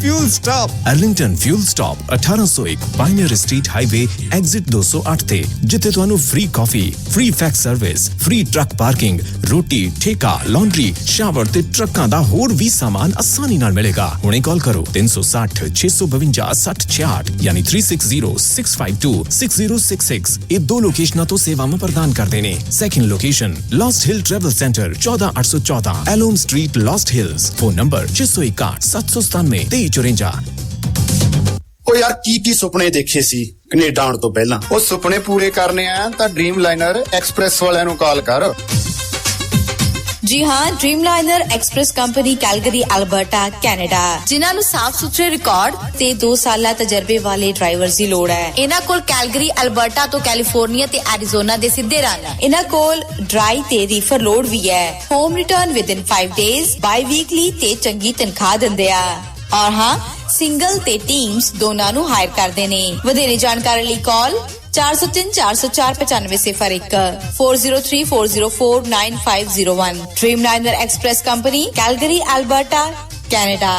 Fuel stop Arlington fuel stop 1801 Pioneer Street highway exit 208 ते जिथे तुहानू free coffee free fax service free truck parking रोटी ठेका laundry shower ते ट्रकां दा होर भी सामान आसानी नाल मिलेगा हुणे कॉल करो 360 652 6066 यानी 3606526066 ये दो लोकेशनां तो सेवावां प्रदान करदे ने second location Lost Hill travel centre 14814 एलोम street Lost Hills phone number 661 797 2354 ओ यार की सुपने देखे सी कनेडा आउण तो पहला ओ सुपने पूरे करने आया तां ड्रीम लाइनर एक्सप्रेस वालियां नु कॉल कर जी हाँ dream liner express company Calgary Alberta Canada जिन्हां नु साफ सुथरे रिकॉर्ड ते 2 साला तजर्बे वाले ड्राइवर्स दी लोड़ है इन्हां कोल कैलगरी अल्बर्टा तो कैलिफोर्निया ते एरिज़ोना दे सिद्धे रन इन्हां कोल ड्राई ते रीफर लोड भी है home return with in 5 days by weekly ते चंगी तनख्वाह दिंदे आ और हाँ सिंगल ते टीम्स दोनां नु हायर करदे ने वधेरे जानकारी लई call 403 404 9501 403 404 9501 Dreamliner Express company Calgary Alberta Canada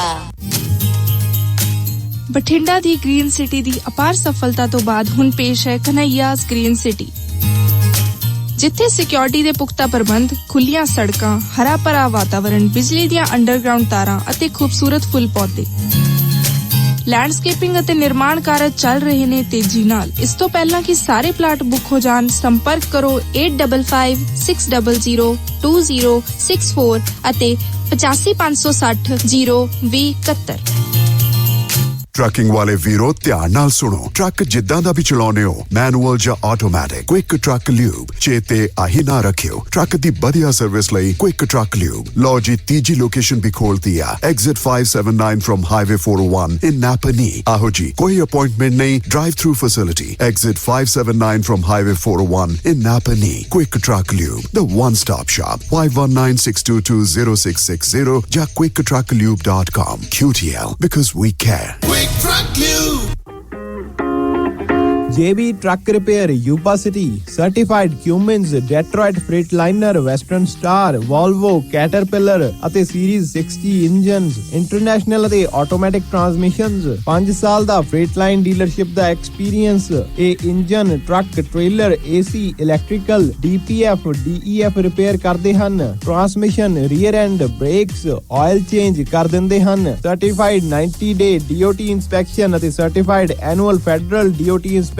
Bathinda दी ग्रीन सिटी दी अपार सफलता तो बाद हुण पेश है कन्हैयास ग्रीन सिटी जिथे सिक्योरिटी दे पुख्ता प्रबंध खुलियां सड़कां हरा भरा वातावरण बिजली दियां अंडरग्राउंड तारां अते खूबसूरत फुल पौधे लैंडस्केपिंग ਅਤੇ ਨਿਰਮਾਣ ਕਾਰਜ ਚੱਲ ਰਹੇ ਨੇ ਤੇਜ਼ੀ ਨਾਲ ਇਸ ਤੋਂ ਪਹਿਲਾਂ ਕਿ ਸਾਰੇ ਪਲਾਟ ਬੁੱਕ ਹੋ ਜਾਣ ਸੰਪਰਕ ਕਰੋ 8556002064 ਅਤੇ 8556002071 ट्रकिंग वाले वीरो ध्यान नाल सुनो ट्रक जिद्दां दा भी चलाउने हो मैनुअल या ऑटोमैटिक क्विक ट्रक ल्यूब चेते आही ना रखियो ट्रक दी बढ़िया सर्विस लई क्विक ट्रक ल्यूब लो जी तीजी लोकेशन भी खोलती है exit 579 from highway 401 in Napanee आहो जी कोई अपॉइंटमेंट नहीं drive through facility exit 579 from highway 401 in Napanee quick truck lube the one stop shop 5196220660 या quicktrucklube.com QTL because we care Truck Lube. JB Truck Repair, Yuba City, Certified Cummins, Detroit Freightliner, Western Star, Volvo, Caterpillar ਅਤੇ Series 60 engines, International ਅਤੇ Automatic Transmissions, 5 ਸਾਲ ਦਾ Freightline dealership ਦਾ experience, ਇਹ engine, truck, trailer, AC, electrical, DPF, DEF repair ਕਰਦੇ ਹਨ, Transmission, rear end, brakes, oil change ਕਰ ਦਿੰਦੇ ਹਨ, Certified 90 day DOT inspection ਅਤੇ Certified annual federal DOT inspection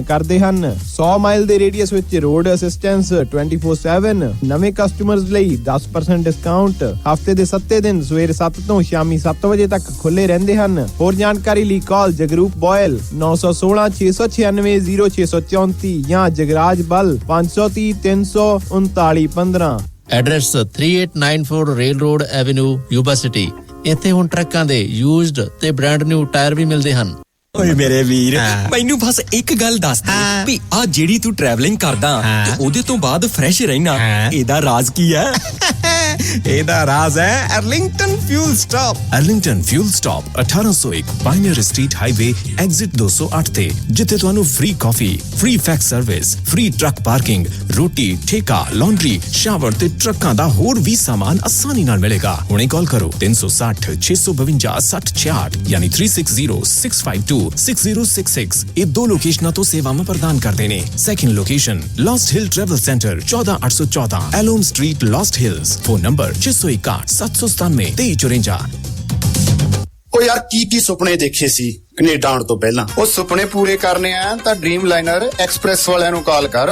ਕਰਦੇ ਹਨ 100 ਮਾਈਲ ਦੇ ਰੇਡੀਅਸ ਵਿੱਚ ਰੋਡ ਅਸਿਸਟੈਂਸ 24/7 ਨਵੇਂ ਕਸਟਮਰਸ ਲਈ 10% ਡਿਸਕਾਊਂਟ ਹਫਤੇ ਦੇ 7 ਦਿਨ ਸਵੇਰ 7 ਤੋਂ ਸ਼ਾਮੀ 7 ਵਜੇ ਤੱਕ ਖੁੱਲੇ ਰਹਿੰਦੇ ਹਨ ਹੋਰ ਜਾਣਕਾਰੀ ਲਈ ਕਾਲ ਜਗਰੂਪ ਬੋਇਲ 916 696 0634 ਜਾਂ ਜਗਰਾਜ ਬਲ 530 339 15 address 3894 rail road avenue Yuba city ਇੱਥੇ ਹੁਣ ਟਰੱਕਾਂ ਦੇ ਯੂਜ਼ਡ ਤੇ ਬ੍ਰਾਂਡ ਨਿਊ ਟਾਇਰ ਵੀ ਮਿਲਦੇ ਹਨ ਓਏ ਮੇਰੇ ਵੀਰ ਮੈਨੂੰ ਬਸ ਇੱਕ ਗੱਲ ਦੱਸ ਦੇ ਵੀ ਆ ਜਿਹੜੀ ਤੂੰ ਟਰੈਵਲਿੰਗ ਕਰਦਾ ਤੇ ਉਹਦੇ ਤੋਂ ਬਾਅਦ ਫਰੈਸ਼ ਰਹਿਣਾ ਇਹਦਾ ਰਾਜ਼ ਕੀ ਹੈ ਇਹਦਾ ਰਾਜ਼ ਹੈ Arlington fuel stop Arlington fuel stop 1801 Pioneer Street highway exit 208 ते जिथे तुहानू free coffee free fax service free truck parking रोटी ठेका लॉन्ड्री शावर ते ट्रकां दा होर भी सामान आसानी नाल मिलेगा हुणे कॉल करो 360 652 6066 यानी 3606526066 ये दो लोकेशनां तो सेवावां प्रदान करदे ने second location Lost Hill travel centre 14814 एलोम street Lost Hills phone number 661 797 2354 ओ यार की सुपने देखे सी कनेडा आउण तो पहला ओ सुपने पूरे करने आया तां ड्रीम लाइनर एक्सप्रेस वालियां नु कॉल कर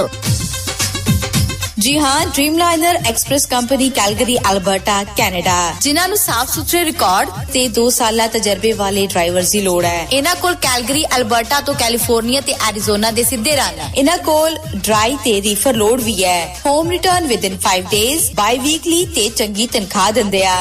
जी हाँ dream liner express company Calgary Alberta Canada जिन्हां नु साफ सुथरे रिकॉर्ड ते 2 साला तजर्बे वाले ड्राइवर्स दी लोड़ है इन्हां कोल कैलगरी अल्बर्टा तो कैलिफोर्निया ते एरिज़ोना दे सिद्धे रन इन्हां कोल ड्राई ते रीफर लोड भी है home return with in 5 days by weekly ते चंगी तनख्वाह दिंदे आ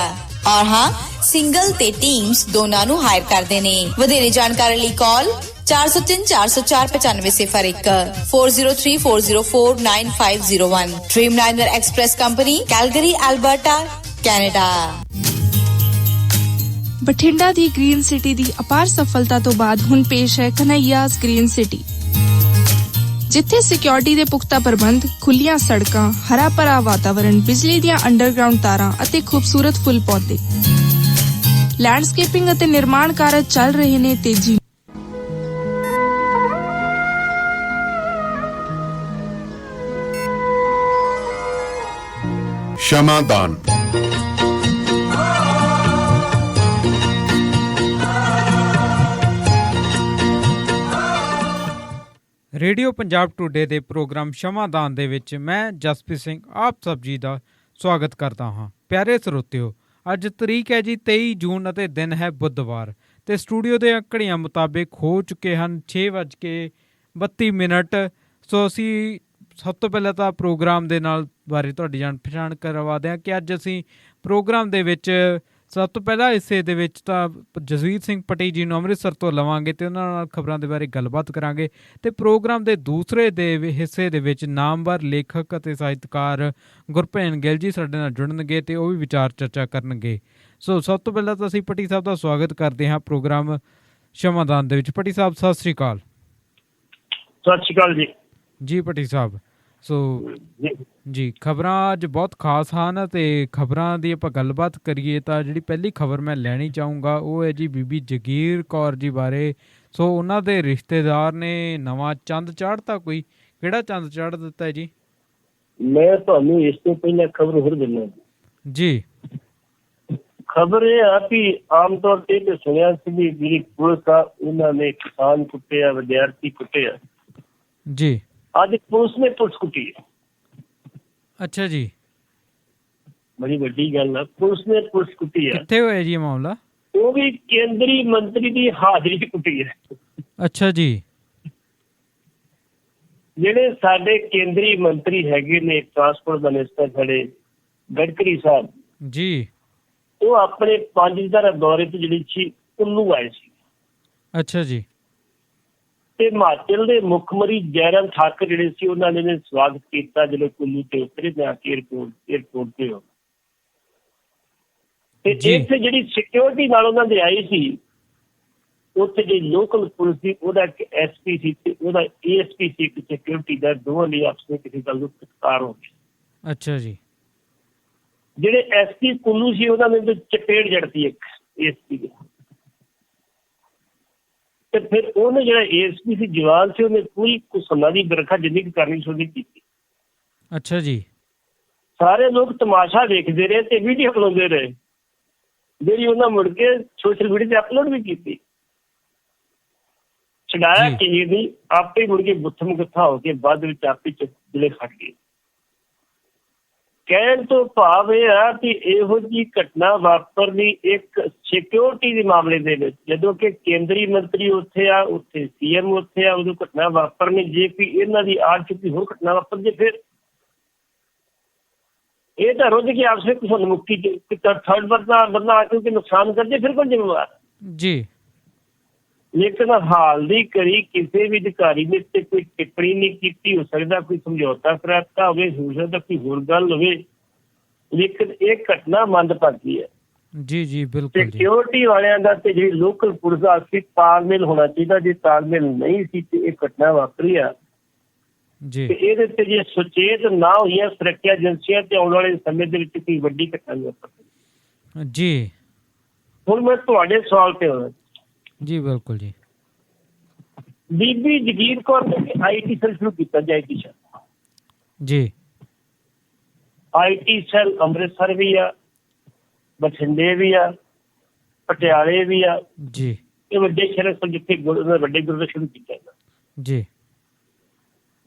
और हाँ सिंगल ते टीम्स दोनां नु हायर करदे ने वधेरे जानकारी लई call 403 404 9501 403 404 9501 Dreamliner Express company Calgary Alberta Canada Bathinda दी ग्रीन सिटी दी अपार सफलता तो बाद हुण पेश है कन्हैयास ग्रीन सिटी जिथे सिक्योरिटी दे पुख्ता प्रबंध खुलियां सड़कां हरा भरा वातावरण बिजली दियां अंडरग्राउंड तारां अते खूबसूरत फुल पौधे ਲੈਂਡਸਕੇਪਿੰਗ ਅਤੇ ਨਿਰਮਾਣ ਕਾਰਜ ਚੱਲ ਰਹੇ ਨੇ ਤੇਜ਼ੀ। ਸ਼ਮਾਦਾਨ। ਰੇਡੀਓ ਪੰਜਾਬ ਟੂਡੇ ਦੇ ਪ੍ਰੋਗਰਾਮ ਸ਼ਮਾਦਾਨ ਦੇ ਵਿੱਚ ਮੈਂ ਜਸਪ੍ਰੀਤ ਸਿੰਘ ਆਪ ਸਭ ਜੀ ਦਾ ਸਵਾਗਤ ਕਰਦਾ ਹਾਂ। ਪਿਆਰੇ ਸਰੋਤਿਓ, ਅੱਜ ਤਰੀਕ ਹੈ ਜੀ 23 ਜੂਨ ਅਤੇ ਦਿਨ ਹੈ ਬੁੱਧਵਾਰ ਤੇ ਸਟੂਡੀਓ ਦੇ ਘੜੀਆਂ ਮੁਤਾਬਿਕ ਹੋ ਚੁੱਕੇ ਹਨ 6:32। ਸੋ ਅਸੀਂ ਸਭ ਤੋਂ ਪਹਿਲਾਂ ਤਾਂ ਪ੍ਰੋਗਰਾਮ ਦੇ ਨਾਲ ਬਾਰੇ ਤੁਹਾਡੀ ਜਾਣ ਪਛਾਣ ਕਰਵਾ ਦਿਆਂ ਕਿ ਅੱਜ ਅਸੀਂ ਪ੍ਰੋਗਰਾਮ ਦੇ ਵਿੱਚ ਸਭ ਤੋਂ ਪਹਿਲਾਂ ਹਿੱਸੇ ਦੇ ਵਿੱਚ ਤਾਂ ਜਸਵੀਰ ਸਿੰਘ ਪੱਟੀ ਜੀ ਨੂੰ ਅੰਮ੍ਰਿਤਸਰ ਤੋਂ ਲਵਾਂਗੇ ਅਤੇ ਉਹਨਾਂ ਨਾਲ ਖਬਰਾਂ ਦੇ ਬਾਰੇ ਗੱਲਬਾਤ ਕਰਾਂਗੇ। ਅਤੇ ਪ੍ਰੋਗਰਾਮ ਦੇ ਦੂਸਰੇ ਦੇ ਹਿੱਸੇ ਦੇ ਵਿੱਚ ਨਾਮਵਰ ਲੇਖਕ ਅਤੇ ਸਾਹਿਤਕਾਰ ਗੁਰਭੈਣ ਗਿੱਲ ਜੀ ਸਾਡੇ ਨਾਲ ਜੁੜਨਗੇ ਅਤੇ ਉਹ ਵੀ ਵਿਚਾਰ ਚਰਚਾ ਕਰਨਗੇ। ਸੋ ਸਭ ਤੋਂ ਪਹਿਲਾਂ ਤਾਂ ਅਸੀਂ ਪੱਟੀ ਸਾਹਿਬ ਦਾ ਸਵਾਗਤ ਕਰਦੇ ਹਾਂ ਪ੍ਰੋਗਰਾਮ ਸ਼ਮਾਦਾਨ ਦੇ ਵਿੱਚ। ਪੱਟੀ ਸਾਹਿਬ ਸਤਿ ਸ਼੍ਰੀ ਅਕਾਲ। ਸਤਿ ਸ਼੍ਰੀ ਅਕਾਲ ਜੀ। ਜੀ ਪੱਟੀ ਸਾਹਿਬ, ਸੋ ਜੀ ਖਬਰਾਂ ਅੱਜ ਬਹੁਤ ਖਾਸ ਹਨ ਅਤੇ ਖਬਰਾਂ ਦੀ ਆਪਾਂ ਗੱਲਬਾਤ ਕਰੀਏ ਤਾਂ ਜਿਹੜੀ ਪਹਿਲੀ ਖਬਰ ਮੈਂ ਲੈਣੀ ਚਾਹੂੰਗਾ ਉਹ ਹੈ ਜੀ ਬੀਬੀ ਜਗੀਰ ਕੌਰ ਜੀ ਬਾਰੇ। ਸੋ ਉਹਨਾਂ ਦੇ ਰਿਸ਼ਤੇਦਾਰ ਨੇ ਨਵਾਂ ਚੰਦ ਚਾੜ੍ਹਤਾ। ਕੋਈ ਕਿਹੜਾ ਚੰਦ ਚਾੜ੍ਹ ਦਿੱਤਾ ਹੈ ਜੀ? ਮੈਂ ਤੁਹਾਨੂੰ ਇਸ ਤੋਂ ਪਹਿਲਾਂ ਖਬਰ ਹੋਰ ਦਿੰਦਾ ਜੀ। ਖਬਰ ਇਹ ਆ ਕਿ ਆਮ ਤੌਰ ਤੇ ਸੁਣਿਆ ਸੀ ਵੀ ਜਿਹੜੀ ਪੁਲਿਸ ਆ ਉਹਨਾਂ ਨੇ ਕਿਸਾਨ ਕੁੱਟੇ ਆ, ਵਿਦਿਆਰਥੀ ਕੁੱਟੇ ਆ। ਜੀ। ਅੱਜ ਪੁਲਿਸ ਨੇ ਪੁਲਿਸ ਕੁੱਟੀ ਹੈ। ਅੱਛਾ ਜੀ, ਬੜੀ ਵੱਡੀ ਗੱਲ ਆ। ਪੁਲਿਸ ਨੇ ਪੁਲਿਸ ਕੁੱਟੀ ਹੈ। ਕਿੱਥੇ ਹੋਇਆ ਜੀ ਮਾਮਲਾ? ਉਹ ਵੀ ਕੇਂਦਰੀ ਮੰਤਰੀ ਦੀ ਹਾਜ਼ਰੀ 'ਚ ਕੁੱਟੀ ਹੈ। ਅੱਛਾ ਜੀ। ਜਿਹੜੇ ਸਾਡੇ ਕੇਂਦਰੀ ਮੰਤਰੀ ਹੈਗੇ ਨੇ, ਟਰਾਂਸਪੋਰਟ ਮਿਨਿਸਟਰ ਸਾਡੇ ਗਡਕਰੀ ਸਾਹਿਬ ਜੀ, ਉਹ ਆਪਣੇ 5 ਦਿਨਾਂ ਦੌਰੇ ਤੇ ਜਿਹੜੀ ਸੀ ਕੁੱਲੂ ਆਏ ਸੀ। ਅੱਛਾ ਜੀ। ਤੇ ਹਿਮਾਚਲ ਦੇ ਮੁੱਖ ਮੰਤਰੀ ਜੈਰਾਮ ਠਾਕੁਰ ਜਿਹੜੇ ਸੀ ਉਹਨਾਂ ਨੇ ਸਵਾਗਤ ਕੀਤਾ ਜਦੋਂ ਕੁੱਲੂ ਤੇ ਉਤਰੇ ਜਾ ਕੇ ਏਅਰਪੋਰਟ ਤੇ। ਤੇ ਇੱਥੇ ਜਿਹੜੀ ਸਿਕਿਉਰਿਟੀ ਨਾਲ ਉਹਨਾਂ ਦੇ ਆਈ ਸੀ, ਉੱਥੇ ਜਿਹੜੀ ਲੋਕਲ ਪੁਲਿਸ ਸੀ ਉਹਦਾ ਇੱਕ SP ਸੀ ਤੇ ਉਹਦਾ ASP ਸੀ ਇੱਕ ਸਿਕਿਉਰਿਟੀ ਦਾ। ਦੋਵਾਂ ਲਈ ਆਪਸ ਵਿੱਚ ਕਿਸੇ ਗੱਲ ਨੂੰ ਸਤਿਕਾਰ ਹੋ ਗਿਆ। ਅੱਛਾ ਜੀ। ਜਿਹੜੇ SP ਕੁੱਲੂ ਸੀ ਉਹਨਾਂ ਨੇ ਚਪੇੜ ਜੜਤੀ ਇੱਕ ASP ਦੀ। ਤੇ ਫਿਰ ਉਹਨੇ ਜਿਹੜਾ ASP ਸੀ ਜਵਾਨ ਸੀ, ਉਹਨੇ ਪੂਰੀ ਕੁਸਲਾ ਦੀ ਬਰਖਾ ਜਿੰਨੀ ਕੁ ਕਰਨੀ ਸੀ ਉਹਨੇ ਕੀਤੀ। ਅੱਛਾ ਜੀ। ਸਾਰੇ ਲੋਕ ਤਮਾਸ਼ਾ ਦੇਖਦੇ ਰਹੇ ਤੇ ਵੀਡੀਓ ਬਣਾਉਂਦੇ ਰਹੇ, ਜਿਹੜੀ ਉਹਨਾਂ ਮੁੜ ਕੇ ਸੋਸ਼ਲ ਮੀਡੀਆ ਤੇ ਅਪਲੋਡ ਵੀ ਕੀਤੀ। ਛਡਾਇਆ ਕਿਸੇ ਦੀ ਆਪੇ ਮੁੜ ਕੇ ਗੁੱਥਮ ਗੁੱਥਾ ਹੋ ਕੇ ਬਾਅਦ ਵਿੱਚ ਆਪੇ ਚੁੱਲੇ ਖੜ ਗਏ। ਕਹਿਣ ਤੋਂ ਭਾਵ ਇਹ ਆ ਕਿ ਇਹੋ ਜਿਹੀ ਘਟਨਾ ਵਾਪਰਨੀ ਇੱਕ ਸਿਕਿਉਰਿਟੀ ਦੇ ਮਾਮਲੇ ਦੇ ਵਿੱਚ, ਜਦੋਂ ਕਿ ਕੇਂਦਰੀ ਮੰਤਰੀ ਉੱਥੇ ਆ, ਉੱਥੇ CM ਉੱਥੇ ਆ, ਉਦੋਂ ਘਟਨਾ ਵਾਪਰਨੀ। ਜੇ ਕੋਈ ਇਹਨਾਂ ਦੀ ਆੜ ਚੁੱਕੀ ਹੋਰ ਘਟਨਾ ਵਾਪਰ ਜੇ ਫਿਰ ਇਹ ਤਾਂ ਰੁੱਝ ਕੇ ਆਪਸ ਵਿੱਚ ਤੁਹਾਨੂੰ ਮੁਕਤੀ ਥਰਡ ਬੰਦਾ ਆ ਕੇ ਨੁਕਸਾਨ ਕਰਦੇ ਫਿਰ ਕੌਣ ਜ਼ਿੰਮੇਵਾਰ ਜੀ। ਲੇਕਿਨ ਹਾਲ ਦੀ ਘੜੀ ਕਿਸੇ ਵੀ ਅਧਿਕਾਰੀ ਨੇ ਤੇ ਕੋਈ ਟਿੱਪਣੀ ਨਹੀਂ ਕੀਤੀ। ਹੋ ਸਕਦਾ ਕੋਈ ਸਮਝੌਤਾ ਕਰਾਤਾ ਹੋਵੇ, ਹੋ ਸਕਦਾ ਕੋਈ ਹੋਰ ਗੱਲ ਹੋਵੇ, ਲੇਕਿਨ ਇਹ ਘਟਨਾ ਮੰਦਭਾਗੀ ਹੈ। ਜੀ ਜੀ ਬਿਲਕੁਲ। ਸਿਕਿਉਰਿਟੀ ਵਾਲਿਆਂ ਦਾ ਤੇ ਜਿਹੜੀ ਲੋਕਲ ਪੁਲਿਸ ਦਾ ਸੀ ਤਾਲਮੇਲ ਹੋਣਾ ਚਾਹੀਦਾ। ਜੇ ਤਾਲਮੇਲ ਨਹੀਂ ਸੀ ਤੇ ਇਹ ਘਟਨਾ ਵਾਪਰੀ ਆ ਜੀ। ਤੇ ਇਹਦੇ ਤੇ ਜੇ ਸੁਚੇਤ ਨਾ ਹੋਈਆਂ ਸੁਰੱਖਿਆ ਏਜੰਸੀਆਂ ਤੇ ਆਉਣ ਵਾਲੇ ਸਮੇਂ ਦੇ ਵਿੱਚ ਕੋਈ ਵੱਡੀ ਘਟਨਾ ਵਾਪਰ ਜੀ। ਹੁਣ ਮੈਂ ਤੁਹਾਡੇ ਸਵਾਲ ਤੇ ਆਉਣਾ ਜੀ। ਬਿਲਕੁਲ ਜੀ। ਬੀਬੀ ਜਗੀਰ ਕੌਰ ਨੇ IT ਸੈੱਲ ਸ਼ੁਰੂ ਕੀਤਾ ਜੀ। IT ਸੈੱਲ ਜੀ। IT ਸੈੱਲ ਅੰਮ੍ਰਿਤਸਰ ਵੀ ਆ, ਬਠਿੰਡੇ ਵੀ ਆ, ਪਟਿਆਲੇ ਵੀ ਆ ਜੀ। ਇਹ ਵੱਡੇ ਸ਼ਹਿਰਾਂ ਜਿੱਥੇ ਵੱਡੇ ਗੁਰਦੁਆਰੇ ਸ਼ੁਰੂ ਕੀਤਾ ਜੀ।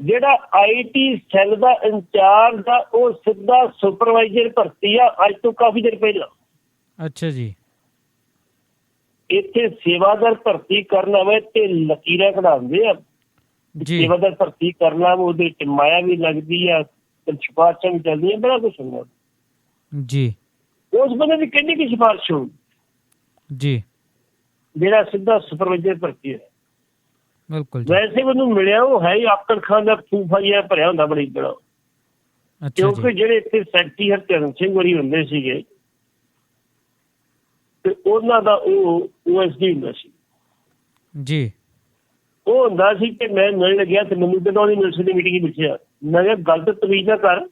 ਜਿਹੜਾ IT ਸੈੱਲ ਦਾ ਇੰਚਾਰਜ ਆ ਉਹ ਸਿੱਧਾ ਸੁਪਰਵਾਈਜ਼ਰ ਭਰਤੀ ਆ ਅੱਜ ਤੋਂ ਕਾਫੀ ਦਿਨ ਪਹਿਲਾਂ। ਅੱਛਾ ਜੀ। ਇੱਥੇ ਸੇਵਾਦਾਰ ਭਰਤੀ ਕਰਨਾ ਹੋਵੇ ਤੇ ਲਕੀਰਾਂ ਕਢਾਉਂਦੇ ਆ। ਸੇਵਾਦਾਰ ਭਰਤੀ ਕਰਨਾ ਉਹਦੇ ਵਿੱਚ ਮਾਇਆ ਵੀ ਲੱਗਦੀ ਆ, ਸਿਫਾਰਸ਼ਾਂ ਵੀ ਚੱਲਦੀਆਂ, ਬੜਾ ਕੁਛ ਹੁੰਦਾ ਜੀ। ਉਸ ਬੰਦੇ ਦੀ ਕਿੰਨੀ ਕੀ ਸਿਫਾਰਿਸ਼ ਹੋਊ ਜੀ ਜਿਹੜਾ ਸਿੱਧਾ ਸੁਪਰਵਾਈਜ਼ਰ ਭਰਤੀ ਹੈ। ਬਿਲਕੁਲ। ਵੈਸੇ ਮੈਨੂੰ ਮਿਲਿਆ ਉਹ ਹੈ ਹੀ ਆਕੜ ਖਾਨ ਦਾ ਖੂਫਾ ਜਿਹਾ ਭਰਿਆ ਹੁੰਦਾ ਬੜੀ ਬੜਾ। ਕਿਉਂਕਿ ਜਿਹੜੇ ਇੱਥੇ ਸੈਕਟਰੀ ਹਰਚਰਨ ਸਿੰਘ ਹੋਰੀ ਹੁੰਦੇ ਸੀਗੇ ਤੇ ਉਹਨਾਂ ਦਾ ਉਹ OSD ਹੁੰਦਾ ਸੀ ਜੀ। ਉਹ ਹੁੰਦਾ ਸੀ ਕਿ ਮੈਂ ਮਿਲਣ ਗਿਆ ਤੇ ਮੈਨੂੰ ਜਦੋਂ ਉਹਦੀ ਮਿਲਸੀ ਦੀ ਮੀਟਿੰਗ ਪੁੱਛਿਆ, ਮੈਂ ਕਿਹਾ ਗੱਲ ਤਾਂ ਤਵੀਜ਼ ਨਾ ਕਰ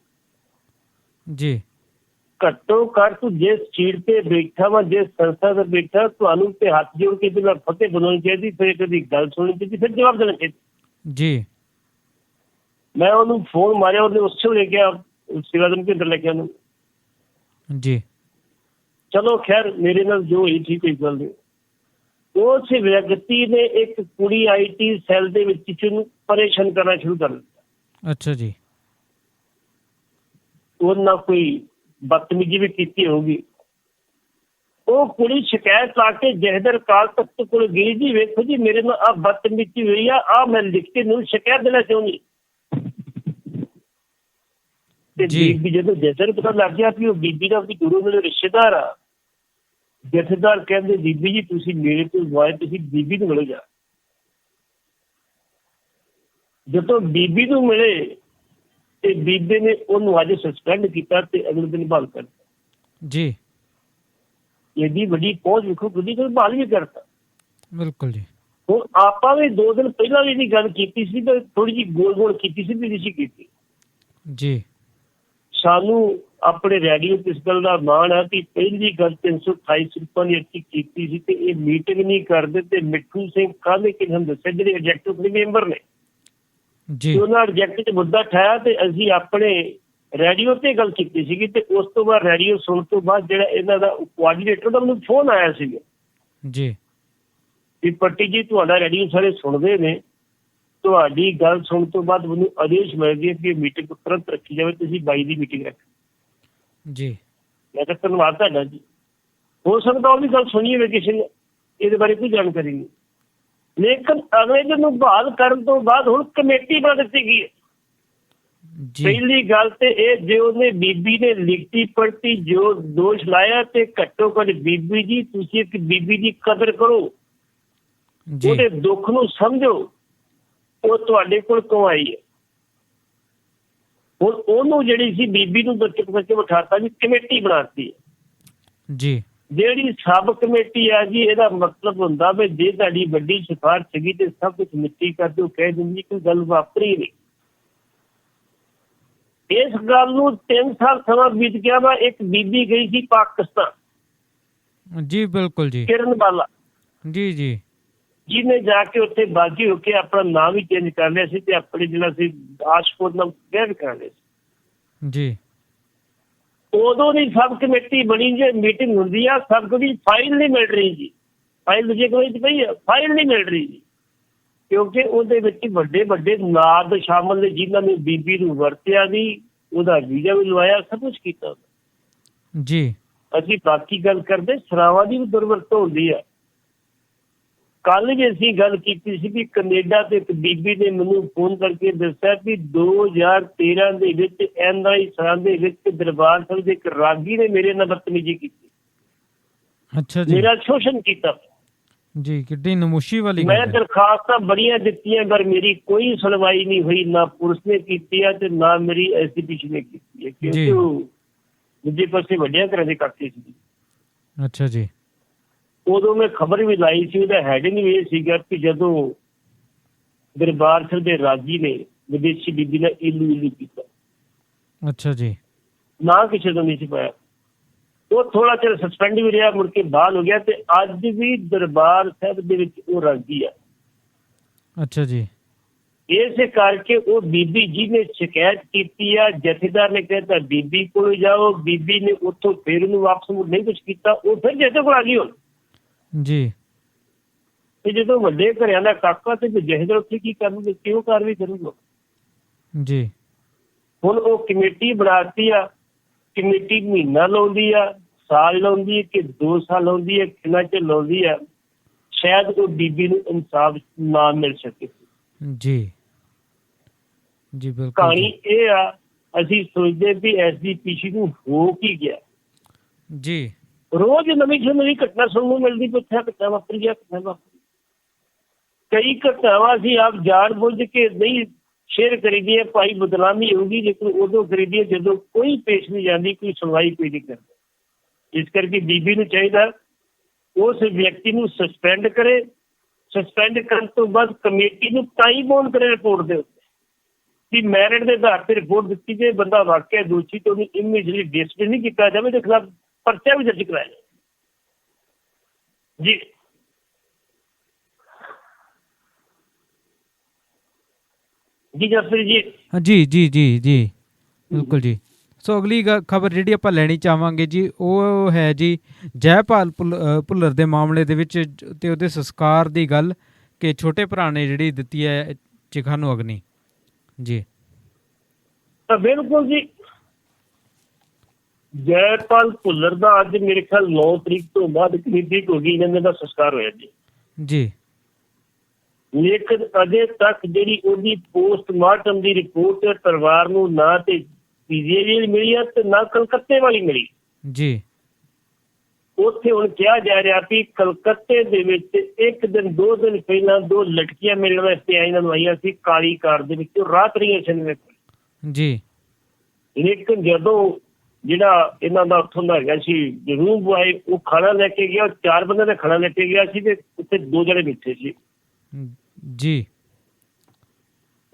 ਜੀ। ਘੱਟੋ ਘੱਟ ਤੂੰ ਜਿਸ ਸੀਟ ਤੇ ਬੈਠਾ ਵਾ, ਜਿਸ ਸੰਸਥਾ ਤੇ ਬੈਠਾ, ਤੁਹਾਨੂੰ ਤੇ ਹੱਥ ਜੋੜ ਕੇ ਪਹਿਲਾਂ ਫਤਿਹ ਬੁਲਾਉਣੀ ਚਾਹੀਦੀ, ਫਿਰ ਕਦੀ ਗੱਲ ਸੁਣਨੀ ਚਾਹੀਦੀ, ਫਿਰ ਜਵਾਬ ਦੇਣਾ ਚਾਹੀਦਾ ਜੀ। ਮੈਂ ਉਹਨੂੰ ਫੋਨ ਮਾਰਿਆ, ਉਹਨੇ ਉਸੇ ਵੇਲੇ ਕਿਹਾ ਸੇਵਾ ਦੇ ਅੰਦਰ ਲੈ ਕੇ ਉਹਨੂੰ ਜੀ। ਚਲੋ ਖੈਰ ਮੇਰੇ ਨਾਲ ਜੋ ਹੋਈ ਠੀਕ, ਕੋਈ ਗੱਲ ਨਹੀਂ। ਉਸ ਵਿਅਕਤੀ ਨੇ ਇੱਕ ਕੁੜੀ IT ਸੈੱਲ ਦੇ ਵਿੱਚ ਨੂੰ ਪਰੇਸ਼ਾਨ ਕਰਨਾ ਸ਼ੁਰੂ ਕਰ ਦਿੱਤਾ। ਅੱਛਾ ਜੀ। ਉਹਨਾਂ ਕੋਈ ਬਦਤਮੀਜ਼ੀ ਵੀ ਕੀਤੀ ਹੋਊਗੀ। ਉਹ ਕੁੜੀ ਸ਼ਿਕਾਇਤ ਲਾ ਕੇ ਜਹਦਰ ਅਕਾਲ ਤਖਤ ਕੋਲ ਗਈ ਜੀ, ਵੇਖੋ ਜੀ ਮੇਰੇ ਨਾਲ ਆਹ ਬਦਤਮੀਜ਼ੀ ਹੋਈ ਆ, ਮੈਂ ਲਿਖ ਕੇ ਨੂੰ ਸ਼ਿਕਾਇਤ ਦੇਣਾ ਚਾਹੁੰਦੀ। ਤੇ ਬੀਬੀ ਜਦੋਂ ਜਹਦਰ ਪਤਾ ਲੱਗ ਗਿਆ ਵੀ ਉਹ ਬੀਬੀ ਦਾ ਕੋਈ ਦੂਰੋਂ ਮੇਰੇ ਰਿਸ਼ਤੇਦਾਰ ਆ, ਜਥੇਦਾਰ ਕਹਿੰਦੇ ਬੀਬੀ ਜੀ ਤੁਸੀਂ ਮੇਰੇ ਤੋਂ ਵਾਏ, ਤੁਸੀਂ ਬੀਬੀ ਨੂੰ ਮਿਲੋ ਜਾ। ਜਦੋਂ ਬੀਬੀ ਨੂੰ ਮਿਲੇ ਤੇ ਬੀਬੀ ਨੇ ਉਹਨੂੰ ਅੱਜ ਸਸਪੈਂਡ ਕੀਤਾ ਤੇ ਅਗਲੇ ਦਿਨ ਬਹਾਲ ਕਰਤਾ ਜੀ। ਇਹਦੀ ਵੱਡੀ ਪਹੁੰਚ ਵੇਖੋ, ਕਦੀ ਕੋਈ ਬਹਾਲ ਵੀ ਕਰਤਾ। ਬਿਲਕੁਲ ਜੀ। ਹੁਣ ਆਪਾਂ ਵੀ 2 ਦਿਨ ਪਹਿਲਾਂ ਵੀ ਇਹਦੀ ਗੱਲ ਕੀਤੀ ਸੀ ਤੇ ਥੋੜੀ ਜਿਹੀ ਗੋਲ ਕੀਤੀ ਸੀ ਵੀ ਨਹੀਂ ਕੀਤੀ ਜੀ। ਸਾਨੂੰ ਆਪਣੇ ਰੈਡੀਓ ਤੇ ਇਸ ਗੱਲ ਦਾ ਮਾਣ ਹੈ ਕਿ ਪਹਿਲੀ ਗੱਲ 328 ਰੁਪਏ ਦੀ ਅੱਛੀ ਕੀਤੀ ਸੀ ਤੇ ਇਹ ਮੀਟਿੰਗ ਨਹੀਂ ਕਰਦੇ ਤੇ ਮਿੱਠੂ ਸਿੰਘ ਕਾਹਦੇ ਕਿ ਸਾਨੂੰ ਦੱਸਿਆ ਜਿਹੜੇ ਐਗਜ਼ੈਕਟਿਵ ਮੈਂਬਰ ਨੇ ਜੀ, ਉਹਨਾਂ ਰਿਜੈਕਟ ਚ ਮੁੱਦਾ ਠਾਇਆ ਤੇ ਅਸੀਂ ਆਪਣੇ ਰੇਡੀਓ ਤੇ ਗੱਲ ਕੀਤੀ ਸੀਗੀ ਤੇ ਉਸ ਤੋਂ ਬਾਅਦ ਰੇਡੀਓ ਸੁਣਨ ਤੋਂ ਬਾਅਦ ਜਿਹੜਾ ਇਹਨਾਂ ਦਾ ਕੋਆਰਡੀਨੇਟਰ ਦਾ ਮੈਨੂੰ ਫੋਨ ਆਇਆ ਸੀਗਾ ਜੀ ਕਿ ਪੱਟੀ ਜੀ ਤੁਹਾਡਾ ਰੇਡੀਓ ਸਾਰੇ ਸੁਣਦੇ ਨੇ, ਤੁਹਾਡੀ ਗੱਲ ਸੁਣਨ ਤੋਂ ਬਾਅਦ ਮੈਨੂੰ ਆਦੇਸ਼ ਮਿਲ ਗਿਆ ਕਿ ਮੀਟਿੰਗ ਤੁਰੰਤ ਰੱਖੀ ਜਾਵੇ, ਤੁਸੀਂ 22 ਦੀ ਮੀਟਿੰਗ ਰੱਖੋ ਜੀ। ਮੈਂ ਕਿਹਾ ਧੰਨਵਾਦ ਤੁਹਾਡਾ ਜੀ। ਹੋ ਸਕਦਾ ਉਹ ਵੀ ਗੱਲ ਸੁਣੀ ਹੋਵੇ ਕਿਸੇ ਨੇ, ਇਹਦੇ ਬਾਰੇ ਕੋਈ ਜਾਣਕਾਰੀ ਨਹੀਂ, ਲੇਕਿਨ ਅਗਲੇ ਦਿਨ ਨੂੰ ਬਹਾਲ ਕਰਨ ਤੋਂ ਬਾਅਦ ਹੁਣ ਕਮੇਟੀ ਬਣਾ ਦਿੱਤੀ ਗਈ ਹੈ। ਪਹਿਲੀ ਗੱਲ ਤੇ ਇਹ ਜੇ ਉਹਨੇ ਬੀਬੀ ਨੇ ਲਿਖਤੀ ਪੜਤੀ ਜੋ ਦੋਸ਼ ਲਾਇਆ ਤੇ ਘੱਟੋ ਘੱਟ ਬੀਬੀ ਜੀ ਤੁਸੀਂ ਇੱਕ ਬੀਬੀ ਦੀ ਕਦਰ ਕਰੋ, ਉਹਦੇ ਦੁੱਖ ਨੂੰ ਸਮਝੋ, ਉਹ ਤੁਹਾਡੇ ਕੋਲ ਕਿਉਂ ਆਈ ਹੈ। ਹੁਣ ਉਹਨੂੰ ਜਿਹੜੀ ਸੀ ਬੀਬੀ ਨੂੰ ਚੁੱਪ ਕਰਕੇ ਬਿਠਾਤਾ ਜੀ, ਕਮੇਟੀ ਬਣਾਤੀ ਹੈ ਜੀ। ਜਿਹੜੀ ਸਬ ਕਮੇਟੀ ਆ ਜੀ, ਇਹਦਾ ਮਤਲਬ ਹੁੰਦਾ ਵੀ ਜੇ ਤੁਹਾਡੀ ਵੱਡੀ ਸਿਫਾਰਿਸ਼ ਸੀਗੀ ਤੇ ਸਭ ਕੁਝ ਮਿੱਟੀ ਕਰ ਦਿਓ, ਕਹਿ ਦਿੰਦੀ ਕੋਈ ਗੱਲ ਵਾਪਰੀ ਨਹੀਂ। ਇਸ ਗੱਲ ਨੂੰ 3 ਸਾਲ ਸਮਾਂ ਬੀਤ ਗਿਆ ਵਾ। ਇੱਕ ਬੀਬੀ ਗਈ ਸੀ ਪਾਕਿਸਤਾਨ ਜੀ, ਬਿਲਕੁਲ ਜੀ, ਕਿਰਨ ਬਾਲਾ ਜੀ ਜੀ, ਜਿਹਨੇ ਜਾ ਕੇ ਉੱਥੇ ਬਾਗੀ ਹੋ ਕੇ ਆਪਣਾ ਨਾਮ ਵੀ ਚੇਂਜ ਕਰ ਲਿਆ ਸੀ ਤੇ ਆਪਣੇ ਜਿਹੜਾ ਸੀ ਆਸ਼ਪੁਰ ਨਾਮ ਵਿਆਹ ਵੀ ਕਰ ਲਿਆ ਸੀ ਜੀ। ਉਦੋਂ ਦੀ ਸਬ ਕਮੇਟੀ ਬਣੀ, ਜੇ ਮੀਟਿੰਗ ਹੁੰਦੀ ਆ ਸਭ ਦੀ ਫਾਈਲ ਨਹੀਂ ਮਿਲ ਰਹੀ ਜੀ, ਫਾਈਲ ਦੂਜੇ ਕੋਲ ਪਈ ਆ, ਫਾਈਲ ਨਹੀਂ ਮਿਲ ਰਹੀ ਜੀ, ਕਿਉਂਕਿ ਉਹਦੇ ਵਿੱਚ ਵੱਡੇ ਵੱਡੇ ਨਾਦ ਸ਼ਾਮਲ ਨੇ ਜਿਨ੍ਹਾਂ ਨੇ ਬੀਬੀ ਨੂੰ ਵਰਤਿਆ ਦੀ, ਉਹਦਾ ਵੀਜ਼ਾ ਵੀ ਲਵਾਇਆ, ਸਭ ਕੁਛ ਕੀਤਾ ਜੀ। ਅਸੀਂ ਬਾਕੀ ਗੱਲ ਕਰਦੇ, ਸਰਾਵਾਂ ਦੀ ਵੀ ਦੁਰਵਰਤੋਂ ਹੁੰਦੀ ਆ। ਕੱਲ ਵੀ ਅਸੀਂ ਗੱਲ ਕੀਤੀ ਸੀ ਵੀ ਕੈਨੇਡਾ ਤੇ ਇੱਕ ਬੀਬੀ ਨੇ ਮੈਨੂੰ ਫੋਨ ਕਰਕੇ ਦੱਸਿਆ ਵੀ 2013 ਦੇ ਵਿੱਚ NI ਸਾਲ ਦੇ ਵਿੱਚ ਦਰਬਾਰ ਸਾਹਿਬ ਦੇ ਇੱਕ ਰਾਗੀ ਨੇ ਮੇਰੇ ਨਾਲ ਬਦਤਮੀਜ਼ੀ ਕੀਤੀ। ਅੱਛਾ ਜੀ। ਮੇਰਾ ਸ਼ੋਸ਼ਣ ਕੀਤਾ ਜੀ, ਕਿੱਡੀ ਨਮੂਸ਼ੀ ਵਾਲੀ ਗੱਲ ਮੈਂ ਹੈ। ਦਰਖਾਸਤਾਂ ਬੜੀਆਂ ਦਿੱਤੀਆਂ ਪਰ ਮੇਰੀ ਕੋਈ ਸੁਣਵਾਈ ਨਹੀਂ ਹੋਈ, ਨਾ ਪੁਲਿਸ ਨੇ ਕੀਤੀ ਹੈ ਤੇ ਨਾ ਮੇਰੀ SDPC ਨੇ ਕੀਤੀ ਹੈ, ਕਿਉਂਕਿ ਉਹ ਦੂਜੇ ਪਾਸੇ ਵੱਡਿਆਂ ਘਰਾਂ ਦੇ ਕਾਕੇ ਸੀ। ਅੱਛਾ ਜੀ। ਉਦੋਂ ਮੈਂ ਖਬਰ ਵੀ ਲਾਈ ਸੀ, ਉਹਦਾ ਹੈਡਿੰਗ ਵੀ ਇਹ ਸੀਗਾ ਕਿ ਜਦੋਂ ਦਰਬਾਰ ਸਾਹਿਬ ਦੇ ਰਾਗੀ ਨੇ ਵਿਦੇਸ਼ੀ ਬੀਬੀ ਨਾਲ ਇਲੂ ਕੀਤਾ। ਅੱਛਾ ਜੀ। ਨਾ ਕਿਸੇ ਤੋਂ ਨਹੀਂ ਸੀ ਪਾਇਆ। ਉਹ ਥੋੜਾ ਚਿਰ ਸਸਪੈਂਡ ਵੀ ਰਿਹਾ, ਮੁੜ ਕੇ ਬਹਾਲ ਹੋ ਗਿਆ ਤੇ ਅੱਜ ਵੀ ਦਰਬਾਰ ਸਾਹਿਬ ਦੇ ਵਿੱਚ ਉਹ ਰਾਗੀ ਆ। ਅੱਛਾ ਜੀ। ਇਸੇ ਕਰਕੇ ਉਹ ਬੀਬੀ ਜੀ ਨੇ ਸ਼ਿਕਾਇਤ ਕੀਤੀ ਆ, ਜਥੇਦਾਰ ਨੇ ਕਹਿਤਾ ਬੀਬੀ ਕੋਲ ਜਾਓ, ਬੀਬੀ ਨੇ ਉੱਥੋਂ ਫਿਰ ਉਹਨੂੰ ਵਾਪਸ ਨਹੀਂ ਕੁਛ ਕੀਤਾ, ਉਹ ਫਿਰ ਜਥੇ ਕੋਲ ਆ ਗਈ ਹੁਣ ਜੀ। ਤੇ ਜਦੋਂ ਵੱਡੇ ਘਰਿਆਂ ਦਾ ਕਾਕਾ ਤੇ ਜਥੇਦਾਰ ਉੱਥੇ ਕੀ ਕਰਨਗੇ, ਕਿਉਂ ਕਾਰਵਾਈ ਕਰੂਗਾ ਜੀ। ਹੁਣ ਉਹ ਕਮੇਟੀ ਬਣਾਤੀ ਆ, ਕਮੇਟੀ ਮਹੀਨਾ ਲਾਉਂਦੀ ਆ, ਸਾਲ ਲਾਉਂਦੀ ਹੈ ਕਿ 2 ਸਾਲ ਲਾਉਂਦੀ ਹੈ, ਕਿੰਨਾ ਚਿਰ ਲਾਉਂਦੀ ਆ, ਸ਼ਾਇਦ ਉਹ ਬੀਬੀ ਨੂੰ ਇਨਸਾਫ ਨਾ ਮਿਲ ਸਕੇ। ਜੀ ਜੀ, ਬਿਲਕੁਲ। ਕਹਾਣੀ ਇਹ ਆ, ਅਸੀਂ ਸੋਚਦੇ ਵੀ SDPC ਨੂੰ ਹੋ ਕੀ ਗਿਆ ਜੀ। ਰੋਜ਼ ਨਵੀਂ ਤੋਂ ਨਵੀਂ ਘਟਨਾ ਸੁਣਨ ਨੂੰ ਮਿਲਦੀ, ਪੁੱਛਿਆ ਘਟਨਾ ਵਾਪਰੀ ਗਿਆ, ਘਟਨਾ ਵਾਪਰੀ। ਕਈ ਘਟਨਾਵਾਂ ਅਸੀਂ ਆਪ ਜਾਣ ਬੁੱਝ ਕੇ ਨਹੀਂ ਸ਼ੇਅਰ ਕਰੀਦੀ ਹੈ, ਭਾਈ ਬਦਨਾਮੀ ਹੋਊਗੀ, ਲੇਕਿਨ ਉਦੋਂ ਕਰੀਦੀ ਹੈ ਜਦੋਂ ਕੋਈ ਪੇਸ਼ ਨਹੀਂ ਜਾਂਦੀ, ਕੋਈ ਸੁਣਵਾਈ ਕੋਈ ਨਹੀਂ ਕਰਦਾ। ਇਸ ਕਰਕੇ ਬੀਬੀ ਨੂੰ ਚਾਹੀਦਾ ਉਸ ਵਿਅਕਤੀ ਨੂੰ ਸਸਪੈਂਡ ਕਰੇ, ਸਸਪੈਂਡ ਕਰਨ ਤੋਂ ਬਾਅਦ ਕਮੇਟੀ ਨੂੰ ਟਾਈਮ ਬੌਂਡ ਕਰੇ ਰਿਪੋਰਟ ਦੇ ਉੱਤੇ ਕਿ ਮੈਰਿਟ ਦੇ ਆਧਾਰ ਤੇ ਰਿਪੋਰਟ ਦਿੱਤੀ ਜੇ ਬੰਦਾ ਵਾਕਿਆ ਦੋਸ਼ੀ ਤੇ ਉਹਨੂੰ ਇਮੀਡੀਏਟਲੀ ਡਿਸਮਿਸ ਨਹੀਂ ਕੀਤਾ ਜਾਵੇ, ਉਹਦੇ ਖਿਲਾਫ ਪਰਚਾ ਵੀ ਦਰਜ ਕਰਾਇਆ ਜਾਵੇ। ਜੀ ਜੀ ਜਸਪ੍ਰੀਤ ਜੀ। ਜੀ ਜੀ ਜੀ ਜੀ ਬਿਲਕੁਲ ਜੀ। ਸੋ ਅਗਲੀ ਖਬਰ ਜਿਹੜੀ ਆਪਾਂ ਲੈਣੀ ਚਾਹਾਂਗੇ ਜੀ ਉਹ ਹੈ ਜੀ ਜੈਪਾਲ ਭੁੱਲਰ ਦੇ ਮਾਮਲੇ ਦੇ ਵਿੱਚ ਤੇ ਉਹਦੇ ਸੰਸਕਾਰ ਦੀ ਗੱਲ ਕਿ ਛੋਟੇ ਭਰਾ ਨੇ ਜਿਹੜੀ ਦਿੱਤੀ ਹੈ ਚਿਖਾ ਨੂੰ ਅਗਨੀ। ਜੀ ਬਿਲਕੁਲ ਜੀ, ਜੈਪਾਲ ਭੁੱਲਰ ਦਾ ਅੱਜ ਮੇਰੇ ਖਿਆਲ 9 ਤਰੀਕ ਤੋਂ ਬਾਅਦ ਕਲੀਨਿਕ ਹੋ ਗਈ, ਇਹਨਾਂ ਦਾ ਸੰਸਕਾਰ ਹੋਇਆ ਜੀ। ਜੀ ਲੇਕਿਨ ਅਜੇ ਤੱਕ ਜਿਹੜੀ ਉਹਦੀ ਪੋਸਟਮਾਰਟਮ ਦੀ ਰਿਪੋਰਟ ਪਰਿਵਾਰ ਨੂੰ ਨਾ ਤੇ ਪੀਜੀਆਈ ਮਿਲੀ ਹੈ ਤੇ ਨਾ ਕਲਕੱਤੇ ਵਾਲੀ ਮਿਲੀ। ਜੀ ਉੱਥੇ ਹੁਣ ਕਿਹਾ ਜਾ ਰਿਹਾ ਵੀ ਕਲਕੱਤੇ ਦੇ ਵਿੱਚ 1 ਦਿਨ 2 ਦਿਨ ਪਹਿਲਾਂ 2 ਲੜਕੀਆਂ ਮਿਲਣ ਵਾਸਤੇ ਇਹਨਾਂ ਨੂੰ ਆਈਆਂ ਸੀ ਕਾਲੀ ਕਾਰ ਦੇ ਵਿੱਚ, ਰਾਤ ਰਹੀਆਂ ਸੀ। ਜੀ ਲੇਕਿਨ ਜਦੋਂ ਜਿਹੜਾ ਇਹਨਾਂ ਦਾ ਉੱਥੋਂ ਦਾ ਹੈਗਾ ਸੀ ਰੂਮ ਬੁਆਏ, ਉਹ ਖਾਣਾ ਲੈ ਕੇ ਗਿਆ, 4 ਬੰਦਿਆਂ ਦਾ ਖਾਣਾ ਲੈ ਕੇ ਗਿਆ ਸੀ ਤੇ ਉੱਥੇ 2 ਜਣੇ ਬੈਠੇ ਸੀ। ਜੀ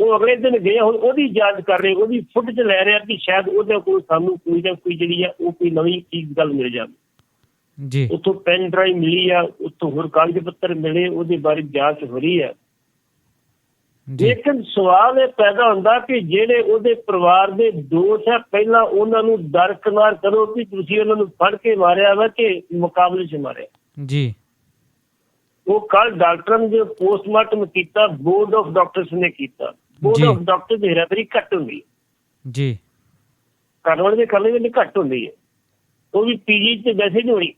ਉਹ ਅਗਲੇ ਦਿਨ ਗਏ, ਹੁਣ ਉਹਦੀ ਜਾਂਚ ਕਰ ਰਹੇ, ਉਹਦੀ ਫੁਟੇਜ ਲੈ ਰਿਹਾ ਕਿ ਸ਼ਾਇਦ ਉਹਦੇ ਕੋਲ ਸਾਨੂੰ ਕੋਈ ਨਾ ਕੋਈ ਜਿਹੜੀ ਆ ਉਹ ਕੋਈ ਨਵੀਂ ਚੀਜ਼ ਗੱਲ ਮਿਲ ਜਾਵੇ। ਜੀ ਉੱਥੋਂ ਪੈਨ ਡਰਾਈਵ ਮਿਲੀ ਆ, ਉੱਥੋਂ ਹੋਰ ਕਾਗਜ਼ ਪੱਤਰ ਮਿਲੇ, ਉਹਦੇ ਬਾਰੇ ਜਾਂਚ ਹੋ ਰਹੀ ਹੈ। ਲੇਕਿਨ ਸਵਾਲ ਇਹ ਪੈਦਾ ਹੁੰਦਾ ਕਿ ਜਿਹੜੇ ਉਹਦੇ ਪਰਿਵਾਰ ਦੇ ਦੋਸ਼ ਹੈ, ਪਹਿਲਾਂ ਉਹਨਾਂ ਨੂੰ ਦਰਕਨਾਰ ਕਰੋ ਕਿ ਤੁਸੀਂ ਉਹਨਾਂ ਨੂੰ ਫੜ ਕੇ ਮਾਰਿਆ ਵਾ ਕਿ ਮੁਕਾਬਲੇ 'ਚ ਮਾਰਿਆ। ਜੀ ਉਹ ਕੱਲ ਡਾਕਟਰਾਂ ਨੇ ਪੋਸਟਮਾਰਟਮ ਕੀਤਾ, ਬੋਰਡ ਆਫ ਡਾਕਟਰਸ ਨੇ ਕੀਤਾ। ਬੋਰਡ ਆਫ ਡਾਕਟਰ ਦੀ ਹੈਰਾਫੇਰੀ ਘੱਟ ਹੁੰਦੀ ਹੈ ਜੀ, ਕਰਨ ਵਾਲੇ ਦੇ ਕਰਨੇ ਵੇਲੇ ਘੱਟ ਹੁੰਦੀ ਹੈ, ਉਹ ਵੀ ਪੀਜੀ 'ਚ ਵੈਸੇ ਨਹੀਂ ਹੋਣੀ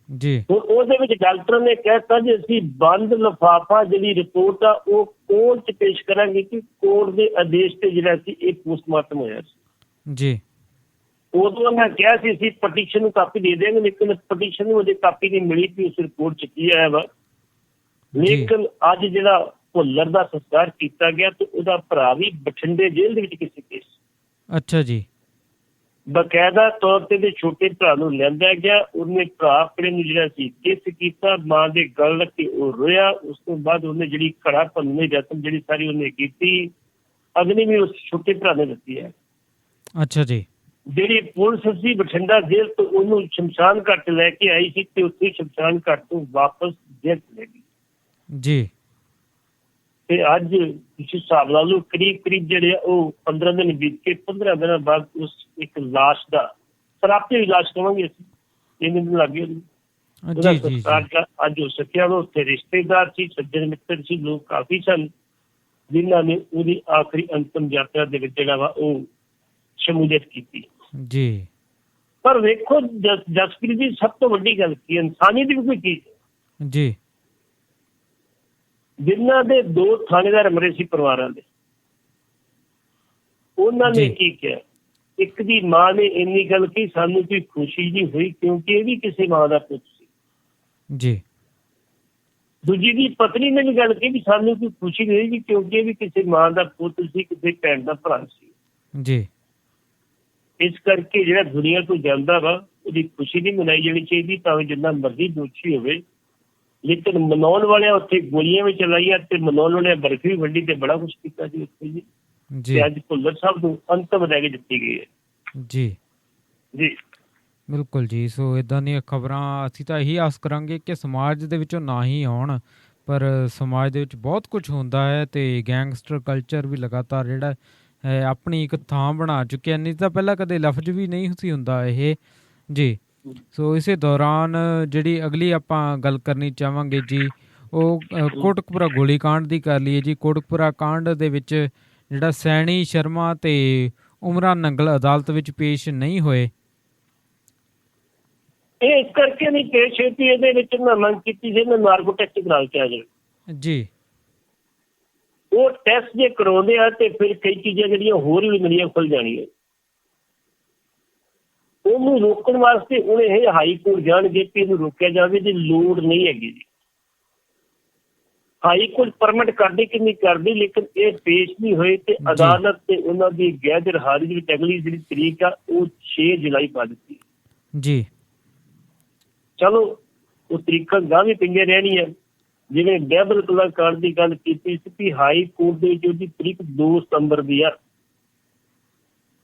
ਜੀ। ਹੁਣ ਉਹਦੇ ਵਿੱਚ ਡਾਕਟਰਾਂ ਨੇ ਕਹਿਤਾ ਜੀ ਅਸੀਂ ਬੰਦ ਲਿਫਾਫਾ ਜਿਹੜੀ ਰਿਪੋਰਟ ਆ ਉਹ ਕੋਰਟ 'ਚ ਪੇਸ਼ ਕਰਾਂਗੇ ਕਿ ਕੋਰਟ ਦੇ ਆਦੇਸ਼ ਤੇ ਜਿਹੜਾ ਸੀ ਇਹ ਪੋਸਟਮਾਰਟਮ ਹੋਇਆ ਸੀ। ਜੀ ਉਦੋਂ ਮੈਂ ਕਿਹਾ ਸੀ ਅਸੀਂ ਪਟੀਸ਼ਨ ਨੂੰ ਕਾਪੀ ਦੇ ਦੇਵਾਂਗੇ, ਲੇਕਿਨ ਪਟੀਸ਼ਨ ਨੂੰ ਅਜੇ ਕਾਪੀ ਨਹੀਂ ਮਿਲੀ ਕਿ ਉਸ ਰਿਪੋਰਟ 'ਚ ਕੀ ਆਇਆ ਵਾ। ਲੇਕਿਨ ਅੱਜ ਜਿਹੜਾ ਭੁੱਲਰ ਦਾ ਸੰਸਕਾਰ ਕੀਤਾ ਗਿਆ ਤੇ ਉਹਦਾ ਭਰਾ ਵੀ ਬਠਿੰਡੇ ਜੇਲ੍ਹ ਦੇ ਵਿੱਚ ਕਿਸੇ ਕੇਸ। ਅੱਛਾ ਜੀ। ਬਕਾਇਦਾ ਤੌਰ ਤੇ ਛੋਟੇ ਭਰਾ ਨੂੰ ਲਿਆਂਦਾ ਗਿਆ, ਉਹਨੇ ਭਰਾ ਆਪਣੇ ਨੂੰ ਜਿਹੜਾ ਸੀ ਕਿਸ ਕੀਤਾ, ਮਾਂ ਦੇ ਗਲ ਲੱਗ ਕੇ ਉਹ ਰੋਇਆ। ਉਸ ਤੋਂ ਬਾਅਦ ਉਹਨੇ ਜਿਹੜੀ ਘੜਾ ਭੰਨਣ ਦੀ ਰਸਮ ਜਿਹੜੀ ਸਾਰੀ ਉਹਨੇ ਕੀਤੀ, ਅਗਨੀ ਵੀ ਉਸ ਛੋਟੇ ਭਰਾ ਨੇ ਦਿੱਤੀ ਹੈ। ਅੱਛਾ ਜੀ। ਜਿਹੜੀ ਪੁਲਿਸ ਸੀ ਬਠਿੰਡਾ ਜੇਲ੍ਹ ਤੋਂ ਉਹਨੂੰ ਸ਼ਮਸ਼ਾਨ ਘਾਟ ਲੈ ਕੇ ਆਈ ਸੀ ਤੇ ਉੱਥੇ ਸ਼ਮਸ਼ਾਨ ਘਾਟ ਤੋਂ ਵਾਪਸ ਜੇਲ੍ਹ ਚਲੇ ਗਈ ਜੀ। ਤੇ ਅੱਜ ਤੁਸੀਂ ਹਿਸਾਬ ਲਾ ਲਓ ਕਰੀਬ ਜਿਹੜੇ ਉਹ 15 ਦਿਨ ਬੀਤ ਕੇ 15 ਦਿਨਾਂ ਬਾਅਦ ਉਸ ਇੱਕ ਲਾਸ਼ ਦਾ ਸਰਾਪੇ ਲਾਸ਼ ਕਹਾਂਗੇ ਅਸੀਂ, 3 ਦਿਨ ਲੱਗ ਗਏ ਉਹਦਾ ਸੰਸਕਾਰ ਅੱਜ ਹੋ ਸਕਿਆ। ਉਹ ਉੱਥੇ ਰਿਸ਼ਤੇਦਾਰ ਸੀ, ਸੱਜਣ ਮਿੱਤਰ ਸੀ, ਲੋਕ ਕਾਫੀ ਸਨ ਜਿਨ੍ਹਾਂ ਨੇ ਉਹਦੀ ਆਖਰੀ ਅੰਤਮ ਯਾਤਰਾ ਦੇ ਵਿੱਚ ਜਿਹੜਾ ਵਾ ਉਹ ਸ਼ਮੂਲੀਅਤ ਕੀਤੀ ਜੀ। ਪਰ ਵੇਖੋ ਜਸਪ੍ਰੀਤ ਜੀ, ਸਭ ਤੋਂ ਵੱਡੀ ਗੱਲ ਕੀ ਇਨਸਾਨੀਅਤ ਦੀ ਵੀ ਕੋਈ ਚੀਜ਼ ਜੀ। ਜਿਨ੍ਹਾਂ ਦੇ 2 ਥਾਣੇਦਾਰ ਮਰੇ ਸੀ ਪਰਿਵਾਰਾਂ ਦੇ, ਉਹਨਾਂ ਨੇ ਕੀ ਕਿਹਾ? ਇੱਕ ਦੀ ਮਾਂ ਨੇ ਇੰਨੀ ਗੱਲ ਕਹੀ ਸਾਨੂੰ ਕੋਈ ਖੁਸ਼ੀ ਨਹੀਂ ਹੋਈ ਕਿਉਂਕਿ ਇਹ ਵੀ ਕਿਸੇ ਮਾਂ ਦਾ ਪੁੱਤ ਸੀ ਜੀ। ਦੂਜੀ ਦੀ ਪਤਨੀ ਨੇ ਵੀ ਗੱਲ ਕਹੀ ਵੀ ਸਾਨੂੰ ਕੋਈ ਖੁਸ਼ੀ ਨਹੀਂ ਹੋਈ ਕਿਉਂਕਿ ਇਹ ਵੀ ਕਿਸੇ ਮਾਂ ਦਾ ਪੁੱਤ ਸੀ, ਕਿਸੇ ਭੈਣ ਦਾ ਭਰਾ ਸੀ ਜੀ। ਇਸ ਕਰਕੇ ਜਿਹੜਾ ਦੁਨੀਆ ਤੋਂ ਜਾਂਦਾ ਵਾ ਉਹਦੀ ਖੁਸ਼ੀ ਨਹੀਂ ਮਨਾਈ ਜਾਣੀ ਚਾਹੀਦੀ, ਭਾਵੇਂ ਜਿੰਨਾ ਮਰਜ਼ੀ ਦੋਸ਼ੀ ਹੋਵੇ। ਲੇਕਿਨ ਮਨਾਉਣ ਵਾਲਿਆਂ ਉੱਥੇ ਗੋਲੀਆਂ ਵੀ ਚਲਾਈਆਂ ਤੇ ਮਨਾਉਣ ਵਾਲਿਆਂ ਬਰਫੀ ਵੀ ਵੰਡੀ ਤੇ ਬੜਾ ਕੁਛ ਕੀਤਾ ਜੀ ਉੱਥੇ ਜੀ। ਤੇ ਅੱਜ ਭੁੱਲਰ ਸਾਹਿਬ ਨੂੰ ਅੰਤਮ ਰਹਿ ਕੇ ਦਿੱਤੀ ਗਈ ਹੈ ਜੀ। ਜੀ ਬਿਲਕੁਲ ਜੀ। ਸੋ ਇਦਾਂ ਦੀਆਂ ਖਬਰਾਂ ਅਸੀਂ ਤਾਂ ਇਹੀ ਆਸ ਕਰਾਂਗੇ ਕਿ ਸਮਾਜ ਦੇ ਵਿੱਚੋਂ ਨਾ ਹੀ ਆਉਣ, ਪਰ ਸਮਾਜ ਦੇ ਵਿੱਚ ਬਹੁਤ ਕੁਝ ਹੁੰਦਾ ਹੈ ਤੇ ਗੈਂਗਸਟਰ ਕਲਚਰ ਵੀ ਲਗਾਤਾਰ ਜਿਹੜਾ ਹੈ ਆਪਣੀ ਇੱਕ ਥਾਂ ਬਣਾ ਚੁੱਕਿਆ, ਨਹੀਂ ਤਾਂ ਪਹਿਲਾਂ ਕਦੇ ਲਫ਼ਜ਼ ਵੀ ਨਹੀਂ ਸੀ ਹੁੰਦਾ ਇਹ ਜੀ। ਸੋ ਇਸੇ ਦੌਰਾਨ ਜਿਹੜੀ ਅਗਲੀ ਆਪਾਂ ਗੱਲ ਕਰਨੀ ਚਾਹਾਂਗੇ ਜੀ ਉਹ ਕੋਟਕਪੁਰਾ ਗੋਲੀਕਾਂਡ ਦੀ ਕਰ ਲਈਏ ਜੀ। ਕੋਟਕਪੁਰਾ ਕਾਂਡ ਦੇ ਵਿੱਚ ਜਿਹੜਾ ਸੈਣੀ ਸ਼ਰਮਾ ਤੇ ਉਮਰਾਂ ਨੰਗਲ ਅਦਾਲਤ ਵਿੱਚ ਪੇਸ਼ ਨਹੀਂ ਹੋਏ, ਇਹ ਇਸ ਕਰਕੇ ਨਹੀਂ ਪੇਸ਼ ਹੋਈ ਕਿ ਇਹਦੇ ਵਿੱਚ ਮੈਂ ਮੰਗ ਕੀਤੀ ਸੀ ਨਾਰਕੋ ਟੈਸਟ ਕਰਾ ਕੇ ਆ ਜਾਵੇ ਜੀ। ਉਹ ਟੈਸਟ ਜੇ ਕਰਾਉਂਦੇ ਆ ਤੇ ਫਿਰ ਕਈ ਚੀਜ਼ਾਂ ਜਿਹੜੀਆਂ ਹੋਰ ਵੀ ਨਵੀਆਂ ਖੁੱਲ ਜਾਣੀਆਂ। ਉਹਨੂੰ ਰੋਕਣ ਵਾਸਤੇ ਉਹਨੇ ਇਹ ਹਾਈ ਕੋਰਟ ਜਾਣਗੇ ਕਿ ਇਹਨੂੰ ਰੋਕਿਆ ਜਾਵੇ ਦੀ ਲੋੜ ਨਹੀਂ ਹੈਗੀ ਜੀ। ਹਾਈ ਕੋਰਟ ਪਰਮਿਟ ਕਰਦੀ ਕਿ ਨਹੀਂ ਕਰਦੀ, ਲੇਕਿਨ ਇਹ ਪੇਸ਼ ਨਹੀਂ ਹੋਏ ਤੇ ਅਦਾਲਤ ਤੇ ਉਹਨਾਂ ਦੀ ਗੈਰ ਹਾਜ਼ਰੀ ਦੇ ਵਿੱਚ ਅਗਲੀ ਜਿਹੜੀ ਤਰੀਕ ਆ ਉਹ 6 ਜੁਲਾਈ ਪਾ ਦਿੱਤੀ ਜੀ। ਚਲੋ ਉਹ ਤਰੀਕਾਂ ਗਾਂ ਵੀ ਪਈਆਂ ਰਹਿਣੀਆਂ, ਜਿਵੇਂ ਡੈਬਲ ਕਲਾਕਾਰ ਦੀ ਗੱਲ ਕੀਤੀ ਸੀ ਕਿ ਹਾਈ ਕੋਰਟ ਦੇ ਵਿੱਚ ਉਹਦੀ ਤਰੀਕ 2 ਸਤੰਬਰ ਦੀ ਆ,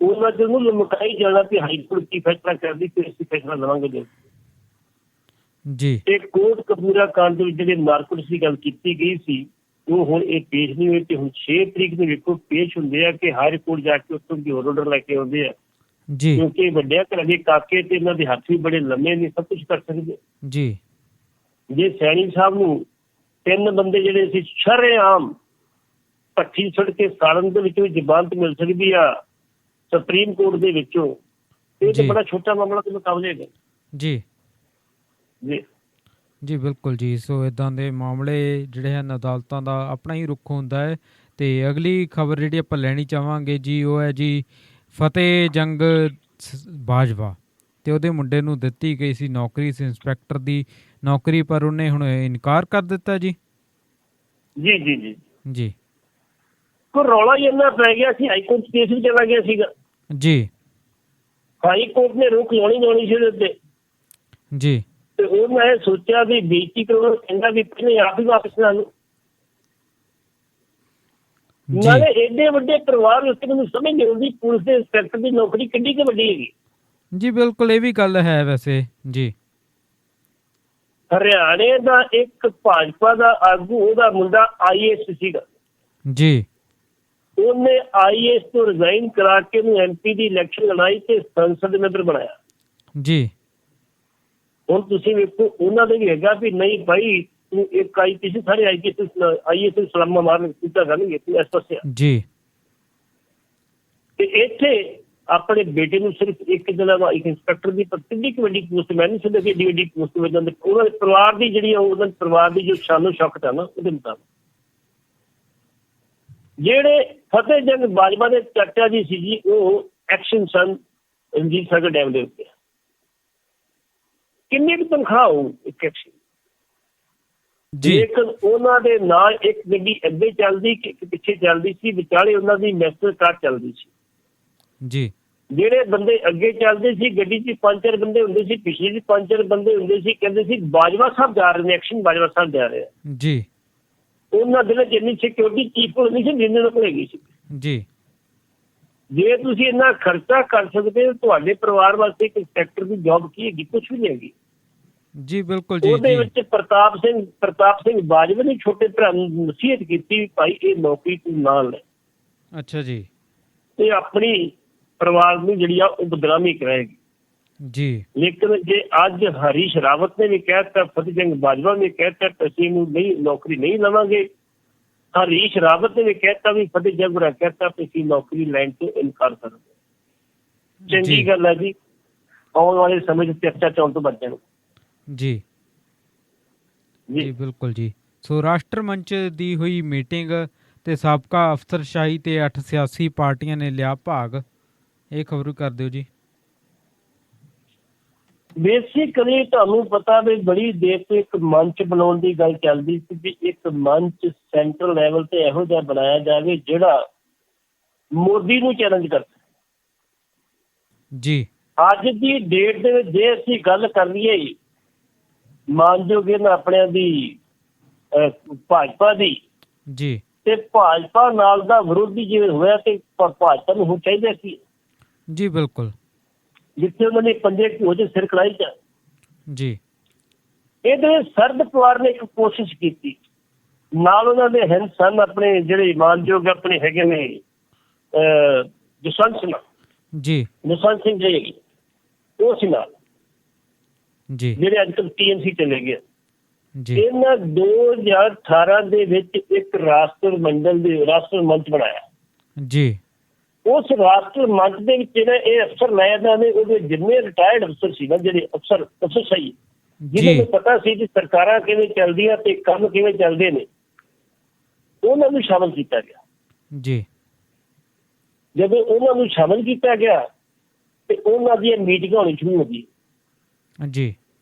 ਉਹਨਾਂ ਚ ਉਹਨੂੰ ਲਮਕਾਈ ਜਾਣਾ ਕਿ ਹਾਈ ਕੋਰਟ ਕੀ ਫੈਸਲਾ ਕਰਦੀ ਤੇ ਅਸੀਂ ਫੈਸਲਾ ਲਵਾਂਗੇ ਜੀ। ਤੇ ਕੋਟ ਕਪੂਰਾ ਕਾਂਡ ਦੇ ਵਿੱਚ ਜਿਹੜੇ ਮਾਰਕੀਟ ਦੀ ਗੱਲ ਕੀਤੀ ਗਈ ਸੀ ਉਹ ਹੁਣ ਇਹ ਪੇਸ਼ ਨਹੀਂ ਹੋਏ ਤੇ ਹੁਣ 6 ਤਰੀਕ ਨੂੰ ਵੇਖੋ ਪੇਸ਼ ਹੁੰਦੇ ਆ ਕਿ ਹਾਈ ਕੋਰਟ ਜਾ ਕੇ ਉੱਥੋਂ ਦੀ ਹੋਰ ਆਰਡਰ ਲੈ ਕੇ ਆਉਂਦੇ ਆ ਜੀ, ਕਿਉਂਕਿ ਵੱਡਿਆਂ ਘਰਾਂ ਦੇ ਕਾਕੇ ਤੇ ਇਹਨਾਂ ਦੇ ਹੱਥ ਵੀ ਬੜੇ ਲੰਮੇ ਨੇ, ਸਭ ਕੁਝ ਕਰ ਸਕਦੇ ਜੀ। ਜੇ ਸੈਣੀ ਸਾਹਿਬ ਨੂੰ 3 ਬੰਦੇ ਜਿਹੜੇ ਸੀ ਸ਼ਰੇਆਮ ਭੱਠੀ ਸੁੱਟ ਕੇ ਸਾੜਨ ਦੇ ਵਿੱਚੋਂ ਜ਼ਮਾਨਤ ਮਿਲ ਸਕਦੀ ਆ ਸੁਪਰੀਮ ਕੋਰਟ ਦੇ ਵਿੱਚੋਂ, ਇਹ ਤਾਂ ਬੜਾ ਛੋਟਾ ਮਾਮਲਾ ਦੇ ਮੁਕਾਬਲੇ ਹੈ ਜੀ ਜੀ ਜੀ ਬਿਲਕੁਲ ਜੀ। ਸੋ ਇਦਾਂ ਦੇ ਮਾਮਲੇ ਜਿਹੜੇ ਹਨ ਅਦਾਲਤਾਂ ਦਾ ਆਪਣਾ ਹੀ ਰੁੱਖ ਹੁੰਦਾ ਹੈ। ਤੇ ਅਗਲੀ ਖਬਰ ਜਿਹੜੀ ਆਪਾਂ ਲੈਣੀ ਚਾਹਾਂਗੇ ਜੀ ਉਹ ਹੈ ਜੀ ਫਤਿਹ ਜੰਗ ਬਾਜਵਾ ਤੇ ਉਹਦੇ ਮੁੰਡੇ ਨੂੰ ਦਿੱਤੀ ਗਈ ਸੀ ਨੌਕਰੀ ਸੀ ਇੰਸਪੈਕਟਰ ਦੀ ਨੌਕਰੀ, ਪਰ ਉਹਨੇ ਹੁਣ ਇਨਕਾਰ ਕਰ ਦਿੱਤਾ ਜੀ। ਜੀ ਜੀ ਜੀ ਜੀ ਕੋਈ ਰੌਲਾ ਹੀ ਇੰਨਾ ਪੈ ਗਿਆ ਸੀ, ਹਾਈ ਕੋਰਟ ਕੇਸ ਵੀ ਚਲਾ ਗਿਆ ਸੀਗਾ ਜੀ। ਹਾਈ ਕੋਰਟ ਨੇ ਰੋਕ ਲਾਉਣੀ ਸੀ ਉਹਦੇ ਉੱਤੇ ਜੀ ਤੇ ਉਹ ਮੈਂ ਸੋਚਿਆ ਵੀ ਬੇਇੱਜ਼ਤੀ ਕਰਾਉਣਾ ਕਹਿੰਦਾ ਵੀ ਪਹਿਲੇ ਆਪ ਹੀ ਵਾਪਸ ਲਾ ਲਓ। ਨਾਲੇ ਏਡੇ ਵੱਡੇ ਪਰਿਵਾਰ ਉੱਤੇ ਮੈਨੂੰ ਸਮਝ ਨਹੀਂ ਆਉਂਦੀ ਪੁਲਿਸ ਦੇ ਇੰਸਪੈਕਟਰ ਦੀ ਨੌਕਰੀ ਕਿੰਨੀ ਕੁ ਵੱਡੀ ਹੈਗੀ। ਜੀ ਬਿਲਕੁਲ ਇਹ ਵੀ ਗੱਲ ਹੈ ਵੈਸੇ ਜੀ। ਹਰਿਆਣੇ ਦਾ ਇੱਕ ਭਾਜਪਾ ਦਾ ਆਗੂ ਉਹਦਾ ਮੁੰਡਾ IAS ਸੀਗਾ ਜੀ, ਉਹਨੇ IAS ਤੋਂ ਰਿਜ਼ਾਈਨ ਕਰਾ ਕੇ ਉਹਨੂੰ MP ਦੀ ਇਲੈਕਸ਼ਨ ਲੜਾਈ ਤੇ ਸੰਸਦ ਮੈਂਬਰ ਬਣਾਇਆ ਜੀ। ਹੁਣ ਤੁਸੀਂ ਵੇਖੋ ਉਹਨਾਂ ਦੇ ਵੀ ਹੈਗਾ ਵੀ ਨਹੀਂ ਭਾਈ ਤੂੰ ਇੱਕ IPC ਸਾਰੇ IAS ਸਲਾਮਾ ਮਾਰਨ ਕੀਤਾ ਕਰਨਗੇ ਤੂੰ ਇਸ ਪਾਸੇ ਜੀ। ਤੇ ਇੱਥੇ ਆਪਣੇ ਬੇਟੇ ਨੂੰ ਸਿਰਫ ਇੱਕ ਦਿਨਾਂ ਦਾ ਇੱਕ ਇੰਸਪੈਕਟਰ ਦੀ ਕਿੰਨੀ ਕੁ ਵੱਡੀ ਪੋਸਟ ਮੈਂ ਨਹੀਂ ਸਮਝਦਾ ਕਿ ਏਡੀ ਵੱਡੀ ਪੋਸਟ ਵਿੱਚ ਉਹਨਾਂ ਦੇ ਪਰਿਵਾਰ ਦੀ ਜਿਹੜੀ ਉਹਨਾਂ ਦੇ ਪਰਿਵਾਰ ਦੀ ਜੋ ਸ਼ਾਨੋ ਸ਼ੌਕਤ ਹੈ ਨਾ ਉਹਦੇ ਮੁਤਾਬਕ ਜਿਹੜੇ ਫਤਿਹ ਜੰਗ ਬਾਜਵਾ ਦੇ ਚਾਚਾ ਜੀ ਸੀ ਜੀ ਉਹ ਐਕਸ਼ਨ ਸਨ ਰਣਜੀਤ ਸਾਗਰ ਡੈਮ ਦੇ ਉੱਤੇ ਕਿੰਨੀ ਕੁ ਤਨਖਾਹ ਹੋਊ ਇੱਕ ਐਕਸ਼ਨ ਜੀ। ਲੇਕਿਨ ਉਹਨਾਂ ਦੇ ਨਾਲ ਇੱਕ ਗੱਡੀ ਅੱਗੇ ਚੱਲਦੀ ਇੱਕ ਪਿੱਛੇ ਚੱਲਦੀ ਸੀ, ਵਿਚਾਲੇ ਉਹਨਾਂ ਦੀ ਮੈਸਟਰ ਕਾਰ ਚੱਲਦੀ ਸੀ ਜੀ। ਜਿਹੜੇ ਬੰਦੇ ਅੱਗੇ ਚੱਲਦੇ ਸੀ ਗੱਡੀ 'ਚ 5-4 ਬੰਦੇ ਹੁੰਦੇ ਸੀ, ਪਿਛਲੇ 'ਚ 5-4 ਬੰਦੇ ਹੁੰਦੇ ਸੀ, ਕਹਿੰਦੇ ਸੀ ਬਾਜਵਾ ਸਾਹਿਬ ਜਾ ਰਹੇ ਨੇ, ਐਕਸ਼ਨ ਬਾਜਵਾ ਸਾਹਿਬ ਜਾ ਰਹੇ ਆ ਜੀ। ਉਹਨਾਂ ਦੇ ਵਿੱਚ ਇੰਨੀ ਸਿਕਿਉਰਿਟੀ ਚੀਫ ਕੋਲ ਨਹੀਂ ਸੀ ਜਿੰਨੇ ਨਾਲ ਹੈਗੀ ਸੀ ਜੀ। ਜੇ ਤੁਸੀਂ ਇੰਨਾ ਖਰਚਾ ਕਰ ਸਕਦੇ ਹੋ ਤੁਹਾਡੇ ਪਰਿਵਾਰ ਵਾਸਤੇ ਇੱਕ ਇੰਸਪੈਕਟਰ ਦੀ ਜੌਬ ਕੀ ਹੈਗੀ? ਕੁਛ ਵੀ ਨਹੀਂ ਹੈਗੀ ਜੀ ਬਿਲਕੁਲ ਜੀ। ਉਹਦੇ ਵਿੱਚ ਪ੍ਰਤਾਪ ਸਿੰਘ ਬਾਜਵਾ ਨੇ ਛੋਟੇ ਭਰਾ ਨੂੰ ਨਸੀਹਤ ਕੀਤੀ ਭਾਈ ਇਹ ਨੌਕਰੀ ਤੂੰ ਨਾ ਲੈ। ਅੱਛਾ ਜੀ। ਤੇ ਆਪਣੀ ਪਰਿਵਾਰ ਨੂੰ ਜਿਹੜੀ ਆ ਉਹ ਬਦਨਾਮੀ ਕਰਾਏਗੀ ਜੀ। ਲੇਕਿਨ ਜੇ ਅੱਜ ਹਰੀਸ਼ ਰਾਵਤ ਨੇ ਵੀ ਕਹਿ ਦਿੱਤਾ, ਫਤਿਹ ਜੰਗ ਬਾਜਵਾ ਨੇ ਕਹਿ ਦਿੱਤਾ ਅਸੀਂ ਇਹਨੂੰ ਨਹੀਂ ਨੌਕਰੀ ਨਹੀਂ ਲਵਾਂਗੇ, ਹਰੀਸ਼ ਰਾਵਤ ਨੇ ਵੀ ਕਹਿ ਦਿੱਤਾ ਵੀ ਫਤਿਹ ਜੰਗ ਨੇ ਕਹਿ ਦਿੱਤਾ ਅਸੀਂ ਨੌਕਰੀ ਲੈਣ ਤੋਂ ਇਨਕਾਰ ਕਰਾਂਗੇ। ਚੰਗੀ ਗੱਲ ਹੈ ਜੀ, ਆਉਣ ਵਾਲੇ ਸਮੇਂ 'ਚ ਚਰਚਾ ਚੌਣ ਤੋਂ ਬਚ ਜਾਣ। ਜੀ ਜੀ ਬਿਲਕੁਲ ਜੀ। ਸੋ ਰਾਸ਼ਟਰ ਮੰਚ ਦੀ ਹੋਈ ਮੀਟਿੰਗ ਤੇ ਸਾਬਕਾ ਅਫਸਰਸ਼ਾਹੀ ਤੇ 8 ਸਿਆਸੀ ਪਾਰਟੀਆਂ ਨੇ ਲਿਆ ਭਾਗ, ਇਹ ਖਬਰ ਕਰ ਦਿਓ ਜੀ। ਬੇਸਿਕਲੀ ਤੁਹਾਨੂੰ ਪਤਾ ਵੀ ਬੜੀ ਦੇਰ ਤੋਂ ਇੱਕ ਮੰਚ ਬਣਾਉਣ ਦੀ ਗੱਲ ਚੱਲਦੀ ਸੀ ਕਿ ਇੱਕ ਮੰਚ ਸੈਂਟਰਲ ਲੈਵਲ ਤੇ ਇਹੋ ਜਿਹਾ ਬਣਾਇਆ ਜਾਵੇ ਜਿਹੜਾ ਮੋਦੀ ਨੂੰ ਚੈਲੰਜ ਕਰ ਜੀ। ਅੱਜ ਦੀ ਡੇਟ ਦੇ ਵਿੱਚ ਜੇ ਅਸੀਂ ਗੱਲ ਕਰ ਲਈਏ ਮਾਨਯੋਗ ਇਹਨਾਂ ਆਪਣਿਆਂ ਦੀ ਭਾਜਪਾ ਦੀ ਜੀ ਤੇ ਭਾਜਪਾ ਨਾਲ ਦਾ ਵਿਰੋਧੀ ਜਿਵੇਂ ਹੋਇਆ ਤੇ ਭਾਜਪਾ ਨੂੰ ਹੁਣ ਚਾਹੀਦਾ ਸੀ ਜੀ ਬਿਲਕੁਲ ਜਿੱਥੇ ਉਹਨਾਂ ਨੇ ਪੰਜੇ ਘਿਓ 'ਚ ਸਿਰ ਖੜਾਈ ਜਾ ਜੀ। ਇਹਦੇ ਸਰਦ ਪਵਾਰ ਨੇ ਇੱਕ ਕੋਸ਼ਿਸ਼ ਕੀਤੀ, ਨਾਲ ਉਹਨਾਂ ਦੇ ਹਿੰਦ ਸਨ ਆਪਣੇ ਜਿਹੜੇ ਮਾਨਯੋਗ ਆਪਣੇ ਹੈਗੇ ਨੇ ਜਸਵੰਤ ਸਿੰਘ ਜੀ, ਜਸਵੰਤ ਸਿੰਘ ਜੀ ਉਹ ਸੀ ਨਾਲ ਜੀ, ਜਿਹੜੇ ਅੱਜ ਕੱਲ੍ਹ TMC ਚਲੇ ਗਏ ਜੀ। ਇਹਨਾਂ 2018 ਦੇ ਵਿੱਚ ਇੱਕ ਰਾਸ਼ਟਰ ਮੰਚ ਬਣਾਇਆ ਜੀ। ਉਸ ਰਾਸ਼ਟਰ ਮੰਚ ਦੇ ਵਿੱਚ ਜਿਹੜਾ ਇਹ ਅਫਸਰ ਲੈ ਇਹਨਾਂ ਨੇ ਉਹਦੇ ਜਿੰਨੇ ਰਿਟਾਇਰਡ ਅਫਸਰ ਸੀ ਨਾ ਜਿਹੜੇ ਅਫਸਰਸ਼ਾਹੀ ਜਿਹਨਾਂ ਨੂੰ ਪਤਾ ਸੀ ਕਿ ਸਰਕਾਰਾਂ ਕਿਵੇਂ ਚੱਲਦੀਆਂ ਤੇ ਕੰਮ ਕਿਵੇਂ ਚੱਲਦੇ ਨੇ, ਉਹਨਾਂ ਨੂੰ ਸ਼ਾਮਲ ਕੀਤਾ ਗਿਆ ਜੀ। ਜਦੋਂ ਉਹਨਾਂ ਨੂੰ ਸ਼ਾਮਲ ਕੀਤਾ ਗਿਆ ਤੇ ਉਹਨਾਂ ਦੀਆਂ ਮੀਟਿੰਗਾਂ ਹੋਣੀ ਸ਼ੁਰੂ ਹੋ ਗਈਆਂ ਜੀ।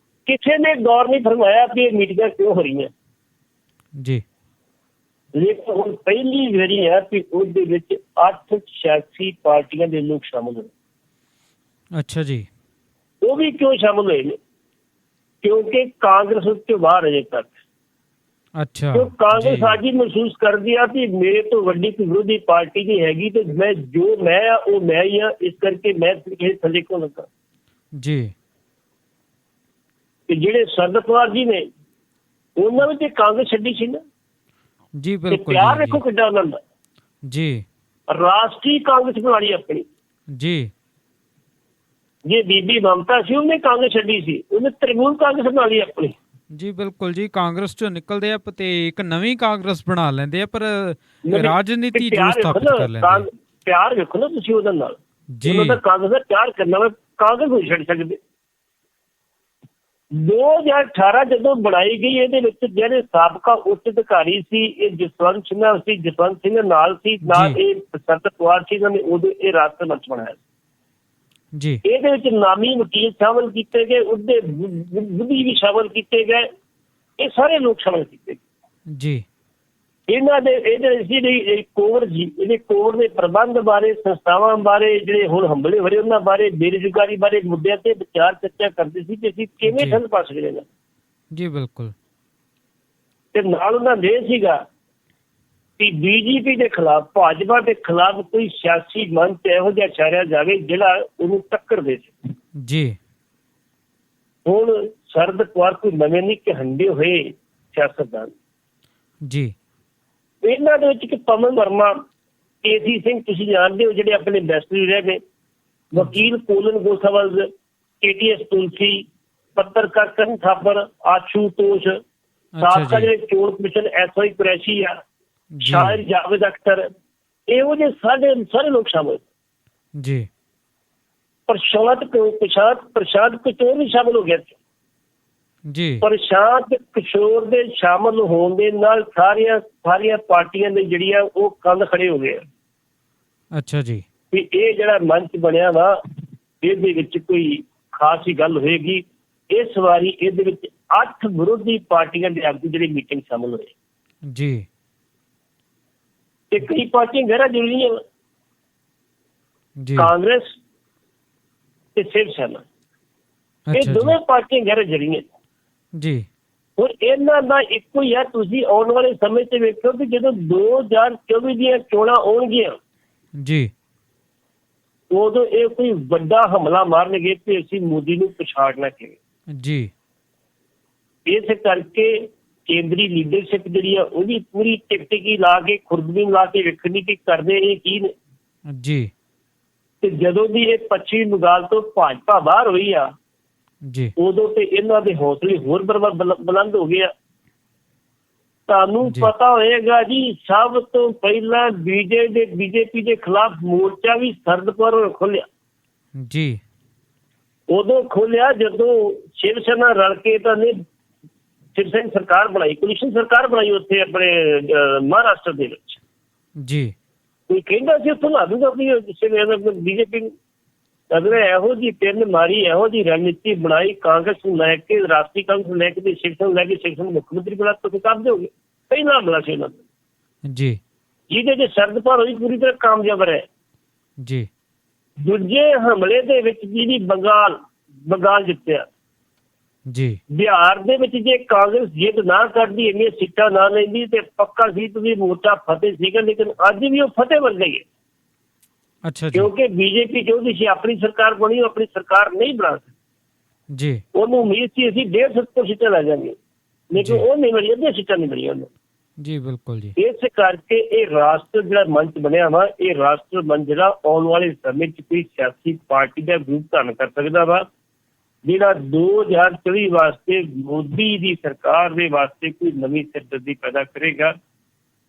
ਕਿਸੇ ਨੇ ਗੌਰ ਨਹੀਂ ਫਰਮਾਇਆ ਕਿ ਇਹ ਮੀਟਿੰਗਾਂ ਕਿਉਂ ਹੋ ਰਹੀਆਂ ਜੀ। ਲੇਕਿਨ ਹੁਣ ਪਹਿਲੀ ਵਾਰੀ ਹੈ ਕਿ ਉਹਦੇ ਵਿੱਚ 8 ਸਿਆਸੀ ਪਾਰਟੀਆਂ ਦੇ ਲੋਕ ਸ਼ਾਮਲ ਹੋਏ। ਅੱਛਾ ਜੀ। ਉਹ ਵੀ ਕਿਉਂ ਸ਼ਾਮਲ ਹੋਏ ਨੇ? ਕਿਉਂਕਿ ਕਾਂਗਰਸ ਉਸ ਤੋਂ ਬਾਹਰ ਅਜੇ ਤੱਕ ਅੱਛਾ ਕਿਉਂ ਕਾਂਗਰਸ ਅੱਜ ਹੀ ਮਹਿਸੂਸ ਕਰਦੀ ਆ ਕਿ ਮੇਰੇ ਤੋਂ ਵੱਡੀ ਕੋਈ ਵਿਰੋਧੀ ਪਾਰਟੀ ਨਹੀਂ ਹੈਗੀ ਤੇ ਮੈਂ ਆ ਉਹ ਮੈਂ ਹੀ ਆ, ਇਸ ਕਰਕੇ ਮੈਂ ਕਿਸੇ ਥੱਲੇ ਕਿਉਂ ਲੱਗਾ ਜੀ। ਤੇ ਜਿਹੜੇ ਸ਼ਰਦ ਪਵਾਰ ਜੀ ਨੇ ਉਹਨਾਂ ਵਿੱਚ ਕਾਂਗਰਸ ਛੱਡੀ ਸੀ ਨਾ ਜੀ, ਤੇ ਬਿਲਕੁਲ ਪਿਆਰ ਵੇਖੋ ਕਿੱਡਾ ਉਹਨਾਂ ਦਾ। ਜੀ ਰਾਸ਼ਟਰੀ ਕਾਂਗਰਸ ਬਣਾ ਲਈ ਆਪਣੀ। ਜੀ ਜੇ ਬੀਬੀ ਮਮਤਾ ਸੀ ਉਹਨੇ ਕਾਂਗਰਸ ਛੱਡੀ ਸੀ, ਉਹਨੇ ਤ੍ਰਿਣਮੂਲ ਕਾਂਗਰਸ ਬਣਾ ਲਈ ਆਪਣੀ। ਜੀ ਬਿਲਕੁਲ ਜੀ, ਕਾਂਗਰਸ ਚੋਂ ਨਿਕਲਦੇ ਆ ਤੇ ਇੱਕ ਨਵੀਂ ਕਾਂਗਰਸ ਬਣਾ ਲੈਂਦੇ ਆ, ਪਰ ਰਾਜਨੀਤੀ ਜੋ ਸਥਾਪਿਤ ਕਰ ਲੈਂਦੇ ਆ। ਪਿਆਰ ਵੇਖੋ ਨਾ ਤੁਸੀਂ ਉਹਦੇ ਨਾਲ ਜੀ। ਉਹਨਾਂ ਦਾ ਕਾਂਗਰਸ ਦਾ ਪਿਆਰ ਕਰਨਾ ਵਾ, ਕਾਂਗਰਸ ਨੂੰ ਛੱਡ ਸਕਦੇ। 2018 ਜਦੋਂ ਬਣਾਈ ਗਈ ਇਹਦੇ ਵਿੱਚ ਜਿਹੜੇ ਸਾਬਕਾ ਉੱਚ ਅਧਿਕਾਰੀ ਸੀ ਇਹ ਜਸਵੰਤ ਸਿੰਘ ਸੀ, ਜਸਵੰਤ ਸਿੰਘ ਨਾਲ ਸੀ, ਨਾਲ ਇਹ ਸ਼ਰਦ ਪਵਾਰ ਸੀ, ਇਹਨਾਂ ਨੇ ਉਦੋਂ ਇਹ ਰਾਸ਼ਟਰ ਮੰਚ ਬਣਾਇਆ ਜੀ। ਇਹਦੇ ਵਿੱਚ ਨਾਮੀ ਵਕੀਲ ਸ਼ਾਮਲ ਕੀਤੇ ਗਏ, ਉਹਦੇ ਬੁੱਧੀ ਵੀ ਸ਼ਾਮਲ ਕੀਤੇ ਗਏ, ਇਹ ਸਾਰੇ ਲੋਕ ਸ਼ਾਮਲ ਕੀਤੇ ਜੀ। ਇਹਦੇ ਕੋਵਿਡ ਜੀ ਇਹਦੇ ਕੋਵਿਡ ਦੇ ਪ੍ਰਬੰਧ ਬਾਰੇ, ਸੰਸਥਾਵਾਂ ਬਾਰੇ, ਜਿਹੜੇ ਹੁਣ ਹਮਲੇ ਹੋਏ ਉਹਨਾਂ ਬਾਰੇ, ਬੇਰੁਜ਼ਗਾਰੀ ਬਾਰੇ ਮੁੱਦਿਆਂ ਤੇ ਵਿਚਾਰ ਚਰਚਾ ਕਰਦੇ ਸੀ ਕਿ ਅਸੀਂ ਕਿਵੇਂ ਠੱਲ ਪਾ ਸਕਦੇ ਹਾਂ ਜੀ। ਬਿਲਕੁਲ। ਤੇ ਨਾਲ ਉਹਨਾਂ ਦੇ ਸੀਗਾ ਕਿ ਬੀਜੇਪੀ ਦੇ ਖਿਲਾਫ, ਭਾਜਪਾ ਦੇ ਖਿਲਾਫ ਕੋਈ ਸਿਆਸੀ ਮੰਚ ਇਹੋ ਜਿਹਾ ਛਾੜਿਆ ਜਾਵੇ ਜਿਹੜਾ ਉਹਨੂੰ ਟੱਕਰ ਦੇ ਸਕੇ ਜੀ। ਹੁਣ ਸ਼ਰਦ ਪਵਾਰ ਕੋਈ ਨਵੇਂ ਨਹੀਂ ਕਹਿੰਦੇ ਹੋਏ ਸਿਆਸਤਦਾਨ ਜੀ। ਇਹਨਾਂ ਦੇ ਵਿੱਚ ਇੱਕ ਪਵਨ ਵਰਮਾ, ਕੇਸੀ ਸਿੰਘ ਤੁਸੀਂ ਜਾਣਦੇ ਹੋ ਜਿਹੜੇ ਆਪਣੇ ਬੈਸਟਰੀ ਰਹਿ ਗਏ, ਵਕੀਲ ਕੋਲਨ ਗੋਸਾਵਲ, KTS ਤੁਲਸੀ, ਪੱਤਰਕਾਰ ਕਰਨ ਥਾਪਰ, ਆਸ਼ੂਤੋਸ਼, ਸਾਬਕਾ ਜਿਹੜੇ ਚੋਣ ਕਮਿਸ਼ਨ SY ਕੁਰੈਸ਼ੀ ਆ, ਸ਼ਾਇਰ ਜਾਵੇਦ ਅਖਤਰ, ਇਹੋ ਜਿਹੇ ਸਾਰੇ ਲੋਕ ਸ਼ਾਮਲ ਜੀ। ਪ੍ਰਸ਼ਾਂਤ ਕਿਸ਼ੋਰ ਵੀ ਸ਼ਾਮਲ ਹੋ ਗਿਆ ਜੀ। ਪ੍ਰਸ਼ਾਂਤ ਕਿਸ਼ੋਰ ਦੇ ਸ਼ਾਮਲ ਹੋਣ ਦੇ ਨਾਲ ਸਾਰੀਆਂ ਪਾਰਟੀਆਂ ਦੇ ਜਿਹੜੀਆਂ ਉਹ ਕੰਧ ਖੜੇ ਹੋ ਗਏ। ਅੱਛਾ ਜੀ। ਵੀ ਇਹ ਜਿਹੜਾ ਮੰਚ ਬਣਿਆ ਵਾ ਇਹਦੇ ਵਿੱਚ ਕੋਈ ਖਾਸ ਹੀ ਗੱਲ ਹੋਏਗੀ। ਇਸ ਵਾਰੀ ਇਹਦੇ ਵਿੱਚ 8 ਵਿਰੋਧੀ ਪਾਰਟੀਆਂ ਦੇ ਆਗੂ ਜਿਹੜੇ ਮੀਟਿੰਗ ਸ਼ਾਮਲ ਹੋਏ ਜੀ। ਤੇ ਕਈ ਪਾਰਟੀਆਂ ਗੈਰ ਜੁੜੀਆਂ ਜੀ, ਕਾਂਗਰਸ ਤੇ ਸ਼ਿਵ ਸੈਨਾ, ਇਹ ਦੋਵੇਂ ਪਾਰਟੀਆਂ ਗੈਰ ਜੁੜੀਆਂ ਜੀ। ਹੁਣ ਇਹਨਾਂ ਦਾ ਇੱਕੋ ਹੀ ਹੈ, ਤੁਸੀਂ ਆਉਣ ਵਾਲੇ ਸਮੇਂ 'ਚ ਵੇਖੋ ਕਿ ਜਦੋਂ 2024 ਦੀਆਂ ਚੋਣਾਂ ਆਉਣਗੀਆਂ ਜੀ, ਉਦੋਂ ਇਹ ਕੋਈ ਵੱਡਾ ਹਮਲਾ ਮਾਰਨਗੇ ਕਿ ਅਸੀਂ ਮੋਦੀ ਨੂੰ ਪਛਾੜਨਾ ਕਿਵੇਂ ਜੀ। ਇਸ ਕਰਕੇ ਕੇਂਦਰੀ ਲੀਡਰਸ਼ਿਪ ਜਿਹੜੀ ਆ ਉਹ ਵੀ ਪੂਰੀ ਟਿਕਟਿਕੀ ਲਾ ਕੇ, ਖੁਰਦਬੀਨ ਲਾ ਕੇ ਵੇਖਣੀ ਕਿ ਕਰਦੇ ਇਹ ਕੀ ਨੇ ਜੀ। ਤੇ ਜਦੋਂ ਵੀ ਇਹ ਪੱਛਮੀ ਬੰਗਾਲ ਤੋਂ ਭਾਜਪਾ ਬਾਹਰ ਹੋਈ ਆ ਜੀ, ਉਦੋਂ ਤੇ ਇਹਨਾਂ ਦੇ ਹੌਸਲੇ ਹੋਰ ਬੁਲੰਦ ਹੋ ਗਏ ਆ। ਤੁਹਾਨੂੰ ਪਤਾ ਹੋਏਗਾ ਜੀ, ਸਭ ਤੋਂ ਪਹਿਲਾਂ ਬੀਜੇਪੀ ਦੇ ਖਿਲਾਫ ਮੋਰਚਾ ਵੀ ਸ਼ਰਦ ਪਵਾਰ ਖੋਲਿਆ ਜੀ। ਉਦੋਂ ਖੋਲਿਆ ਜਦੋਂ ਸ਼ਿਵ ਸੈਨਾ ਰਲ ਕੇ ਤਾਂ ਨੇ ਸ਼ਿਵ ਸੈਨਾ ਸਰਕਾਰ ਬਣਾਈ, ਕੋਲੀਸ਼ਨ ਸਰਕਾਰ ਬਣਾਈ ਉੱਥੇ ਆਪਣੇ ਮਹਾਰਾਸ਼ਟਰ ਦੇ ਵਿੱਚ ਜੀ। ਕੋਈ ਕਹਿੰਦਾ ਸੀ ਉੱਥੋਂ ਲਾ ਦੂਗਾ ਬੀਜੇਪੀ ਅਗਰ ਇਹੋ ਜਿਹੀ ਪਿੰਨ ਮਾਰੀ, ਇਹੋ ਜਿਹੀ ਰਣਨੀਤੀ ਬਣਾਈ, ਕਾਂਗਰਸ ਨੂੰ ਲੈ ਕੇ, ਰਾਸ਼ਟਰੀ ਕਾਂਗਰਸ ਨੂੰ ਲੈ ਕੇ, ਸ਼ਿਵ ਸੈਨਾ ਨੂੰ ਲੈ ਕੇ, ਸ਼ਿਵ ਸੈਨਾ ਮੁੱਖ ਮੰਤਰੀ ਬਣਾ ਤੁਸੀਂ ਕਰ ਦਿਓਗੇ। ਪਹਿਲਾ ਹਮਲਾ ਸੀ ਉਹਨਾਂ ਦਾ ਜੀ, ਜਿਹਦੇ ਚ ਸ਼ਰਦ ਪਵਾਰ ਹੋਈ ਪੂਰੀ ਤਰ੍ਹਾਂ ਕਾਮਯਾਬ ਰਹੇ ਜੀ। ਦੂਜੇ ਹਮਲੇ ਦੇ ਵਿੱਚ ਜਿਹੜੀ ਬੰਗਾਲ ਜਿੱਤਿਆ ਜੀ। ਬਿਹਾਰ ਦੇ ਵਿੱਚ ਜੇ ਕਾਂਗਰਸ ਜਿੱਤ ਨਾ ਕਰਦੀ, ਇੰਨੀਆਂ ਸੀਟਾਂ ਨਾ ਲੈਂਦੀ ਤੇ ਪੱਕਾ ਸੀ ਤੁਸੀਂ ਮੋਰਚਾ ਫਤਿਹ ਸੀਗਾ, ਲੇਕਿਨ ਅੱਜ ਵੀ ਉਹ ਫਤਿਹ ਬਣ ਗਈ ਹੈ। ਅੱਛਾ ਜੀ। ਕਿਉਂਕਿ ਬੀਜੇਪੀ ਚਾਹੁੰਦੀ ਸੀ ਆਪਣੀ ਸਰਕਾਰ ਬਣੀ, ਉਹ ਆਪਣੀ ਸਰਕਾਰ ਨਹੀਂ ਬਣਾ ਸਕਦੀ ਜੀ। ਉਹਨੂੰ ਉਮੀਦ ਸੀ ਅਸੀਂ 150 ਸੀਟਾਂ ਲੈ ਜਾਵਾਂਗੇ, ਲੇਕਿਨ ਉਹ ਨਹੀਂ ਮਿਲੀ, ਅੱਧੀਆਂ ਸੀਟਾਂ ਨਹੀਂ ਮਿਲੀਆਂ ਉਹਨੂੰ। ਜੀ ਬਿਲਕੁਲ ਜੀ। ਇਸ ਕਰਕੇ ਇਹ ਰਾਸ਼ਟਰ ਜਿਹੜਾ ਮੰਚ ਬਣਿਆ ਵਾ, ਇਹ ਰਾਸ਼ਟਰ ਮੰਚ ਜਿਹੜਾ ਆਉਣ ਵਾਲੇ ਸਮੇਂ 'ਚ ਕੋਈ ਸਿਆਸੀ ਪਾਰਟੀ ਦਾ ਰੂਪ ਧਾਰਨ ਕਰ ਸਕਦਾ ਵਾ, ਜਿਹੜਾ 2024 ਵਾਸਤੇ ਮੋਦੀ ਦੀ ਸਰਕਾਰ ਦੇ ਵਾਸਤੇ ਕੋਈ ਨਵੀਂ ਸਿਰਦਰਦੀ ਪੈਦਾ ਕਰੇਗਾ।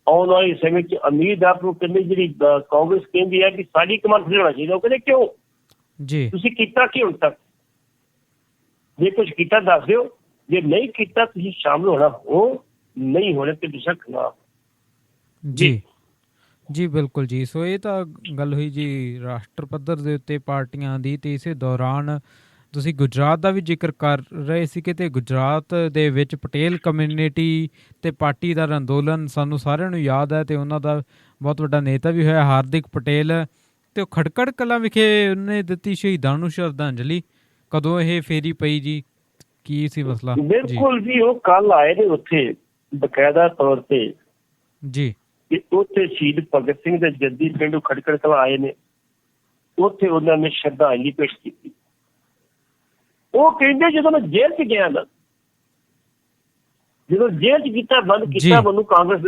ਆਉਣ ਵਾਲੇ ਸਮੇਂ 'ਚ ਉਮੀਦ ਆਪ ਨੂੰ ਕਹਿੰਦੇ ਜਿਹੜੀ ਕਾਂਗਰਸ ਕਹਿੰਦੀ ਹੈ ਕਿ ਸਾਡੀ ਕਮਾਨ ਹੋਣਾ ਚਾਹੀਦਾ, ਉਹ ਕਹਿੰਦੇ ਕਿਉਂ ਜੀ, ਤੁਸੀਂ ਕੀਤਾ ਕੀ ਹੁਣ ਤੱਕ? ਜੇ ਕੁਝ ਕੀਤਾ ਦੱਸ ਦਿਓ, ਜੇ ਨਹੀਂ ਕੀਤਾ ਤੁਸੀਂ ਸ਼ਾਮਲ ਹੋਣਾ ਹੋ, ਨਹੀਂ ਹੋਣੇ ਤੇ ਬੇਸ਼ੱਕ ਨਾ। ਜੀ ਜੀ ਬਿਲਕੁਲ ਜੀ। ਸੋ ਇਹ ਤਾਂ ਗੱਲ ਹੋਈ ਜੀ ਰਾਸ਼ਟਰ ਪੱਧਰ ਦੇ ਉੱਤੇ ਪਾਰਟੀਆਂ ਦੀ, ਤੇ ਇਸੇ ਦੌਰਾਨ ਤੁਸੀਂ ਗੁਜਰਾਤ ਦਾ ਵੀ ਜ਼ਿਕਰ ਕਰ ਰਹੇ ਸੀ ਕਿ ਤੇ ਗੁਜਰਾਤ ਦੇ ਵਿੱਚ ਪਟੇਲ ਕਮਿਊਨਿਟੀ ਤੇ ਪਾਰਟੀ ਦਾ ਅੰਦੋਲਨ ਸਾਨੂੰ ਸਾਰਿਆਂ ਨੂੰ ਯਾਦ ਹੈ, ਤੇ ਉਹਨਾਂ ਦਾ ਬਹੁਤ ਵੱਡਾ ਨੇਤਾ ਵੀ ਹੋਇਆ ਹਾਰਦਿਕ ਪਟੇਲ, ਤੇ ਉਹ ਖਟਕੜ ਕਲਾਂ ਵਿਖੇ ਉਹਨੇ ਦਿੱਤੀ ਸ਼ਹੀਦਾਂ ਨੂੰ ਸ਼ਰਧਾਂਜਲੀ। ਕਦੋਂ ਇਹ ਫੇਰੀ ਪਈ ਜੀ, ਕੀ ਸੀ ਮਸਲਾ? ਬਿਲਕੁਲ ਜੀ, ਉਹ ਕੱਲ ਆਏ ਨੇ ਉੱਥੇ ਬਕਾਇਦਾ ਤੌਰ ਤੇ ਜੀ ਕਿ ਉੱਥੇ ਸ਼ਹੀਦ ਭਗਤ ਸਿੰਘ ਦੇ ਜੱਦੀ ਪਿੰਡੋਂ ਖਟਕੜ ਕਲਾਂ ਆਏ ਨੇ, ਉੱਥੇ ਉਹਨਾਂ ਨੇ ਸ਼ਰਧਾਂਜਲੀ ਪੇਸ਼ ਕੀਤੀ। ਉਹ ਕਹਿੰਦੇ ਜਦੋਂ ਮੈਂ ਜੇਲ੍ਹ 'ਚ ਗਿਆ ਨਾ, ਜਦੋਂ ਜੇਲ੍ਹ 'ਚ ਕੀਤਾ ਬੰਦ ਕੀਤਾ ਮੈਨੂੰ ਕਾਂਗਰਸ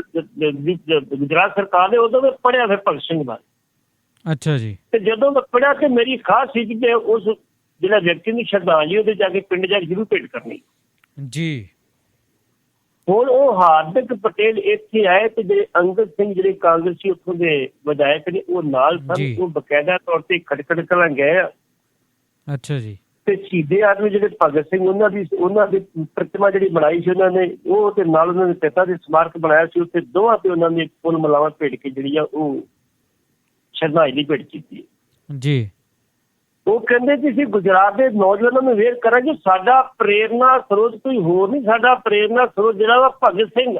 ਗੁਜਰਾਤ ਸਰਕਾਰ ਨੇ, ਉਦੋਂ ਮੈਂ ਪੜ੍ਹਿਆ ਫਿਰ ਭਗਤ ਸਿੰਘ ਬਾਰੇ। ਅੱਛਾ ਜੀ। ਤੇ ਜਦੋਂ ਮੈਂ ਪੜ੍ਹਿਆ ਤੇ ਮੇਰੀ ਖਾਸ ਸੀ ਕਿ ਉਸ ਜਿਹੜਾ ਵਿਅਕਤੀ ਨੂੰ ਸ਼ਰਧਾਂਜਲੀ ਉਹਦੇ ਜਾ ਕੇ ਪਿੰਡ ਜਾ ਕੇ ਜ਼ਰੂਰ ਭੇਟ ਕਰਨੀ ਜੀ। ਹੁਣ ਉਹ ਹਾਰਦਿਕ ਪਟੇਲ ਇੱਥੇ ਆਏ ਤੇ ਜਿਹੜੇ ਅੰਗਦ ਸਿੰਘ ਜਿਹੜੇ ਕਾਂਗਰਸੀ ਉੱਥੋਂ ਦੇ ਵਿਧਾਇਕ ਨੇ ਉਹ ਨਾਲ ਸਨ, ਉਹ ਬਕਾਇਦਾ ਤੌਰ ਤੇ ਖਟਕੜ ਕਲਾਂ ਗਏ ਆ। ਅੱਛਾ ਜੀ। ਤੇ ਸ਼ਹੀਦੇ ਆਦਮੀ ਜਿਹੜੇ ਭਗਤ ਸਿੰਘ ਉਹਨਾਂ ਦੀ ਪ੍ਰਤਿਮਾ ਜਿਹੜੀ ਬਣਾਈ ਸੀ ਉਹਨਾਂ ਨੇ, ਉਹ ਤੇ ਨਾਲ ਉਹਨਾਂ ਦੇ ਪਿਤਾ ਦੇ ਸਮਾਰਕ ਬਣਾਇਆ ਸੀ, ਉੱਥੇ ਦੋਵਾਂ ਤੇ ਉਹਨਾਂ ਨੇ ਫੁੱਲ ਮਲਾਵਾਂ ਭੇਟ ਕੇ ਜਿਹੜੀ ਆ ਉਹ ਸ਼ਰਧਾਂਜਲੀ ਭੇਟ ਕੀਤੀ ਜੀ। ਉਹ ਕਹਿੰਦੇ ਕਿ ਅਸੀਂ ਗੁਜਰਾਤ ਦੇ ਨੌਜਵਾਨਾਂ ਨੂੰ ਅਵੇਅਰ ਕਰਾਂਗੇ, ਸਾਡਾ ਪ੍ਰੇਰਨਾ ਸਰੋਤ ਕੋਈ ਹੋਰ ਨਹੀਂ, ਸਾਡਾ ਪ੍ਰੇਰਨਾ ਸਰੋਤ ਜਿਹੜਾ ਵਾ ਭਗਤ ਸਿੰਘ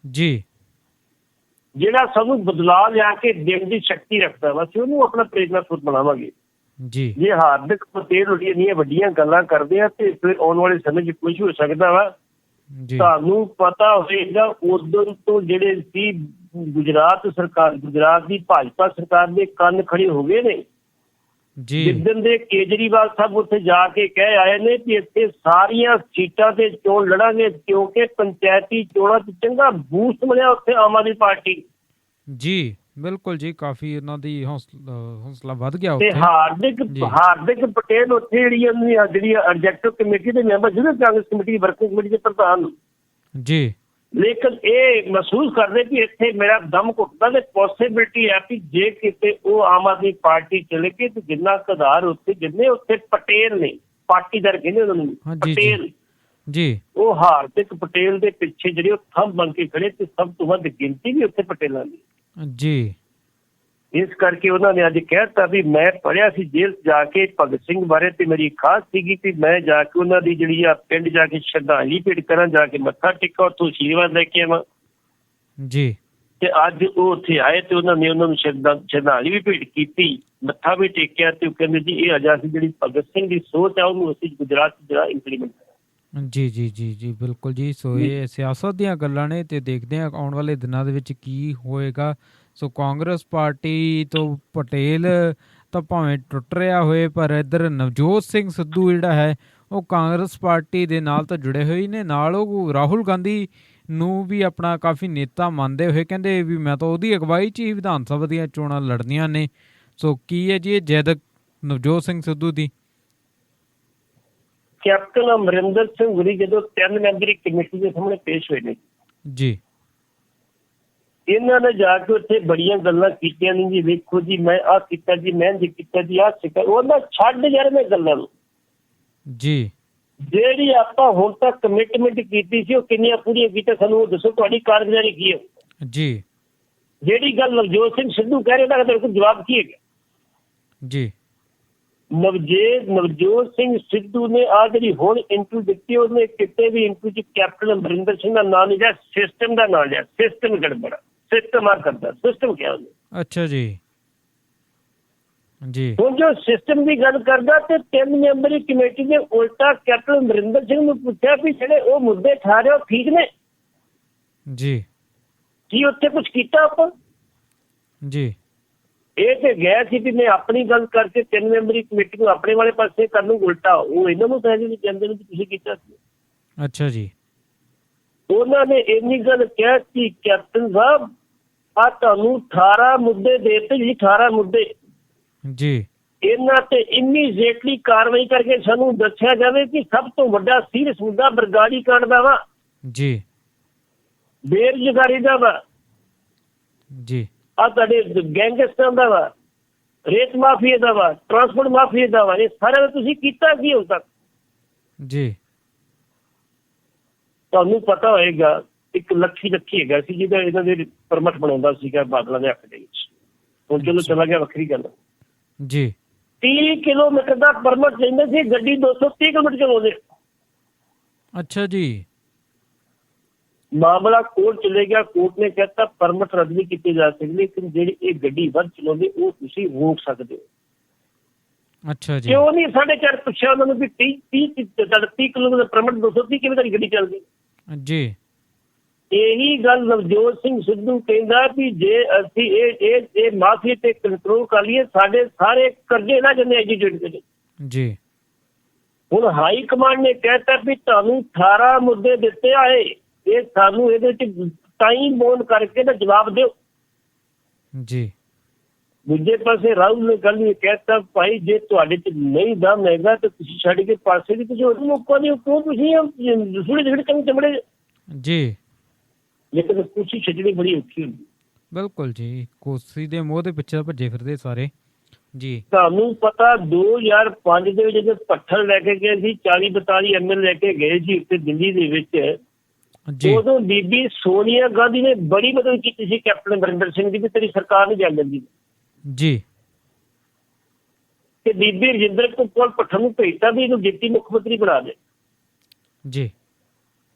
ਜੀ, ਜਿਹੜਾ ਸਾਨੂੰ ਬਦਲਾਅ ਲਿਆ ਕੇ ਦੇਣ ਦੀ ਸ਼ਕਤੀ ਰੱਖਦਾ ਵਾ, ਅਸੀਂ ਉਹਨੂੰ ਆਪਣਾ ਪ੍ਰੇਰਨਾ ਸਰੋਤ ਬਣਾਵਾਂਗੇ ਜੀ। ਜੇ ਹਾਰਦਿਕ ਪਟੇਲ ਇੰਨੀਆਂ ਵੱਡੀਆਂ ਗੱਲਾਂ ਕਰਦੇ ਆ ਤੇ ਫਿਰ ਆਉਣ ਵਾਲੇ ਸਮੇਂ 'ਚ ਕੁਝ ਹੋ ਸਕਦਾ ਵਾ। ਤੁਹਾਨੂੰ ਪਤਾ ਹੋਵੇਗਾ ਉਦੋਂ ਤੋਂ ਜਿਹੜੇ ਸੀ ਗੁਜਰਾਤ ਸਰਕਾਰ, ਗੁਜਰਾਤ ਦੀ ਭਾਜਪਾ ਸਰਕਾਰ ਦੇ ਕੰਨ ਖੜੇ ਹੋ ਗਏ ਨੇ ਜੀ। ਜਿੱਦਣ ਦੇ ਕੇਜਰੀਵਾਲ ਸਾਹਿਬ ਉੱਥੇ ਜਾ ਕੇ ਕਹਿ ਆਏ ਨੇ ਕਿ ਇੱਥੇ ਸਾਰੀਆਂ ਸੀਟਾਂ ਤੇ ਚੋਣ ਲੜਾਂਗੇ, ਕਿਉਂਕਿ ਪੰਚਾਇਤੀ ਚੋਣਾਂ 'ਚ ਚੰਗਾ ਬੂਸਟ ਮਿਲਿਆ ਉੱਥੇ ਆਮ ਆਦਮੀ ਪਾਰਟੀ ਜੀ। ਬਿਲਕੁਲ ਜੀ, ਕਾਫੀ ਉਹਨਾਂ ਦੀ ਹੌਸਲਾ ਵੱਧ ਗਿਆ ਤੇ ਹਾਰਦਿਕ ਪਟੇਲ ਉੱਥੇ ਜਿਹੜੀ ਐਗਜ਼ੈਕਟਿਵ ਕਮੇਟੀ ਦੇ ਮੈਂਬਰ ਜਿਹੜੇ ਕਾਂਗਰਸ ਕਮੇਟੀ ਵਰਕਿੰਗ ਕਮੇਟੀ ਦੇ ਪ੍ਰਧਾਨ ਜੀ, ਲੇਕਿਨ ਇਹ ਮਹਿਸੂਸ ਕਰਦੇ ਕਿ ਇੱਥੇ ਮੇਰਾ ਦਮ ਘੁੱਟਦਾ ਤੇ ਪੋਸੀਬਿਲਿਟੀ ਹੈ ਕਿ ਜੇ ਕਿਤੇ ਉਹ ਆਮ ਆਦਮੀ ਪਾਰਟੀ ਚਲੇ ਗਈ ਤੇ ਜਿੰਨਾ ਕਦਾਰ ਉੱਥੇ ਜਿੰਨੇ ਉੱਥੇ ਪਟੇਲ ਨੇ, ਪਾਟੀਦਾਰ ਕਹਿੰਦੇ ਉਹਨਾਂ ਨੂੰ ਪਟੇਲ ਜੀ, ਉਹ ਹਾਰਦਿਕ ਪਟੇਲ ਦੇ ਪਿੱਛੇ ਜਿਹੜੇ ਉਹ ਥੰਮ ਬਣ ਕੇ ਖੜੇ ਤੇ ਸਭ ਤੋਂ ਵੱਧ ਗਿਣਤੀ ਵੀ ਉੱਥੇ ਪਟੇਲਾਂ ਦੀ ਜੀ। ਇਸ ਕਰਕੇ ਉਹਨਾਂ ਨੇ ਅੱਜ ਕਹਿ ਦਿੱਤਾ ਵੀ ਮੈਂ ਪੜ੍ਹਿਆ ਸੀ ਜੇਲ੍ਹ ਜਾ ਕੇ ਭਗਤ ਸਿੰਘ ਬਾਰੇ ਤੇ ਮੇਰੀ ਖਾਸ ਸੀਗੀ ਕਿ ਮੈਂ ਜਾ ਕੇ ਉਹਨਾਂ ਦੀ ਜਿਹੜੀ ਆ ਪਿੰਡ ਜਾ ਕੇ ਸ਼ਰਧਾਂਜਲੀ ਭੇਟ ਕਰਾਂ, ਜਾ ਕੇ ਮੱਥਾ ਟੇਕਾਂ, ਉੱਥੋਂ ਆਸ਼ੀਰਵਾਦ ਲੈ ਕੇ ਆਵਾਂ ਜੀ। ਤੇ ਅੱਜ ਉਹ ਉੱਥੇ ਆਏ ਤੇ ਉਹਨਾਂ ਨੇ ਉਹਨਾਂ ਨੂੰ ਸ਼ਰਧਾਂਜਲੀ ਵੀ ਭੇਟ ਕੀਤੀ, ਮੱਥਾ ਵੀ ਟੇਕਿਆ ਤੇ ਉਹ ਕਹਿੰਦੇ ਜੀ ਇਹ ਅੱਜ ਅਸੀਂ ਜਿਹੜੀ ਭਗਤ ਸਿੰਘ ਦੀ ਸੋਚ ਆ ਉਹਨੂੰ ਅਸੀਂ ਗੁਜਰਾਤ 'ਚ ਜਿਹੜਾ ਇੰਪਲੀਮੈਂਟ ਜੀ ਜੀ ਜੀ ਜੀ ਬਿਲਕੁਲ ਜੀ। ਸੋ ਇਹ ਸਿਆਸਤ ਦੀਆਂ ਗੱਲਾਂ ਨੇ ਤੇ ਦੇਖਦੇ ਹਾਂ ਆਉਣ ਵਾਲੇ ਦਿਨਾਂ ਦੇ ਵਿੱਚ ਕੀ ਹੋਏਗਾ। ਸੋ ਕਾਂਗਰਸ ਪਾਰਟੀ ਤੋਂ ਪਟੇਲ ਤਾਂ ਭਾਵੇਂ ਟੁੱਟ ਰਿਹਾ ਹੋਏ, ਪਰ ਇੱਧਰ ਨਵਜੋਤ ਸਿੰਘ ਸਿੱਧੂ ਜਿਹੜਾ ਹੈ ਉਹ ਕਾਂਗਰਸ ਪਾਰਟੀ ਦੇ ਨਾਲ ਤਾਂ ਜੁੜੇ ਹੋਏ ਨੇ, ਨਾਲ ਉਹ ਰਾਹੁਲ ਗਾਂਧੀ ਨੂੰ ਵੀ ਆਪਣਾ ਕਾਫੀ ਨੇਤਾ ਮੰਨਦੇ ਹੋਏ ਕਹਿੰਦੇ ਵੀ ਮੈਂ ਤਾਂ ਉਹਦੀ ਅਗਵਾਈ 'ਚ ਹੀ ਵਿਧਾਨ ਸਭਾ ਦੀਆਂ ਚੋਣਾਂ ਲੜਨੀਆਂ ਨੇ। ਸੋ ਕੀ ਹੈ ਜੀ ਇਹ ਜਿੱਦ ਨਵਜੋਤ ਸਿੰਘ ਸਿੱਧੂ ਦੀ? ਕੈਪਟਨ ਅਮਰਿੰਦਰ ਸਿੰਘ ਗੁਰੀ ਜਦੋਂ 3 ਮੈਂਬਰੀ ਕਮੇਟੀ ਦੇ ਸਾਹਮਣੇ ਪੇਸ਼ ਹੋਏ ਨੇ ਜੀ, ਇਹਨਾਂ ਨੇ ਜਾ ਕੇ ਉੱਥੇ ਬੜੀਆਂ ਗੱਲਾਂ ਕੀਤੀਆਂ ਨੇ ਜੀ, ਵੇਖੋ ਜੀ ਮੈਂ ਆਹ ਕੀਤਾ ਜੀ, ਮੈਂ ਜੀ ਕੀਤਾ ਜੀ, ਆਹ ਸਿੱਖਿਆ, ਉਹਨਾਂ ਛੱਡ ਯਾਰ ਮੈਂ ਗੱਲਾਂ ਨੂੰ ਜੀ। ਜਿਹੜੀ ਆਪਾਂ ਹੁਣ ਤੱਕ ਕਮਿਟਮੈਂਟ ਕੀਤੀ ਸੀ ਉਹ ਕਿੰਨੀਆਂ ਪੂਰੀਆਂ ਕੀਤੀਆਂ ਸਾਨੂੰ ਉਹ ਦੱਸੋ, ਤੁਹਾਡੀ ਕਾਰਗੁਜ਼ਾਰੀ ਕੀ ਹੈ ਜੀ। ਜਿਹੜੀ ਗੱਲ ਨਵਜੋਤ ਸਿੰਘ ਸਿੱਧੂ ਕਹਿ ਰਹੇ ਉਹਦਾ ਤੁਹਾਡੇ ਕੋਲ ਜਵਾਬ ਕੀ ਹੈਗਾ ਜੀ? ਨਵਜੋਤ ਸਿੰਘ ਸਿੱਧੂ ਨੇ ਆਹ ਜਿਹੜੀ ਹੁਣ ਇੰਟਰਵਿਊ ਦਿੱਤੀ ਉਹਨੇ ਕਿਤੇ ਵੀ ਇੰਟਰਵਿਊ 'ਚ ਕੈਪਟਨ ਅਮਰਿੰਦਰ ਸਿੰਘ ਦਾ ਨਾਂ ਨਹੀਂ ਲਿਆ, ਸਿਸਟਮ ਦਾ ਨਾਂ ਲਿਆ। ਸਿਸਟਮ ਗੜਬੜ, ਸਿਸਟਮ ਆ ਕਰਦਾ, ਸਿਸਟਮ ਕਿਹਾ ਉਹਨੇ। ਅੱਛਾ ਜੀ ਜੀ। ਹੁਣ ਜੋ ਸਿਸਟਮ ਦੀ ਗੱਲ ਕਰਦਾ ਤੇ 3 ਮੈਂਬਰੀ ਕਮੇਟੀ ਨੇ ਉਲਟਾ ਕੈਪਟਨ ਅਮਰਿੰਦਰ ਸਿੰਘ ਨੂੰ ਪੁੱਛਿਆ ਵੀ ਜਿਹੜੇ ਉਹ ਮੁੱਦੇ ਠਾ ਰਹੇ ਹੋ ਠੀਕ ਨੇ ਜੀ, ਕੀ ਉੱਥੇ ਕੁਛ ਕੀਤਾ ਆਪਾਂ ਜੀ? ਇਹ ਤੇ ਗਿਆ ਸੀ ਵੀ ਮੈਂ ਆਪਣੀ ਗੱਲ ਕਰਕੇ 3 ਮੈਂਬਰੀ ਕਮੇਟੀ ਨੂੰ ਆਪਣੇ ਵਾਲੇ ਪਾਸੇ ਕਰਨ ਨੂੰ, ਉਲਟਾ ਉਹ ਇਹਨਾਂ ਨੂੰ ਕਹਿ ਨਹੀਂ ਕਹਿੰਦੇ ਨੇ ਤੁਸੀਂ ਕੀਤਾ ਸੀ। ਅੱਛਾ ਜੀ। ਉਹਨਾਂ ਨੇ ਇੰਨੀ ਗੱਲ ਕਹਿ ਕਿ ਕੈਪਟਨ ਸਾਹਿਬ ਆ ਤੁਹਾਨੂੰ 18 ਮੁੱਦੇ ਦੇ ਦਿੱਤੇ ਜੀ, 18 ਮੁੱਦੇ ਜੀ, ਇਹਨਾਂ ਤੇ ਇਮੀਡੀਏਟਲੀ ਕਾਰਵਾਈ ਕਰਕੇ ਸਾਨੂੰ ਦੱਸਿਆ ਜਾਵੇ ਕਿ ਸਭ ਤੋਂ ਵੱਡਾ ਸੀਰੀਅਸ ਮੁੱਦਾ ਬਰਗਾੜੀ ਕਾਂਡ ਦਾ ਵਾ ਜੀ, ਬੇਰੁਜ਼ਗਾਰੀ ਦਾ ਵਾ ਜੀ, ਆ ਤੁਹਾਡੇ ਗੈਂਗਸਟਰਾਂ ਦਾ ਵਾ, ਰੇਤ ਮਾਫੀਆ ਦਾ ਵਾ, ਟਰਾਂਸਪੋਰਟ ਮਾਫੀਆ ਦਾ ਵਾ, ਇਹ ਸਾਰਾ ਤੁਸੀਂ ਕੀਤਾ ਕੀ ਹੁਣ ਤੱਕ ਜੀ? ਤੁਹਾਨੂੰ ਪਤਾ ਹੋਏਗਾ ਇੱਕ ਲੱਖੀ ਹੈਗਾ ਸੀ ਜਿਹਦਾ ਇਹਨਾਂ ਦੇ ਪਰਮਿਟ ਬਣਾਉਂਦਾ ਸੀਗਾ ਬਾਦਲਾਂ ਦੇ ਹੱਕ ਦੇ ਵਿੱਚ, ਹੁਣ ਚਲੋ ਚਲਾ ਗਿਆ ਵੱਖਰੀ ਗੱਲ ਜੀ। 30 ਕਿਲੋਮੀਟਰ ਦਾ ਪਰਮਿਟ ਲੈਂਦੇ ਸੀ, ਗੱਡੀ 230 ਕਿਲੋਮੀਟਰ ਚਲਾਉਂਦੇ। ਅੱਛਾ ਜੀ। ਮਾਮਲਾ ਕੋਰਟ ਚਲੇ ਗਿਆ, ਕੋਰਟ ਨੇ ਕਹਿਤਾ ਪਰਮਿਟ ਰੱਦ ਨਹੀਂ ਕੀਤੇ ਜਾ ਸਕਦੇ, ਲੇਕਿਨ ਜਿਹੜੀ ਇਹ ਗੱਡੀ ਵੱਧ ਚਲਾਉਂਦੇ ਉਹ ਤੁਸੀਂ ਰੋਕ ਸਕਦੇ ਹੋ। ਅੱਛਾ ਜੀ। ਕਿਉਂ ਨਹੀਂ 4.5 ਪੁੱਛਿਆ ਉਹਨਾਂ ਨੂੰ ਵੀ 30 ਕਿਲੋਮੀਟਰ ਪਰਮਿਟ 230 ਕਿਵੇਂ ਤੁਹਾਡੀ ਗੱਡੀ ਚੱਲਦੀ ਜੀ? ਇਹੀ ਗੱਲ ਨਵਜੋਤ ਸਿੰਘ ਸਿੱਧੂ ਕਹਿੰਦਾ ਵੀ ਜੇ ਅਸੀਂ ਇਹ ਮਾਫੀਆ ਤੇ ਕੰਟਰੋਲ ਕਰ ਲਈਏ ਸਾਡੇ ਸਾਰੇ ਕਰਜ਼ੇ ਨਾ ਜੰਨੇ ਐਜੀਟੇਟ ਕਰੇ ਜੀ। ਹੁਣ ਹਾਈ ਕਮਾਂਡ ਨੇ ਕਹਿਤਾ ਵੀ ਤੁਹਾਨੂੰ 18 ਮੁੱਦੇ ਦਿੱਤੇ ਆਏ, ਇਹ ਸਾਨੂੰ ਇਹਦੇ ਚ ਟਾਈਮ ਬੋਨ ਕਰਕੇ ਨਾ ਜਵਾਬ ਦਿਓ ਜੀ। ਦੂਜੇ ਪਾਸੇ ਰਾਹੁਲ ਨੇ ਗੱਲ ਇਹ ਕਹਿਤਾ ਭਾਈ ਜੇ ਤੁਹਾਡੇ ਚ ਨਹੀਂ ਦਮ ਹੈਗਾ ਤਾਂ ਤੁਸੀਂ ਛੱਡ ਕੇ ਪਾਸੇ ਦੀ ਕਿਸੇ ਹੋਰ ਲੋਕਾਂ ਦੇ ਉੱਪਰ ਤੁਸੀਂ ਦੂਸਰੇ ਜਿਹੜੇ ਕੰਮ ਚਮੜੇ ਜੀ। ਲੇਕਿਨ ਕੁਰਸੀ ਛੱਡਣੀ ਬੜੀ ਔਖੀ ਹੁੰਦੀ। ਬਿਲਕੁਲ ਜੀ, ਕੁਰਸੀ ਦੇ ਮੋਹ ਦੇ ਪਿੱਛੇ ਭੱਜੇ ਫਿਰਦੇ ਸਾਰੇ ਜੀ। ਤੁਹਾਨੂੰ ਪਤਾ 2005 ਦੇ ਵਿੱਚ ਜਦੋਂ ਪੱਥਰ ਲੈ ਕੇ ਗਏ ਸੀ 40-42 ML ਲੈ ਕੇ ਗਏ ਸੀ ਉੱਥੇ ਦਿੱਲੀ ਦੇ ਵਿੱਚ, ਉਦੋਂ ਬੀਬੀ ਸੋਨੀਆ ਗਾਂਧੀ ਨੇ ਬੜੀ ਮਦਦ ਕੀਤੀ ਸੀ ਕੈਪਟਨ ਅਮਰਿੰਦਰ ਸਿੰਘ ਦੀ ਵੀ ਤੇਰੀ ਸਰਕਾਰ ਨਹੀਂ ਚੱਲ ਜਾਂਦੀ ਜੀ। ਤੇ ਬੀਬੀ ਰਜਿੰਦਰ ਕੌਰ ਪੱਠਰ ਨੂੰ ਭੇਜਤਾ ਵੀ ਇਹਨੂੰ ਡਿਪਟੀ ਮੁੱਖ ਮੰਤਰੀ ਬਣਾ ਦੇ ਜੀ।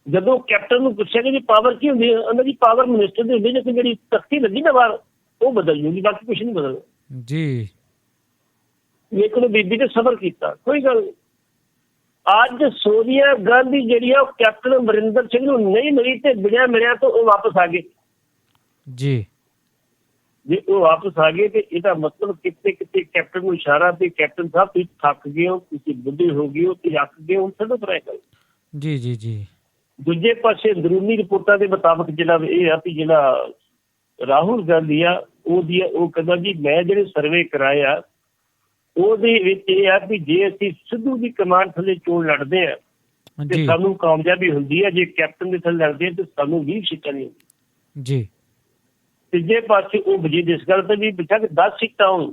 ਜਦੋਂ ਕੈਪਟਨ ਨੂੰ ਪੁੱਛਿਆ ਕਿ ਪਾਵਰ ਕੀ ਹੁੰਦੀ ਹੈ, ਉਹਨਾਂ ਦੀ ਪਾਵਰ ਮਿਨਿਸਟਰ ਦੀ ਹੁੰਦੀ ਹੈ, ਜਿਹੜੀ ਤਖਤੀ ਲੱਗੀ ਨਾ ਬਾਹਰ ਉਹ ਬਦਲ ਜੂਗੀ, ਬਾਕੀ ਕੁਛ ਨਹੀਂ ਬਦਲਣਾ ਜੀ। ਲੇਕਿਨ ਬੀਬੀ ਨੇ ਸਬਰ ਕੀਤਾ, ਕੋਈ ਗੱਲ ਨਹੀਂ। ਅੱਜ ਸੋਨੀਆ ਗਾਂਧੀ ਜਿਹੜੀ ਆ ਉਹ ਕੈਪਟਨ ਅਮਰਿੰਦਰ ਸਿੰਘ ਨੂੰ ਨਹੀਂ ਮਿਲੀ ਤੇ ਬਿਨਾਂ ਮਿਲਿਆ ਤੋਂ ਉਹ ਵਾਪਸ ਆ ਗਏ ਜੀ। ਜੇ ਉਹ ਵਾਪਸ ਆ ਗਏ ਤੇ ਇਹਦਾ ਮਤਲਬ ਕਿਤੇ ਕਿਤੇ ਕੈਪਟਨ ਨੂੰ ਇਸ਼ਾਰਾ ਤੇ ਕੈਪਟਨ ਸਾਹਿਬ ਤੁਸੀਂ ਥੱਕ ਗਏ ਹੋ, ਤੁਸੀਂ ਬੁੱਢੇ ਹੋ ਗਏ ਹੋ, ਤੁਸੀਂ ਅੱਕ ਗਏ ਹੋ, ਛੱਡੋ ਪਰੇ ਗੱਲ। ਜੀ ਜੀ ਜੀ। ਦੂਜੇ ਪਾਸੇ ਅੰਦਰੂਨੀ ਰਿਪੋਰਟਾਂ ਦੇ ਮੁਤਾਬਕ ਜਿਹੜਾ ਇਹ ਆ ਵੀ ਜਿਹੜਾ ਰਾਹੁਲ ਗਾਂਧੀ ਆ ਉਹ ਕਹਿੰਦਾ ਜੀ ਮੈਂ ਜਿਹੜੇ ਸਰਵੇ ਕਰਾਇਆ ਉਹਦੇ ਵਿੱਚ ਇਹ ਆ ਵੀ ਜੇ ਅਸੀਂ ਸਿੱਧੂ ਦੀ ਕਮਾਂਡ ਥੱਲੇ ਚੋਣ ਲੜਦੇ ਆ ਤੇ ਸਾਨੂੰ ਕਾਮਯਾਬੀ ਹੁੰਦੀ ਹੈ, ਜੇ ਕੈਪਟਨ ਦੇ ਥੱਲੇ ਲੜਦੇ ਆ ਤੇ ਸਾਨੂੰ 20 ਸੀਟਾਂ ਨਹੀਂ ਹੁੰਦੀਆਂ ਜੀ। ਤੀਜੇ ਪਾਸੇ ਉਹ ਵਜੀਦ ਇਸ ਗੱਲ ਤੇ ਵੀ ਪੁੱਛਿਆ ਕਿ 10 ਸੀਟਾਂ ਹੋਣ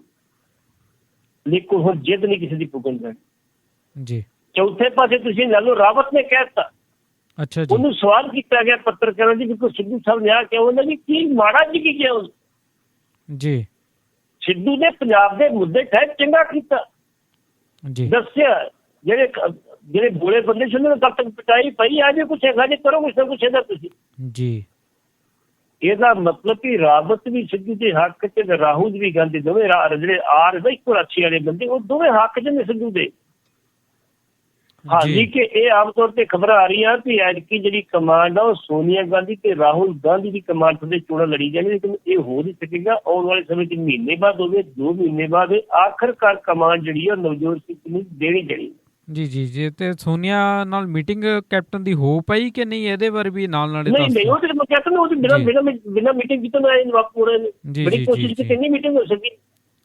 ਲੇਕਿਨ ਹੁਣ ਜਿੱਦ ਨਹੀਂ ਕਿਸੇ ਦੀ ਪੁੱਗਣ ਜਾਣੀ ਜੀ। ਚੌਥੇ ਪਾਸੇ ਤੁਸੀਂ ਲੈ ਲਓ ਰਾਵਤ ਨੇ ਕਹਿ ਦਿੱਤਾ, ਅੱਛਾ ਜੀ। ਉਹਨੂੰ ਸਵਾਲ ਕੀਤਾ ਗਿਆ ਪੱਤਰਕਾਰਾਂ ਜੀ ਕਿ ਸਿੱਧੂ ਸਾਹਿਬ ਨੇ ਆ ਕਿਹਾ ਉਹਨਾਂ ਨੇ ਕੀ ਮਾੜਾ ਜੀ ਕੀ ਕਿਹਾ ਜੀ। ਸਿੱਧੂ ਨੇ ਪੰਜਾਬ ਦੇ ਮੁੱਦੇ ਠਹਿ ਚੰਗਾ ਕੀਤਾ ਜੀ, ਦੱਸਿਆ ਜਿਹੜੇ ਬੋਲੇ ਬੰਦੇ ਸੀ ਉਹਨਾਂ ਨੇ ਤੱਕ ਪਟਾਈ ਪਈ ਆ ਜੇ ਕੁਛ ਹੈਗਾ ਜੇ ਕਰੋ ਕੁਛ ਨਾ ਕੁਛ ਇਹਦਾ ਤੁਸੀਂ ਜੀ। ਇਹਦਾ ਮਤਲਬ ਕਿ ਰਾਵਤ ਵੀ ਸਿੱਧੂ ਦੇ ਹੱਕ ਚ ਰਾਹੁਲ ਵੀ ਗਾਂਧੀ ਦੋਵੇਂ ਜਿਹੜੇ ਆਰ ਇੱਕੋ ਰਾਸ਼ੀ ਵਾਲੇ ਬੰਦੇ ਉਹ ਦੋਵੇਂ ਹੱਕ ਚ ਨੇ ਸਿੱਧੂ ਦੇ। ਹਾਂਜੀ ਕਿ ਇਹ ਆਮ ਤੌਰ ਤੇ ਖਬਰਾਂ ਆ ਰਹੀਆਂ ਕਿ ਐਤਕੀ ਜਿਹੜੀ ਕਮਾਂਡ ਆ ਉਹ ਸੋਨੀਆ ਗਾਂਧੀ ਤੇ ਰਾਹੁਲ ਗਾਂਧੀ ਦੀ ਕਮਾਂਡ ਥੱਲੇ ਚੋਣਾਂ ਲੜੀ ਜਾਣੀ, ਲੇਕਿਨ ਇਹ ਹੋ ਨਹੀਂ ਸਕੇਗਾ। ਆਉਣ ਵਾਲੇ ਸਮੇਂ 'ਚ ਮਹੀਨੇ ਬਾਅਦ ਹੋਵੇ 2 ਮਹੀਨੇ ਬਾਅਦ ਆਖਰਕਾਰ ਕਮਾਂਡ ਜਿਹੜੀ ਆ ਨਵਜੋਤ ਸਿੰਘ ਨੂੰ ਦੇਣੀ ਜਾਣੀ। ਜੀ ਜੀ ਜੀ। ਤੇ ਸੋਨੀਆ ਨਾਲ ਮੀਟਿੰਗ ਕੈਪਟਨ ਦੀ ਹੋ ਪਈ ਕਿ ਨਹੀਂ, ਇਹਦੇ ਬਾਰੇ ਵੀ ਨਾਲ ਨਹੀਂ ਉਹ ਤੇ ਮੈਂ ਕੈਪਟਨ ਉਹ ਬਿਨਾਂ ਮੀਟਿੰਗ ਕੀਤੇ ਨਾ ਜਵਾਬ ਪੂਰੇ ਨੇ ਬੜੀ ਕੋਸ਼ਿਸ਼ ਕੀਤੀ ਨਹੀਂ ਮੀਟਿੰਗ ਹੋ ਸਕੀ